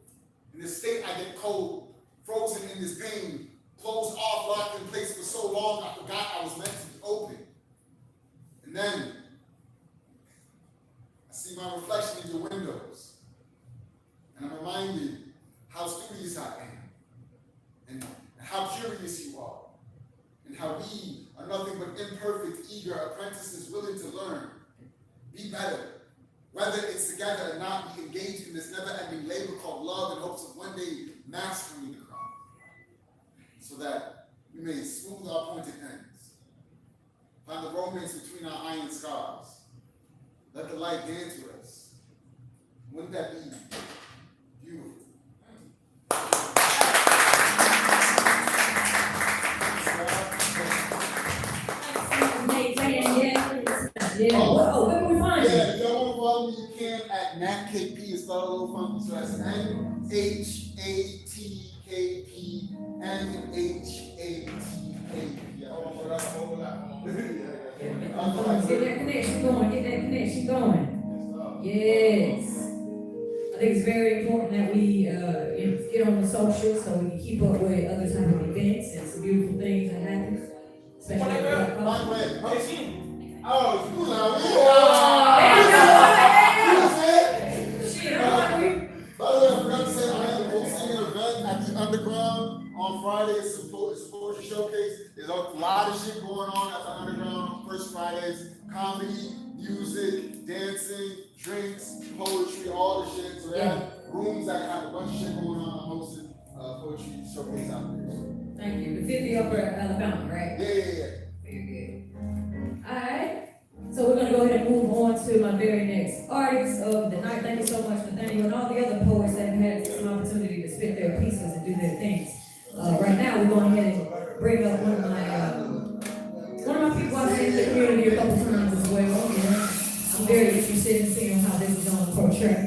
In the state I get cold, frozen in this pain. Closed off, locked in place for so long I forgot I was meant to be open. And then I see my reflection in your windows. And I'm reminded how studious I am. And how curious you are. And how we are nothing but imperfect, eager apprentices willing to learn. Be better. Whether it's together or not, we engage in this never-ending labor called love in hopes of one day mastering the craft, so that we may smooth our pointed ends, find the romance between our iron scars, let the light dance with us. Wouldn't that be beautiful? Yeah. Whoa, where can we find you? Yeah, if y'all want to follow me, you can at NatKP. It's spelled a little funky, so that's NHATKP NHATKP. Hold on. Get that connection going, get that connection going. Yes. I think it's very important that we get on the socials so we can keep up with other type of events and some beautiful things that happen. Especially with Black culture. Oh, you know, by the way, I forgot to say I am hosting an event at the Underground on Friday. It's a poetry showcase. There's a lot of shit going on at the Underground on first Fridays. Comedy, music, dancing, drinks, poetry, all the shit. So they have rooms that have a bunch of shit going on. I'm hosting a poetry showcase out there. Thank you. The 50 Upper Alabama, right? Yeah. Very good. Alright, so we're gonna go ahead and move on to my very next artist of the night. Thank you so much, Nathaniel, and all the other poets that have had some opportunity to spit their pieces and do their things. Right now, we're going ahead and bring up one of my people I've seen in the community a couple times as well. I'm very interested in seeing how this is going to portray.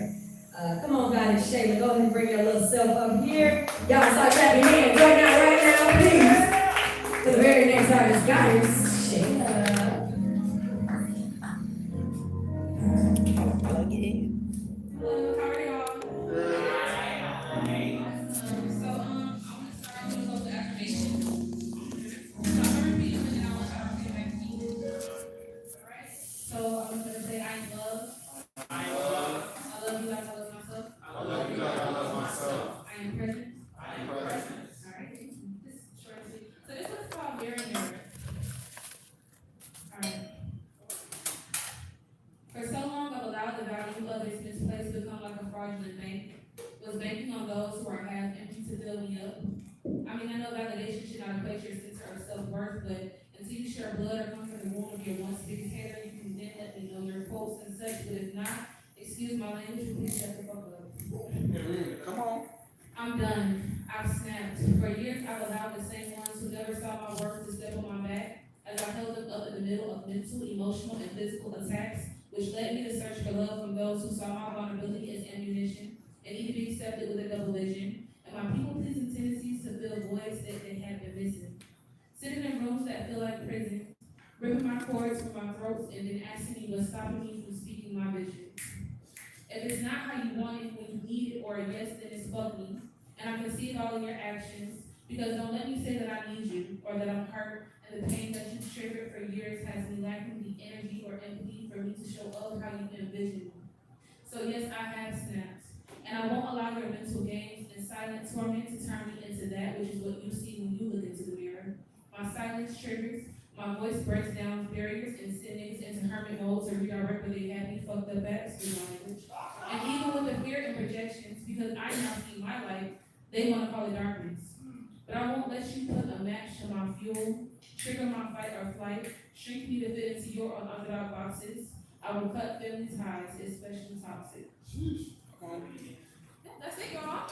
Come on, God and Shayla, go ahead and bring your little self up here. Y'all start clapping your hands right now, please. For the very next artist, Goddess Shayla. Hello, how are y'all? So, I want to start with a little affirmation. So, I repeat it, and then I want y'all to repeat it back to me. Alright? So, I'm going to say, I am loved. I love you like I love myself. I am present. Alright? Just short and sweet. So, this one's called Mirror Mirror. Alright. For so long, I've allowed the value of this misplaced to become like a fraudulent bank. Was banking on those who are half empty to fill me up. I mean, I know validation should not equate your sense of self-worth, but until you share blood or come from the womb of your once biggest hater, you can then let me know your quotes and such, but if not, excuse my language, please shut the fuck up. Come on. I'm done. I've snapped. For years, I've allowed the same ones ones who never saw my work to step on my back, as I held them up in the middle of mental, emotional, and physical attacks, which led me to search for love from those who saw my vulnerability as ammunition, and even be accepted with a double vision, and my people-pleasing tendencies to fill voids that they had been missing. Sitting in rooms that feel like prison, ripping my cords from my throats, and then asking me what's stopping me from speaking my vision. If it's not how you want it when you need it, or a yes, then it's fuck me. And I can see it all in your actions, because don't let me say that I need you, or that I'm hurt, and the pain that you've triggered for years has me lacking the energy or empathy for me to show up how you envision me. So yes, I have snaps, and I won't allow your mental games and silent torment to turn me into that which is what you see when you look into the mirror. My silence triggers, my voice breaks down barriers and send niggas into hermit mode to redirect where they had me fucked up at, excuse my language. And even with the fear and projections, because I now see my life, they want to call it darkness. But I won't let you put a match to my fuel, trigger my fight or flight, shrink me to fit into your underdog boxes. I will cut family ties, especially toxic. That's it, y'all.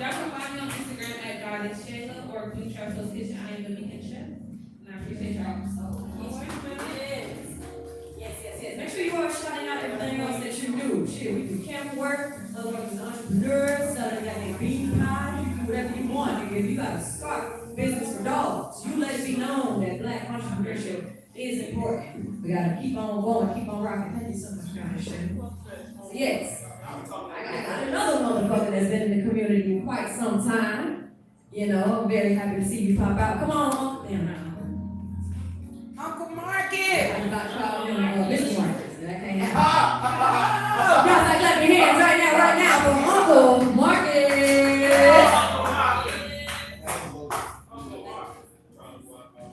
Y'all can find me on Instagram at Goddess Shayla or Queen Trapso's Kitchen. I am the vegan chef, and I appreciate y'all so much. Yes. Make sure you are shouting out everything else that you do. Shit, we do camera work, otherwise entrepreneurs, selling got their bean pie, you do whatever you want. If you got to start business for dogs, you let it be known that Black entrepreneurship is important. We gotta keep on going, keep on rocking. Thank you so much, guys. Yes. I got another motherfucker that's been in the community for quite some time. You know, I'm very happy to see you pop out. Come on, Uncle. Uncle Marcus. I'm about to call him Mr. Marcus. That can't happen. Y'all like clap your hands right now for Uncle Marcus.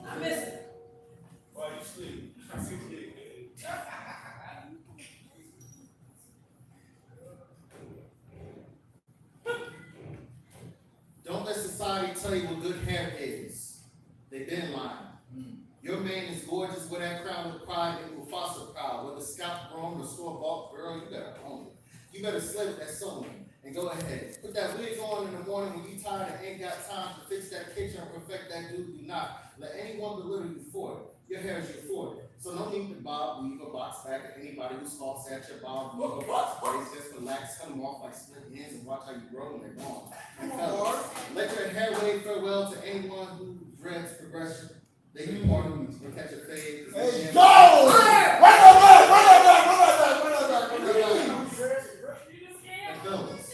I miss it. Why you sleep? Don't let society tell you what good hair is. They've been lying. Your man is gorgeous with that crown with pride and Mufasa proud. Whether scalp grown or store-bought, girl, you better own it. You better slay with that sewing and go ahead. Put that wig on in the morning when you tired and ain't got time to fix that kitchen or perfect that dude. Do not let anyone belittle you for it. Your hair is your forte. So no need to bob, weave, or box back at anybody who scoffs at your bob, weave, or box braids. Just relax, cut them off like split ends and watch how you grow when they're gone. And fellas, let your hair wave farewell to anyone who dreads progression. They can part of you or catch a fade. Hey, go! Run And fellas,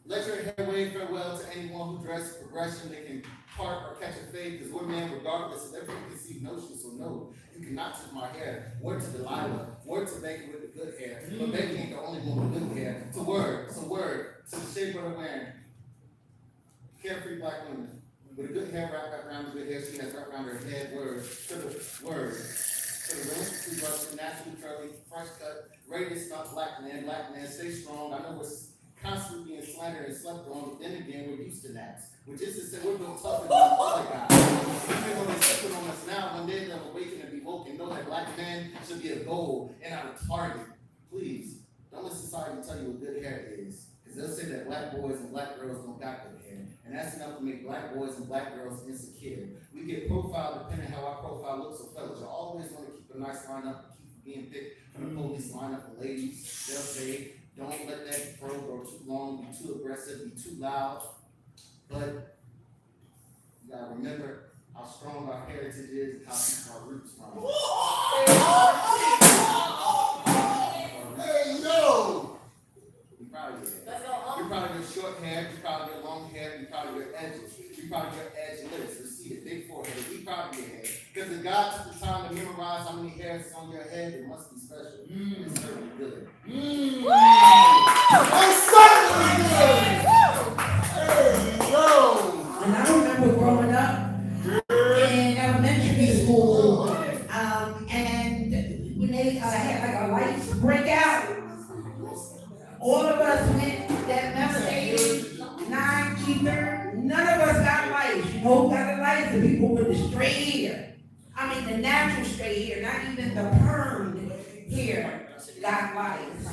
let your hair wave farewell to anyone who dresses progression. They can part or catch a fade, because we're men regardless of every conceived notion. So no, you cannot touch my hair. Word to Delilah, word to Becky with the good hair. But Becky ain't the only one with good hair. So word to the Shea Butter wearing carefree black women. With a good hair wrapped around the good hair she has wrapped around her head. Word to the relentlessly brushed, naturally curly, fresh cut, ready to stop black man, stay strong. I know we're constantly being slandered and slept on, but then again, we're used to that. Which is to say, we're built tougher than the other guys. Even when they're stepping on us now, one day they'll awaken and be woken. Know that black men should be a goal and not a target. Please, don't let society tell you what good hair is. Because they'll say that black boys and black girls don't got good hair. And that's enough to make black boys and black girls insecure. We get profiled depending how our profile looks. So fellas, you always want to keep a nice lineup and keep being picked from the police lineup for ladies. They'll say, don't let that fro grow too long, be too aggressive, be too loud. But you gotta remember how strong our heritage is and how deep our roots run. Hey, yo! You're proud of your hair. You're proud of your short hair, you're proud of your long hair, you're proud of your edges, you're proud of your edgeless, receded, big forehead. Be proud of your hair. Because if God took the time to memorize how many hairs is on your head, it must be special. It's certainly good. It's certainly good! Hey, yo! And I remember growing up in elementary school, and when they had like a light breakout, all of us went that number 9 ether. None of us got lights. You know who got the lights? The people with the straight hair. I mean the natural straight hair, not even the permed hair got lights.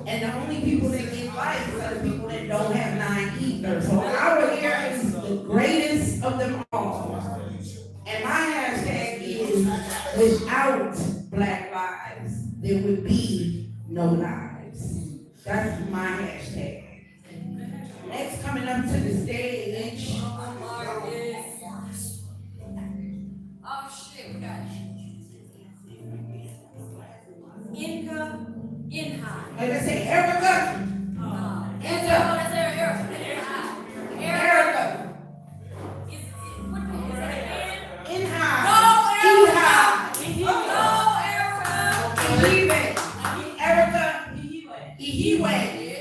And the only people that get likes are the people that don't have 9 either. So our here is the greatest of them all. And my hashtag is, without Black lives, there would be no lives. That's my hashtag. Next coming up to the stage. Oh shit, we got Inca Inha. Like I say, Erica. Erica. Erica. Inha. Go, Inha. Erica. Erica. Ihiwe.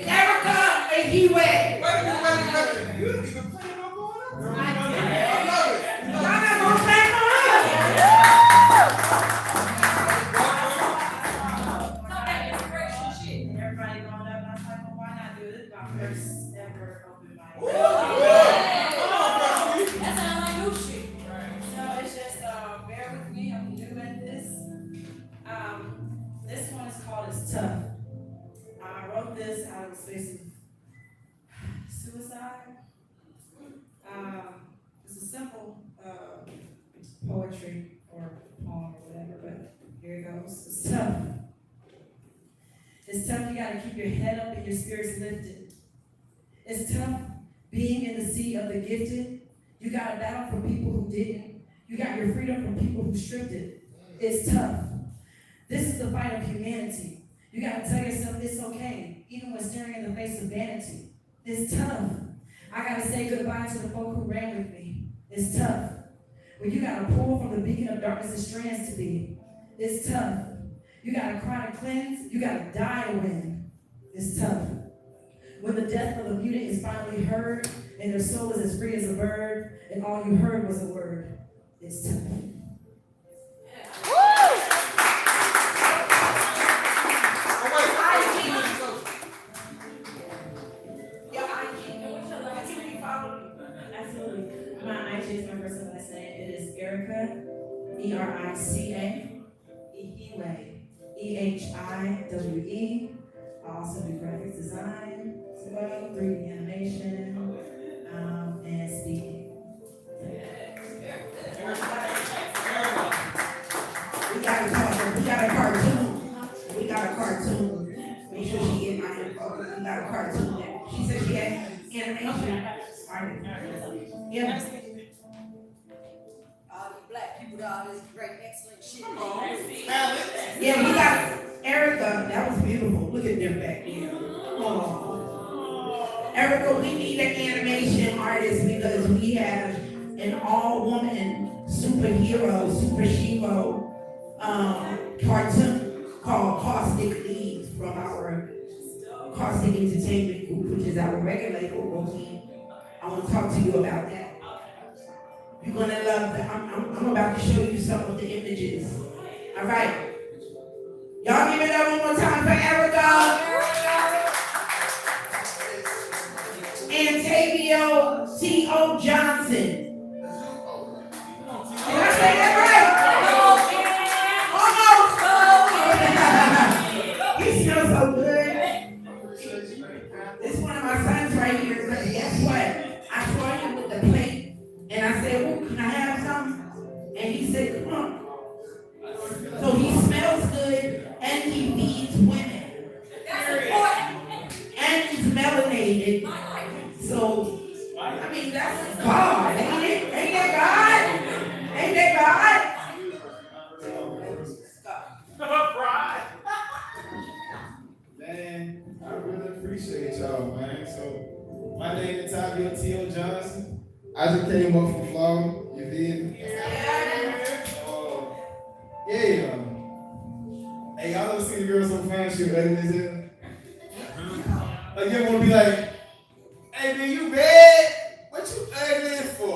Erica Ihiwe. You didn't even plan on going up. I love it. Y'all not gonna plan on us. Everybody going up, and I was like, well, why not do it? My first ever open mic. That sounds like new shit. So it's just, bear with me, I'm new at this. This one is called It's Tough. I wrote this out of a space of suicide. It's a simple, poetry or poem or whatever, but here it goes. It's tough. It's tough, you gotta keep your head up and your spirits lifted. It's tough being in the sea of the gifted. You gotta battle from people who didn't. You got your freedom from people who stripped it. It's tough. This is the fight of humanity. You gotta tell yourself it's okay, even when staring in the face of vanity. It's tough. I gotta say goodbye to the folk who ran with me. It's tough. When you gotta pull from the beacon of darkness and strands to be. It's tough. You gotta cry to cleanse, you gotta die to win. It's tough. When the death of a mutant is finally heard, and their soul is as free as a bird, and all you heard was a word. It's tough. Absolutely. My IG is my first and last name. It is Erica, Erica, Ihiwe, EHIWE. I also do graphic design as well, 3D animation, and speaking. We got a cartoon. Make sure she get my info. We got a cartoon. She said she had animation. Yeah. All these black people got all this great, excellent shit. Yeah, we got Erica. That was beautiful. Look at them back there. Oh. Erica, we need an animation artist because we have an all-woman superhero, super Shivo cartoon called Caustic Leaves from our Caustic Entertainment Group, which is our regular label. I want to talk to you about that. You're gonna love that. I'm about to show you some of the images. All right. Y'all give it up one more time for Erica. And Tavio T.O. Johnson. Did I say that right? Almost. You smell so good. This is one of my sons right here. But guess what? I saw him with the plate. And I said, well, can I have some? And he said, come on. So he smells good and he feeds women. That's important. And he's melanated. So, I mean, that's God, ain't it? Ain't that God? Ain't that God? Man, I really appreciate y'all, man. So, my name is Tavio T.O. Johnson. I just came up from Florida, you feel me? Yeah. Hey, y'all ever seen a girl so fine she ugly as hell? Like, you ever wanna be like, hey man, you bad? What you ugly for?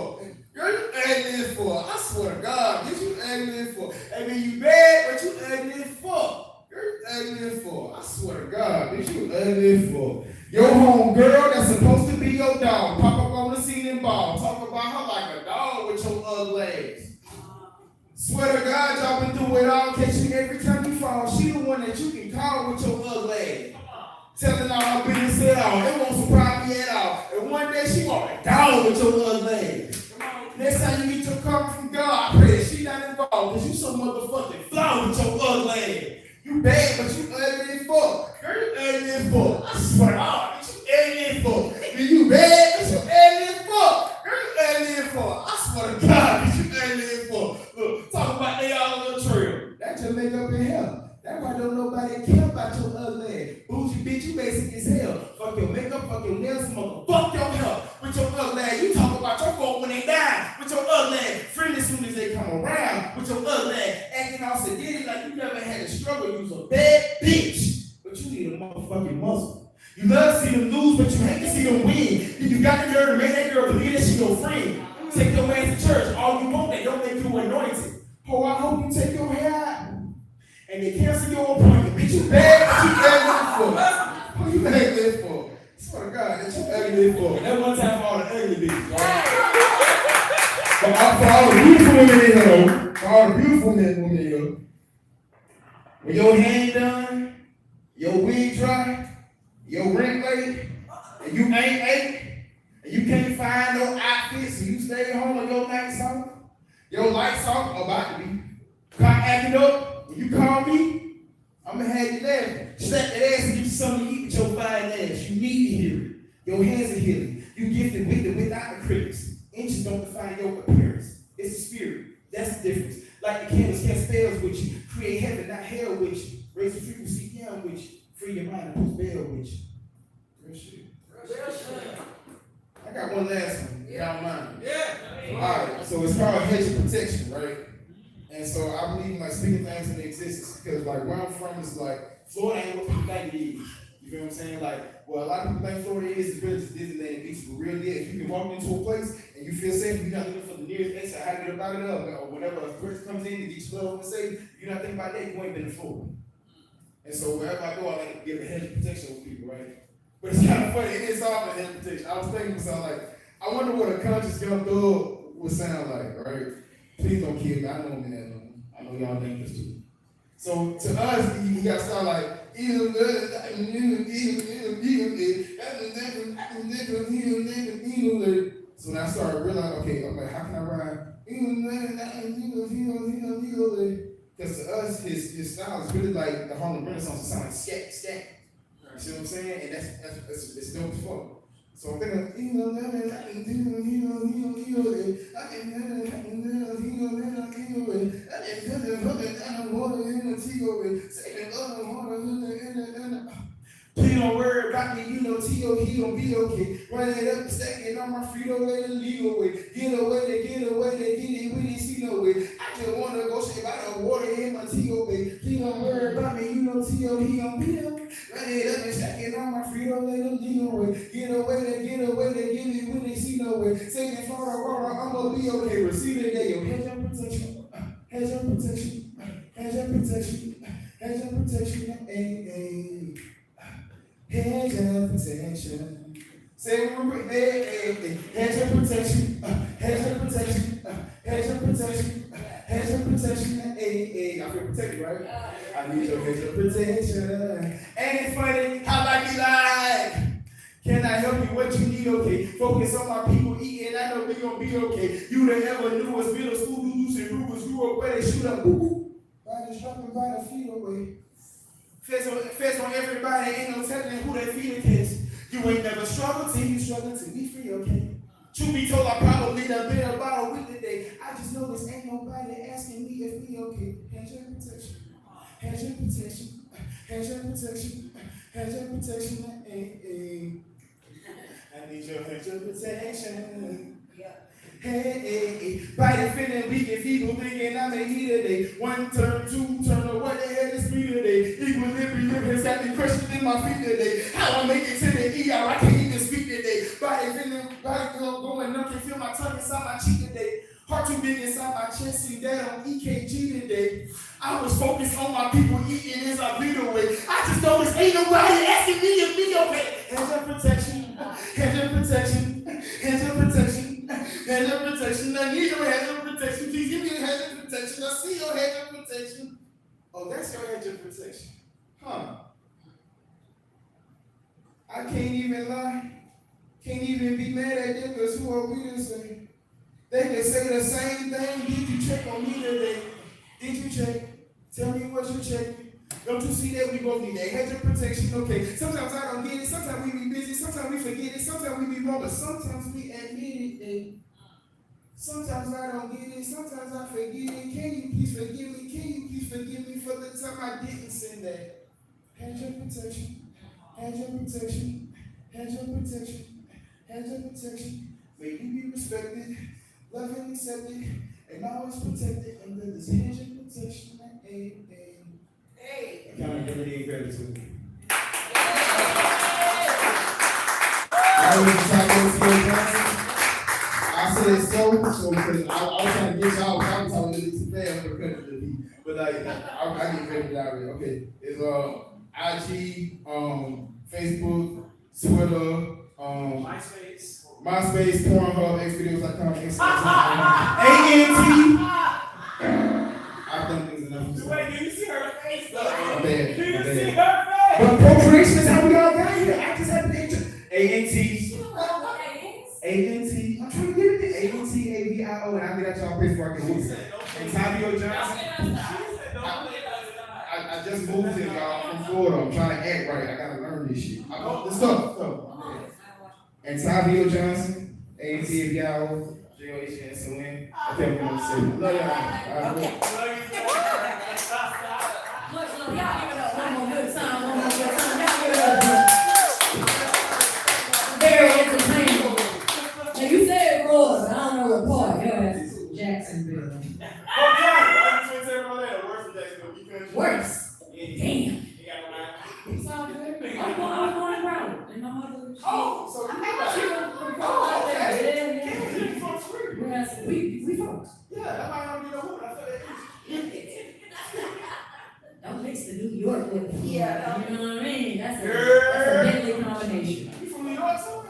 Girl, you ugly for? I swear to God, what you ugly for? Hey man, you bad? What you ugly for? Girl, you ugly for? I swear to God, what you ugly for? Your home girl that's supposed to be your dog, pop up on the scene and ball. Talk about her like a dog with your ugly legs. Swear to God, y'all been through it all, catching every time you fall. She the one that you can call with your ugly legs. telling all her business at all. It won't surprise me at all. And one day she walking down with your ugly ass. Next time you get your cover from God, I pray that she not involved, because you so motherfucking flawed with your ugly ass. You bad, but you ugly as fuck. Girl, you ugly as fuck. I swear to God, bitch, you ugly as fuck. You bad, but you ugly as fuck. Girl, you ugly as fuck. I swear to God, bitch, you ugly as fuck. Look, talk about they all on the trail. That just make up in hell. That's why don't nobody care about your ugly ass. Bougie bitch, you basic as hell. Fuck your makeup, fuck your nails, fuck your hair. With your ugly ass, you talk about your folk when they die. With your ugly ass, friendly as soon as they come around. With your ugly ass, acting all sedity like you never had a struggle. You was a bad bitch, but you need a motherfucking muscle. You love to see them lose, but you hate to see them win. Then you got the nerve to make that girl believe that she your friend. Take your ass to church, all you want, they don't make you anointed. Oh, I hope you take your hair out and they cancel your appointment. Bitch, you bad, but you ugly for. Oh, you ugly for. Swear to God, that you ugly for. That one time for all the ugly bitches. For all the beautiful women in here, for all the beautiful women in here, when your hair done, your wig dry, your ring late, and you ain't ate, and you can't find no outfits, and you stay home with your nights off, your lights off about to be caught acting up. When you call me, I'm gonna have you laughing. Slap that ass and get you something to eat with your fine ass. You need to hear it. Your hands are healing. You gifted with it without the critics. Inches don't define your appearance. It's the spirit. That's the difference. Like the candles cast spells with you. Create heaven, not hell with you. Raise the frequency down with you. Free your mind and post bail with you. Real shit. I got one last one. You don't mind? Yeah. All right. So it's called hedge of protection, right? And so I believe in like speaking things into existence, because like where I'm from is like Florida ain't what people think it is. You feel what I'm saying? Like, well, a lot of people think Florida is really just Disneyland Beach, but really, if you can walk into a place and you feel safe, you're not looking for the nearest exit, how to get about it up, or whenever a person comes in to get you love and safe, you're not thinking about that, you ain't been to Florida. And so wherever I go, I like to give a hedge of protection with people, right? But it's kind of funny, it is all a hedge of protection. I was thinking to myself, like, I wonder what a conscious young thug would sound like, right? Please don't kill me, I know me that long. I know y'all dangerous too. So to us, you gotta start like, so now I started realizing, okay, I'm like, how can I rhyme? Because to us, his style is really like the Harlem Renaissance. It sounds like scat, scat. You see what I'm saying? And that's dope as fuck. So I'm thinking, please don't worry about me, you know T.O. he gon' be okay. Running it up and stacking on my Frito way to legal way. Get away, they get it, we didn't see no way. I just wanna go shake out the water in my T.O. way. Please don't worry about me, you know T.O. he gon' be okay. Running it up and stacking on my Frito way to legal way. Get away, they get it, we didn't see no way. Singing for the water, I'm gonna be okay. Receive it, yo, hedge of protection, hedge of protection, hedge of protection, hedge of protection, ayy. Hedge of protection. Say remember, hey, hedge of protection, hedge of protection, hedge of protection, hedge of protection, hey, I feel protected, right? I need your hedge of protection. Ain't it funny how like you like? Can I help you what you need, okay? Focus on my people eating, I know we gon' be okay. You that ever knew us middle school dudes and Rubens grew up where they shoot up, boo-boo. By the dropping by the feet away. Feds on everybody, ain't no telling who they feeling kids. You ain't never struggled till you struggle to be free, okay? Truth be told, I probably done been about a week today. I just know this ain't nobody asking me if we okay. Hedge of protection, hedge of protection, hedge of protection, hedge of protection, hey. I need your hedge of protection. Hey, body feeling weak and feeble, thinking I may need a day. One turn, two turn, what the hell is me today? Equilibrium has got me crushing in my feet today. How I make it to the ER, I can't even speak today. Body feeling, body going numb, can feel my tongue inside my cheek today. Heart too big inside my chest, and that on EKG today. I was focused on my people eating as I bleed away. I just noticed ain't nobody asking me if me okay. Hedge of protection, hedge of protection, hedge of protection. Hedge of protection, I need your hedge of protection. Please give me a hedge of protection. I see your hedge of protection. Oh, that's your hedge of protection. Huh. I can't even lie. Can't even be mad at them, because who are we to say? They can say the same thing. Did you check on me today? Did you check? Tell me what you checking. Don't you see that we both need that hedge of protection? Okay, sometimes I don't get it, sometimes we be busy, sometimes we forget it, sometimes we be wrong, but sometimes we admit it. Sometimes I don't get it, sometimes I forget it. Can you please forgive me? Can you please forgive me for the time I didn't send that? Hedge of protection, hedge of protection, hedge of protection, hedge of protection. May you be respected, loved and accepted, and always protected under this hedge of protection. Hey. Accountability and gratitude. I said so because I was trying to get y'all, I was talking a little too fast for the country to be, but like, I get credit out of it. Okay, it's IG, Facebook, Twitter, MySpace, Pornhub, Xvideos.com, ANT. I've done things enough. Wait, do you see her face though? My bad. Do you My see bad. her face? But procreation is how we all got here. I just had to enter ANT. ANT. I'm trying to get it. ANT, AVIO, and I'll get at y'all place before I can lose it. And Tavio Johnson. I just moved here, y'all, from Florida. I'm trying to act right. I gotta learn this shit. Let's go. And Tavio Johnson, ANT, AVIO, JOHNSON. I can't remember to say. Love y'all. Much love. Y'all give it up one more good time. One more good time. Y'all give it up. Very entertaining. Now you said it was. I don't know what part. Yo, that's Jacksonville. Worse. Damn. Sound good? I was going around. And my mother. Oh, so you We folks. Yeah, that might not be no hood. I said Don't mix the New York with it. Yeah, You know what I mean? That's a deadly combination. you from New York, so?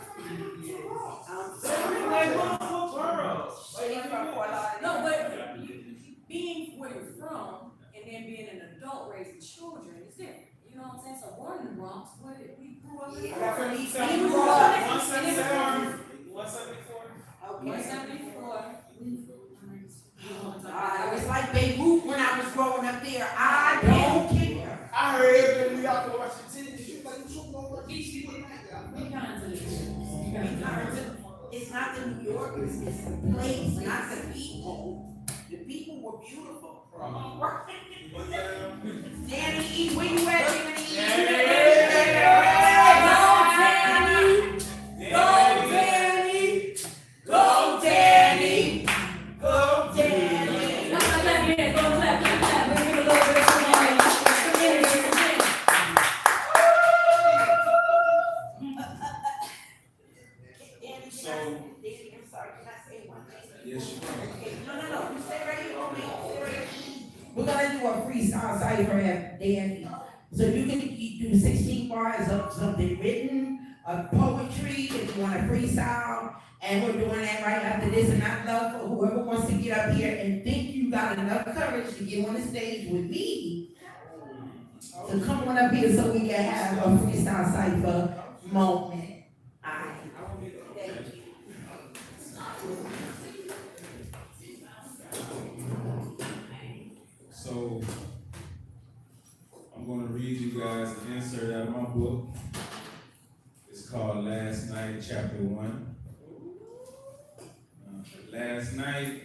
No, but being where you're from and then being an adult raising children is different. You know what I'm saying? So born in the Bronx, we grew up in the Bronx. We grew up. 174. 174. It's like Beirut when I was growing up there. I don't care. I heard everybody in New York to watch the TV. She was like, you should go watch the TV. It's not the New Yorkers, it's the place, not the people. The people were beautiful. Danny E, where you at, Danny E? Go Danny! Go Danny! Go Danny! Now clap your hands. Go clap, clap, clap. We're gonna go over to somebody. Danny, I'm sorry, can I say one thing? Yes, you can. No, you stay right here on me. Stay right here. We're gonna do a freestyle cipher at Danny. So you can do 16 bars of something written, poetry, if you want to freestyle. And we're doing that right after this. And I'd love for whoever wants to get up here and think you got enough courage to get on the stage with me to come on up here so we can have a freestyle cipher moment. So I'm going to read you guys an excerpt out of my book. It's called Last Night, Chapter 1. Last night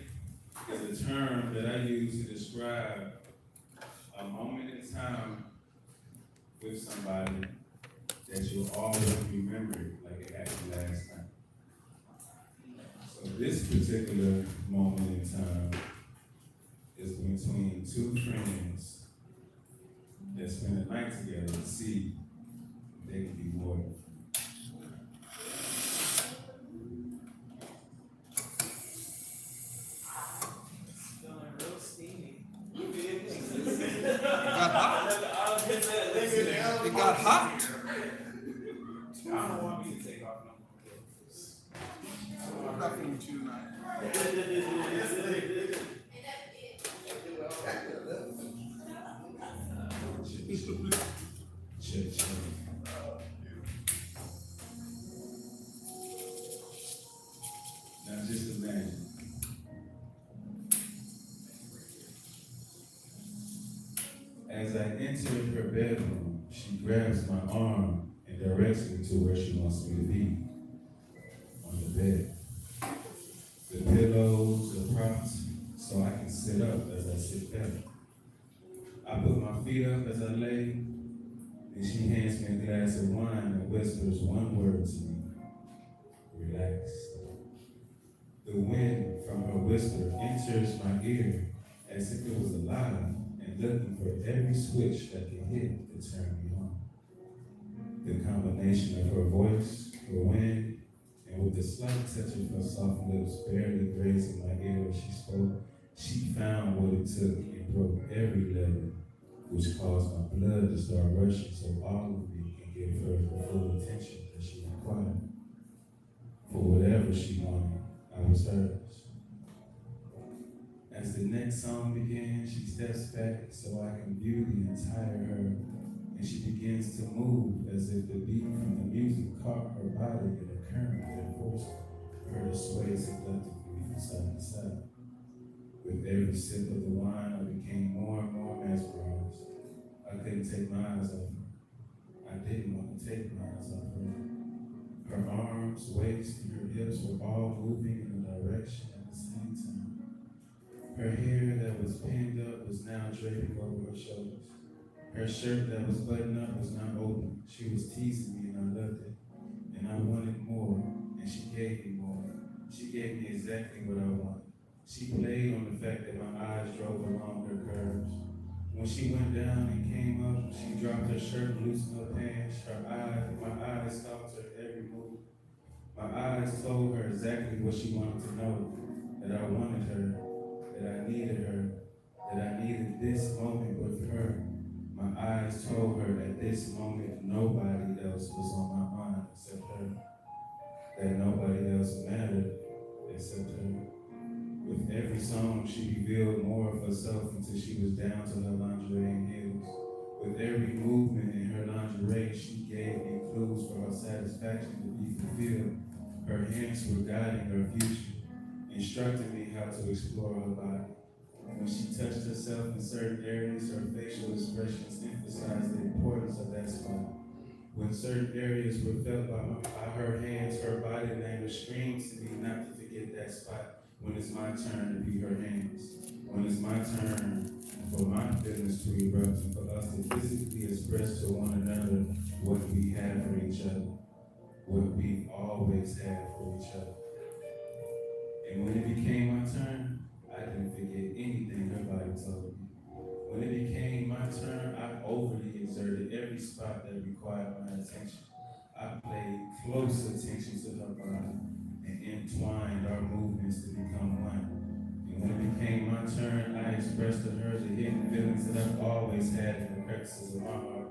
is a term that I use to describe a moment in time with somebody that you'll always remember like it happened last night. So this particular moment in time is between two friends that spend the night together to see if they can be more. It got hot. I don't want me to take off no more. I'm not feeling you tonight. bedroom, she grabs my arm and directs me to where she wants me to be, on the bed. The pillows, the props, so I can sit up as I sit down. I put my feet up as I lay, and she hands me a glass of wine and whispers one word to me: relax. The wind from her whisper enters my ear as if it was alive and looking for every switch that can hit to turn me on. The combination of her voice, her wind, and with the slight touch of her soft lips barely grazing my ear as she spoke, she found what it took and broke every level, which caused my blood to start rushing so all of me can give her the full attention that she required. For whatever she wanted, I was hers. As the next song begins, she steps back so I can view the entire her, and she begins to move as if the beat from the music caught her body in a current that forced her to sway seductively from side to side. With every sip of the wine, I became more and more mesmerized. I couldn't take my eyes off her. I didn't want to take my eyes off her. Her arms, waist, and her hips were all moving in a direction at the same time. Her hair that was pinned up was now draping over her shoulders. Her shirt that was buttoned up was not open. She was teasing me and I loved it. And I wanted more, and she gave me more. She gave me exactly what I wanted. She played on the fact that my eyes drove along her curves. When she went down and came up, she dropped her shirt and loosened her pants. My eyes stalked her every move. My eyes told her exactly what she wanted to know, that I wanted her, that I needed her, that I needed this moment with her. My eyes told her at this moment nobody else was on my mind except her, that nobody else mattered except her. With every song, she revealed more of herself until she was down to her lingerie and heels. With every movement in her lingerie, she gave me clues for her satisfaction to be fulfilled. Her hands were guiding her future, instructing me how to explore her body. When she touched herself in certain areas, her facial expressions emphasized the importance of that spot. When certain areas were felt by her hands, her body language screams to me not to forget that spot. When it's my turn to be her hands. When it's my turn for my feelings to erupt and for us to physically express to one another what we have for each other. What we always have for each other. And when it became my turn, I didn't forget anything her body told me. When it became my turn, I overly exerted every spot that required my attention. I paid close attention to her body and entwined our movements to become one. And when it became my turn, I expressed to her the hidden feelings that I've always had in the crevices of my heart.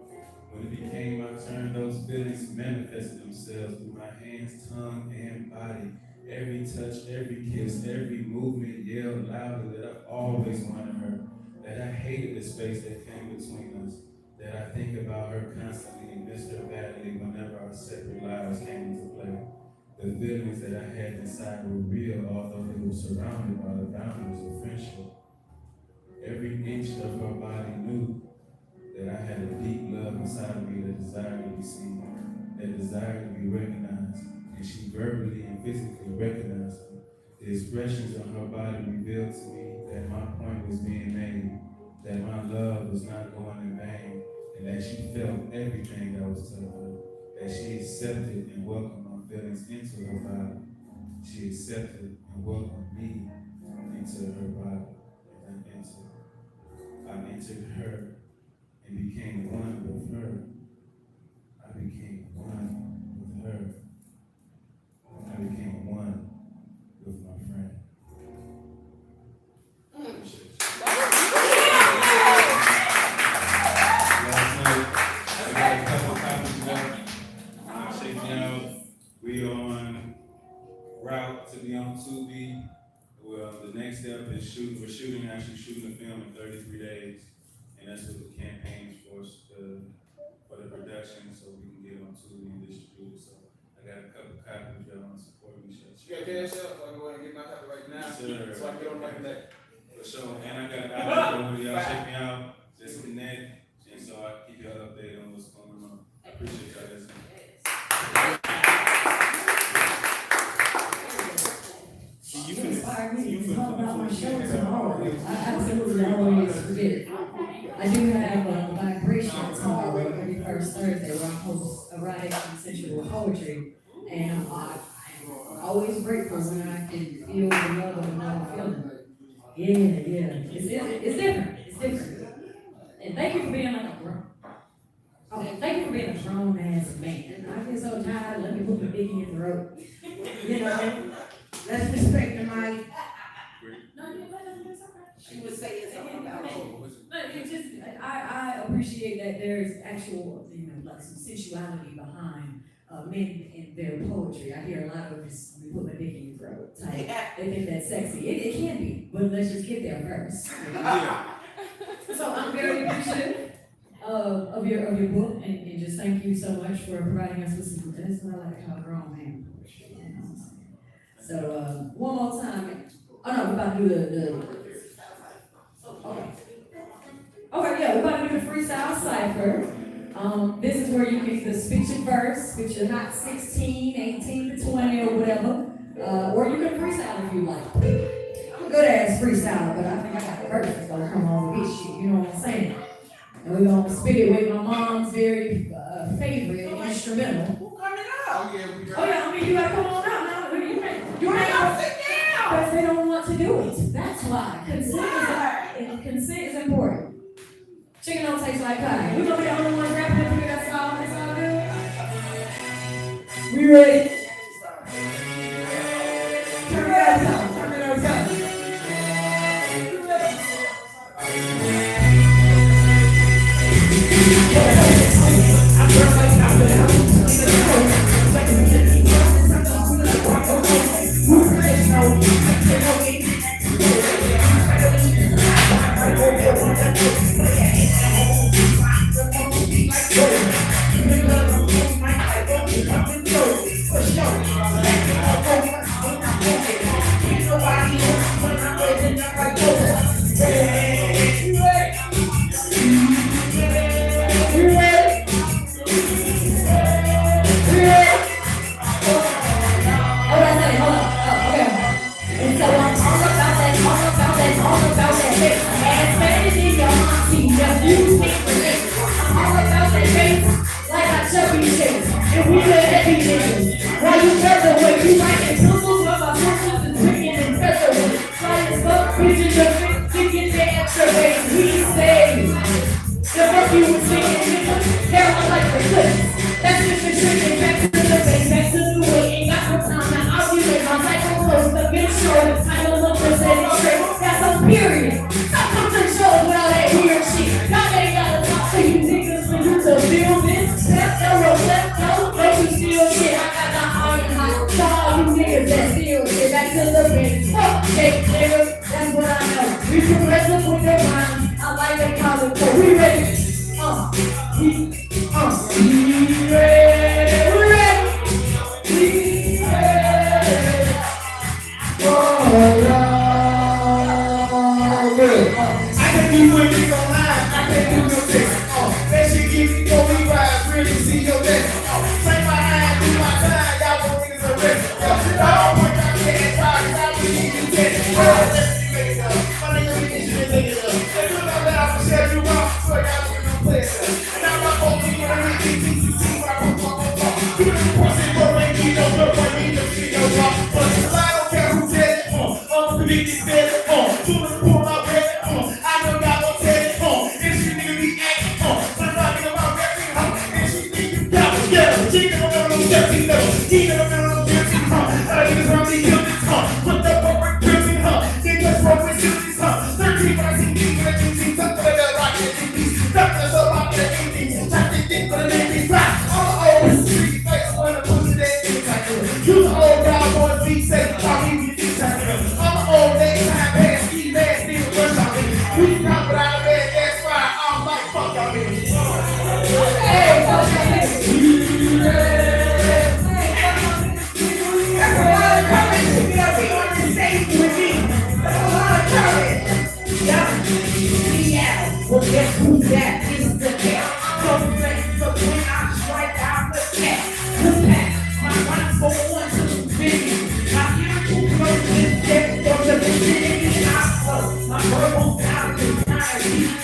When it became my turn, those feelings manifested themselves through my hands, tongue, and body. Every touch, every kiss, every movement yelled loudly that I've always wanted her, that I hated the space that came between us, that I think about her constantly and miss her badly whenever our separate lives came into play. The feelings that I had inside were real, although they were surrounded by the boundaries of friendship. Every inch of her body knew that I had a deep love inside of me that desired to be seen, that desired to be recognized, and she verbally and physically recognized me. The expressions on her body revealed to me that my point was being made, that my love was not going in vain, and that she felt everything I was telling her, that she accepted and welcomed feelings into her body. She accepted and welcomed me into her body. And I entered her and became one with her. I became one with her. I became one with my friend. Last night, I got a couple copies left. Check me out. We on route to be on Tubi. Well, the next step is shooting. We're shooting the film in 33 days, and that's what the campaign is for the production, so we can get it on Tubi and distribute it. So I got a couple copies y'all want to support me. You got cash up, so I can go ahead and get my copy right now, Sure. so I can get on right now. For sure, and I got y'all check me out, just connect, and so I keep y'all Center where I host erotic and sensual poetry. And I'm always grateful when I can feel the love of another feeling. Yeah. It's different. It's different. And thank you for being like a grown. Okay, thank you for being a grown ass man. I get so tired, let me put my dick in your throat. You know? Let's respect the mic. She was saying something about it. But it's just, I appreciate that there's actual, like some sensuality behind men in their poetry. I hear a lot of just, we put my dick in your throat type. They think that's sexy. It can be, but let's just get there first. So I'm very appreciative of your book, and just thank you so much for providing us with some, that's what I like to call grown man poetry. You know what I'm saying? So one more time. Oh no, we're about to do the Okay, yeah, we're about to do the freestyle cipher. This is where you can either spit your verse, spit your not 16, 18 to 20 or whatever, or you can freestyle if you like. I'm a good ass freestyler, but I think I got the verse that's gonna come on with this shit, you know what I'm saying? And we're gonna spit it with my mom's very favorite instrumental. Who coming up? Oh yeah, I mean you gotta come on out now. You ain't sit down. Because they don't want to do it. That's why. Consent is important. Chicken don't taste like pie. We're gonna be the only ones rapping up here. That's all good. We ready? Turn it up.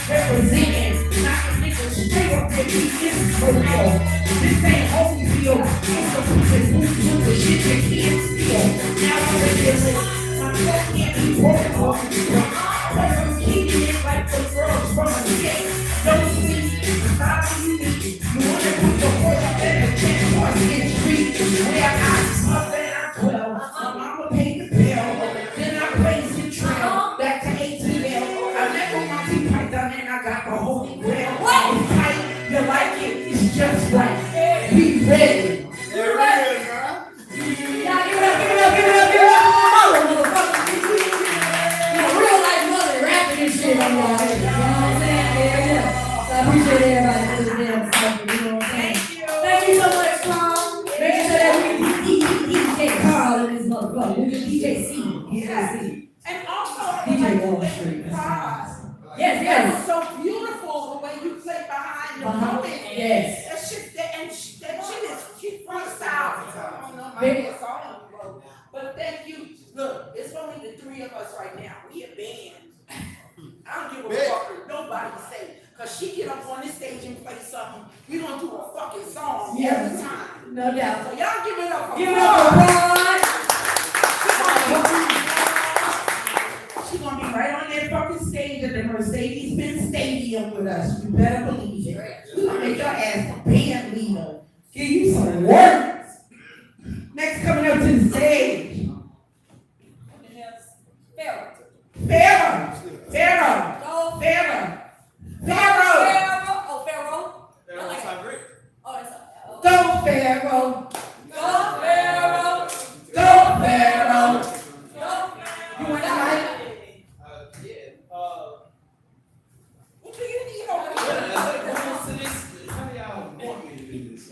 Representing, knocking niggas straight up their feet. This is real. This ain't Holyfield. It's the pushing boots with the shit you can't steal. Now I'm a villain. My soul can't be portable. But I'm keeping it like the girls from a skate. Don't sleep. Follow me. You wanna put your foot up in the chest or get street. Where I up and I 12. My mama paid the bill. Then I placed the trail. Back to ATL. I met with my teeth pipe down and I got the holy grail. It's tight. You like it? It's just right. Be ready. You're ready, man. Yeah, give it up, give it up, give it up, give it up. Mother, motherfucker. You know, real life mother rapping this shit on y'all. You know what I'm saying? Yeah. So I appreciate everybody for the damn stuff. You know what I'm saying? Thank you so much, Tom. Making sure that we get DJ Carl in this motherfucker. We get DJ C. And also, DJ Wall Street. Yes, That yes. was so beautiful the way you played behind the podium. Yes. That shit, that shit is she freestyle. I don't know my Baby. song, bro. But thank you. Look, it's only the three of us right now. We a band. I don't give a fuck what nobody say. Cause she get up on this stage and play something. We gonna do a fucking song every time. No doubt. So y'all give it up for Give it up for Ron. She's gonna be right on that fucking stage at the Mercedes-Benz Stadium with us. You better believe it. We're gonna make your ass a band leader. Give you some work. Next coming up to the stage. Pharaoh. Pharaoh. Pharaoh. Go. Pharaoh. Pharaoh. Pharaoh. Oh, Pharaoh. Pharaoh Tyreek. Oh, it's Go Pharaoh. Go Pharaoh. Go Pharaoh. You want to like? What do you need over here?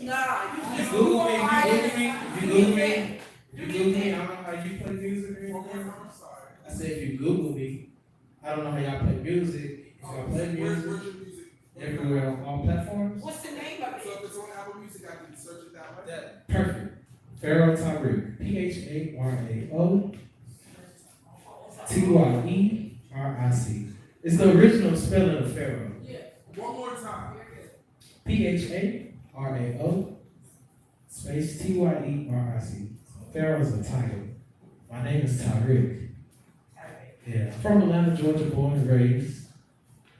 Nah, you just Google me, right. you Google me, I don't know how you play music or anything. I said if you Google me, I don't know how y'all play music. If y'all play Where's music your music? everywhere on all platforms, What's the name of So it? if it's on Apple Music, I can search it that way. perfect. Pharaoh Tyreek, Pharao Tyeric. It's the original spelling of Pharaoh. One more time. Pharao space Tyeric. Pharaoh's a title. My name is Tyreek. Yeah, from Atlanta, Georgia, born and raised.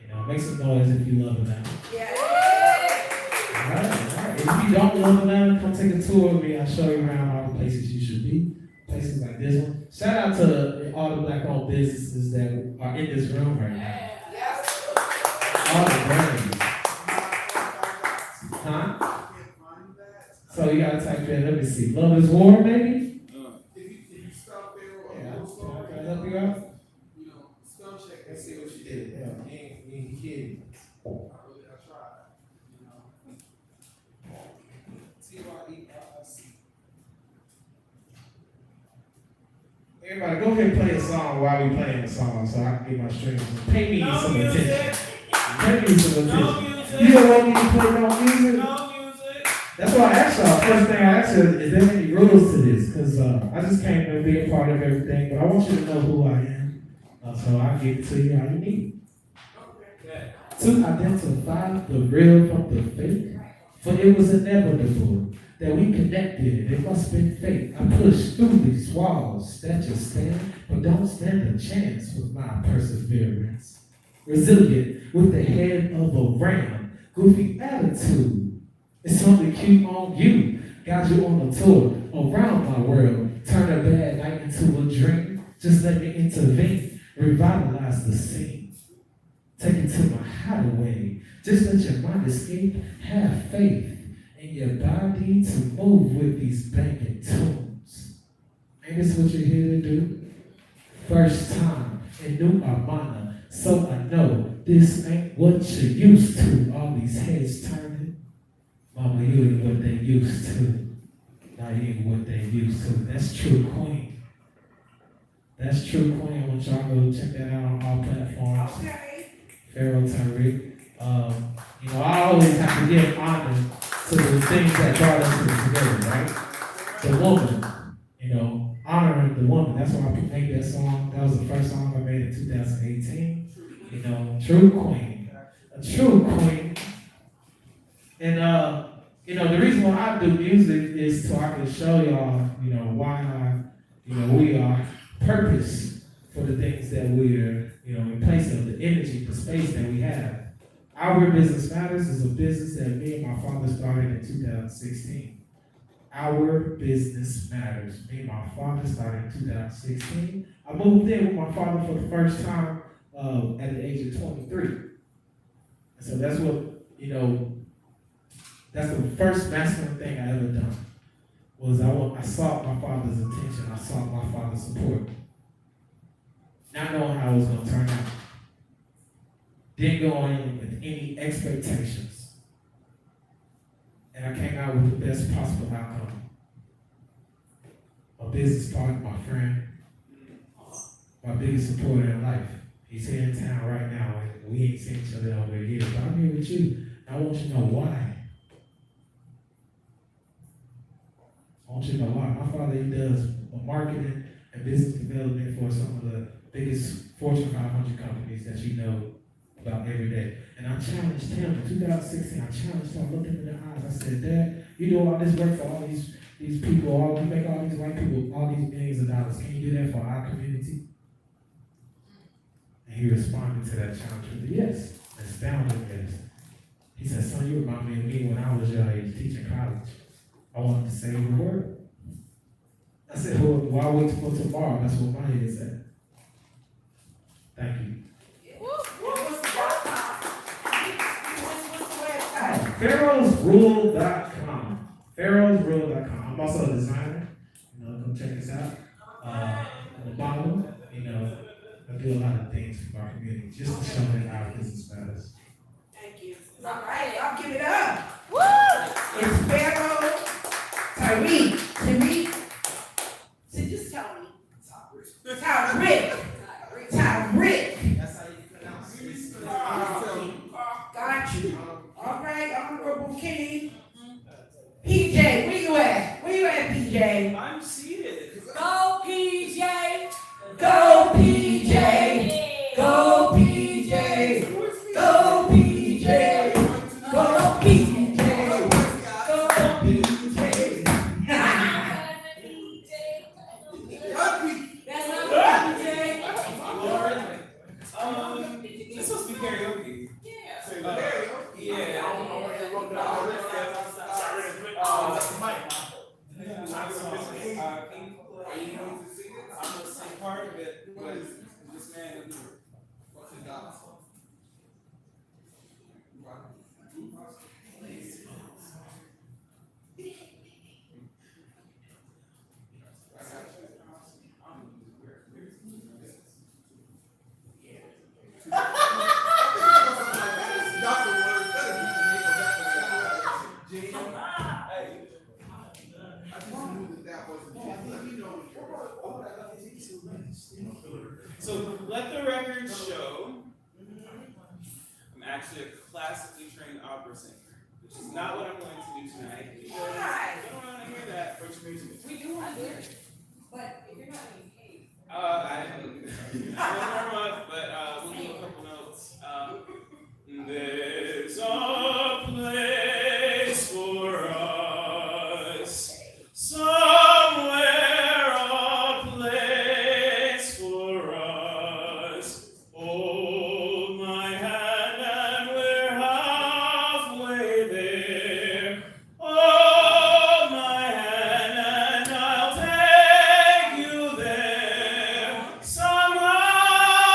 You know, make some noise if you love Atlanta. Yeah. All right. If you don't love Atlanta, come take a tour with me. I'll show you around all the places you should be. Places like this one. Shout out to all the black-owned businesses that are in this room right now. All the brands. Huh? So you gotta type in, let me see. Love is War, maybe? If you spell Pharaoh Yeah, or Pharaoh, can I help you out? you know, spell check and Let's see see what what you you did. did. Yeah, you ain't kidding. I tried. You know. Tyeric. Everybody, go ahead and play a song while we playing the song so I can get my strings. Pay me some attention. Pay me some attention. You don't want me to play no music? That's why I asked y'all. First thing I asked you is there any rules to this? Because I just came to be a part of everything, but I want you to know who I am. So I'll give it to you how you need. To identify the real from the fake, for it was inevitable that we connected. It must have been fate. I pushed through these walls that you stand, but don't stand a chance with my perseverance. Resilient with the head of a ram, goofy attitude. It's only cute on you. Got you on a tour around my world. Turn a bad night into a dream. Just let me intervene. Revitalize the scene. Take it to my hideaway. Just let your mind escape. Have faith in your body to move with these banging tunes. Ain't this what you're here to do? First time in New Armana. So I know this ain't what you're used to. All these heads turning. Mama, you ain't what they used to. Now you ain't what they used to. That's true, Queen. That's true, Queen. I want y'all to go check that out on all platforms. Okay. Pharaoh Tyreek. You know, I always have to give honor to the things that brought us together, right? The woman, you know, honoring the woman. That's why I made that song. That was the first song I made in 2018. You know, true queen. A true queen. And you know, the reason why I do music is so I can show y'all, you know, why we are purpose for the things that we're, you know, in place of, the energy, the space that we have. Our Business Matters is a business that me and my father started in 2016. Our Business Matters. Me and my father started in 2016. I moved in with my father for the first time at the age of 23. And so that's what, you know, that's the first masculine thing I ever done. Was I sought my father's attention. I sought my father's support. Not knowing how it was going to turn out. Didn't go in with any expectations. And I came out with the best possible outcome. My business partner, my friend, my biggest supporter in life. He's here in town right now, and we ain't seen each other over a year, but I'm here with you. I want you to know why. I want you to know why. My father, he does marketing and business development for some of the biggest Fortune 500 companies that you know about every day. And I challenged him in 2016. I challenged him, I looked him in the eyes. I said, Dad, you do all this work for all these people, you make all these white people all these millions of dollars. Can you do that for our community? And he responded to that challenge with a yes. Astounding yes. He said, son, you remind me of me when I was your age, teaching college. I wanted to say the word. I said, well, why wait for tomorrow? That's what my head is at. Thank you. PharaohsRule.com. PharaohsRule.com. I'm also a designer. You know, come check us out. On the bottom, you know, I do a lot of things for our community just to show that our business matters. Thank you. All right, y'all give it up. Woo! It's Pharaoh Tariq. So just tell me. Tariq. That's how you pronounce it. Got you. All right, Honorable King. PJ, where you at? Where you at, PJ? I'm seated. Go PJ! Go PJ! Go PJ! Go PJ! Go PJ! Go PJ! That's not PJ! This must be karaoke. Yeah. I'm gonna sing part of it, but this man is what's the gospel? So let the record show I'm actually a classically trained opera singer, which is not what I'm going to do tonight. Because I don't want to hear that for your music. We do want to hear it, but if you're not getting paid. I don't know, but we'll do a couple notes. There's a place for us somewhere, a place for us. Hold my hand and we're halfway there. Hold my hand and I'll take you there. Somehow,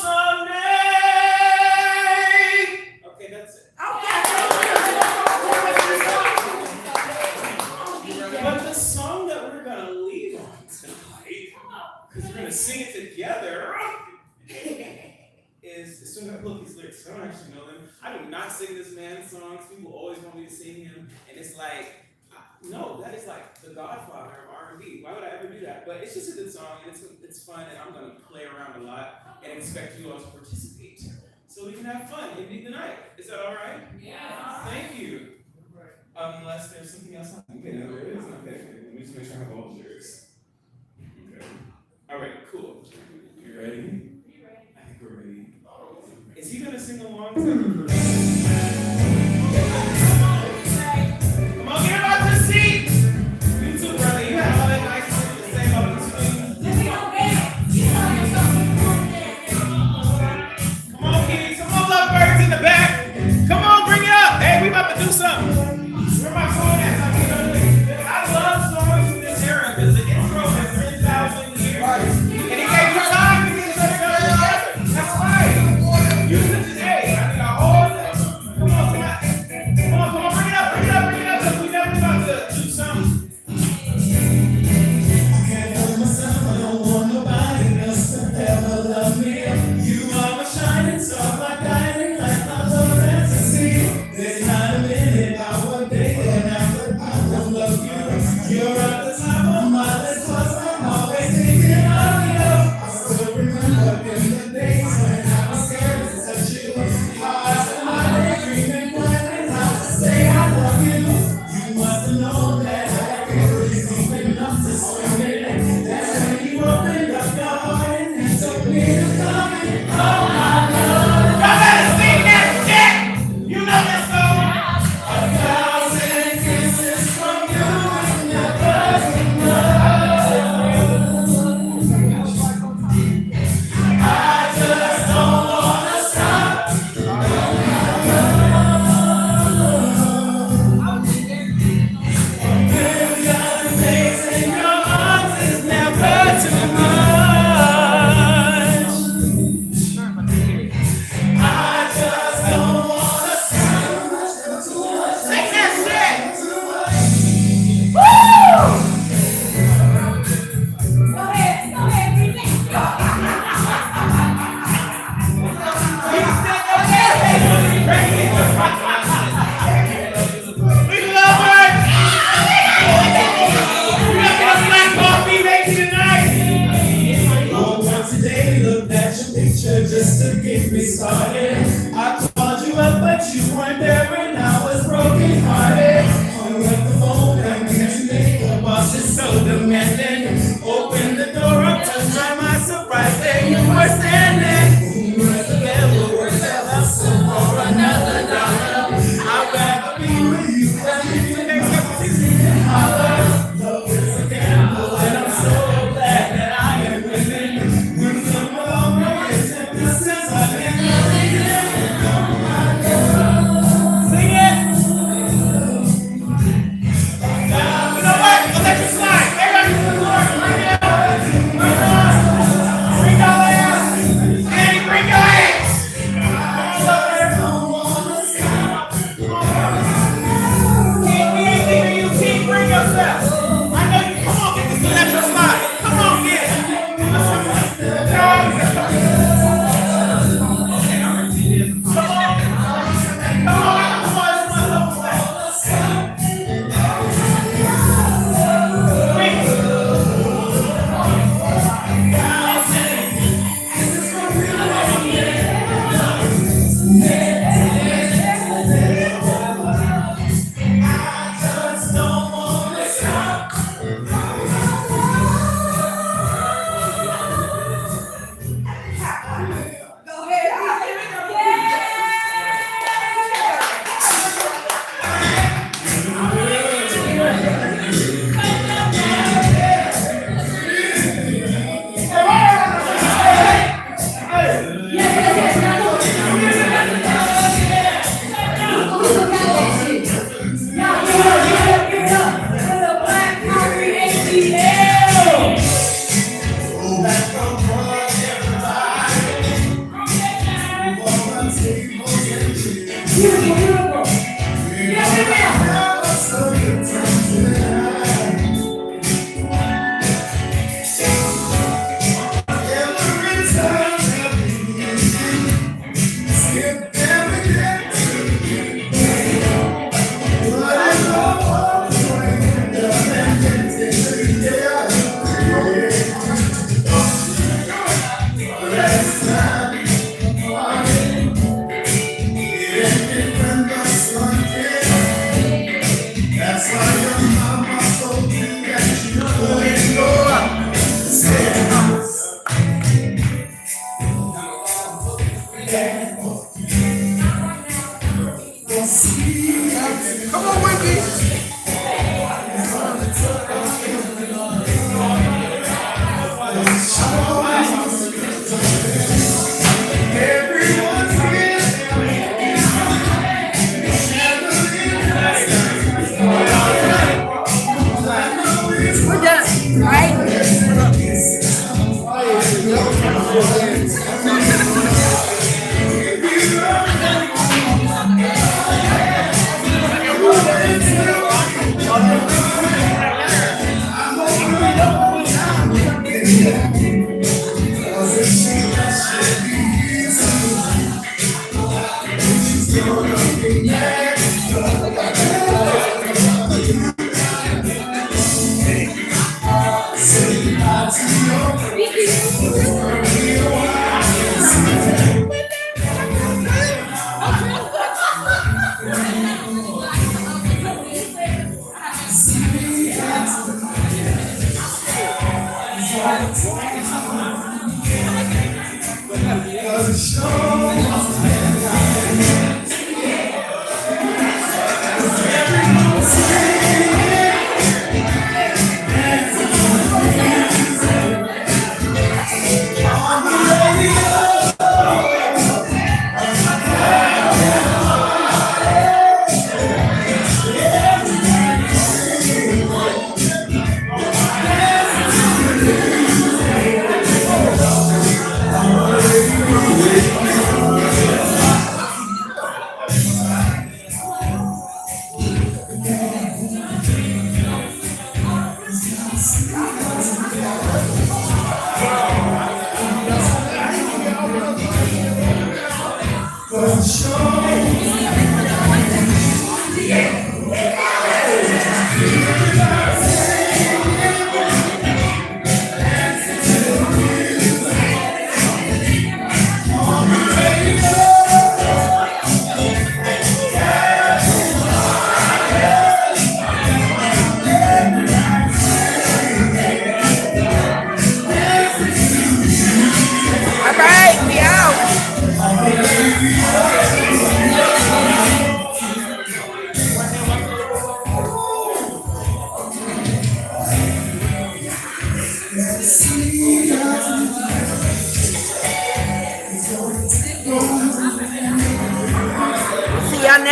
someday. Okay, that's it. But the song that we're gonna leave on tonight, because we're gonna sing it together, is as soon as I look these lyrics, I don't actually know them. I do not sing this man's songs. People always want me to sing him, and it's like, no, that is like the Godfather of R&B. Why would I ever do that? But it's just a good song, and it's fun, and I'm gonna play around a lot and expect you all to participate, so we can have fun and meet the night. Is that all right? Yeah. Thank you. Unless there's something else. Okay, no, there is. Okay, let me just make sure I have all the lyrics. Okay. All right, cool. You ready? I think we're ready. Is he gonna sing along to the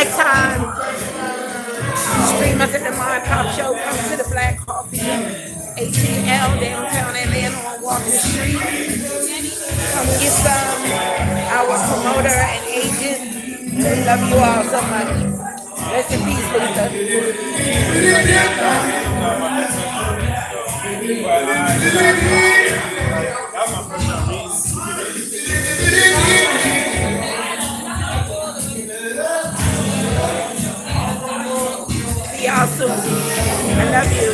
next time, stream us at the Mod Pop Show. Come to the Black Coffee ATL downtown Atlanta on Walking Street. Come get some. Our promoter and agent. We love you all so much. Rest in peace, See y'all soon. I love you.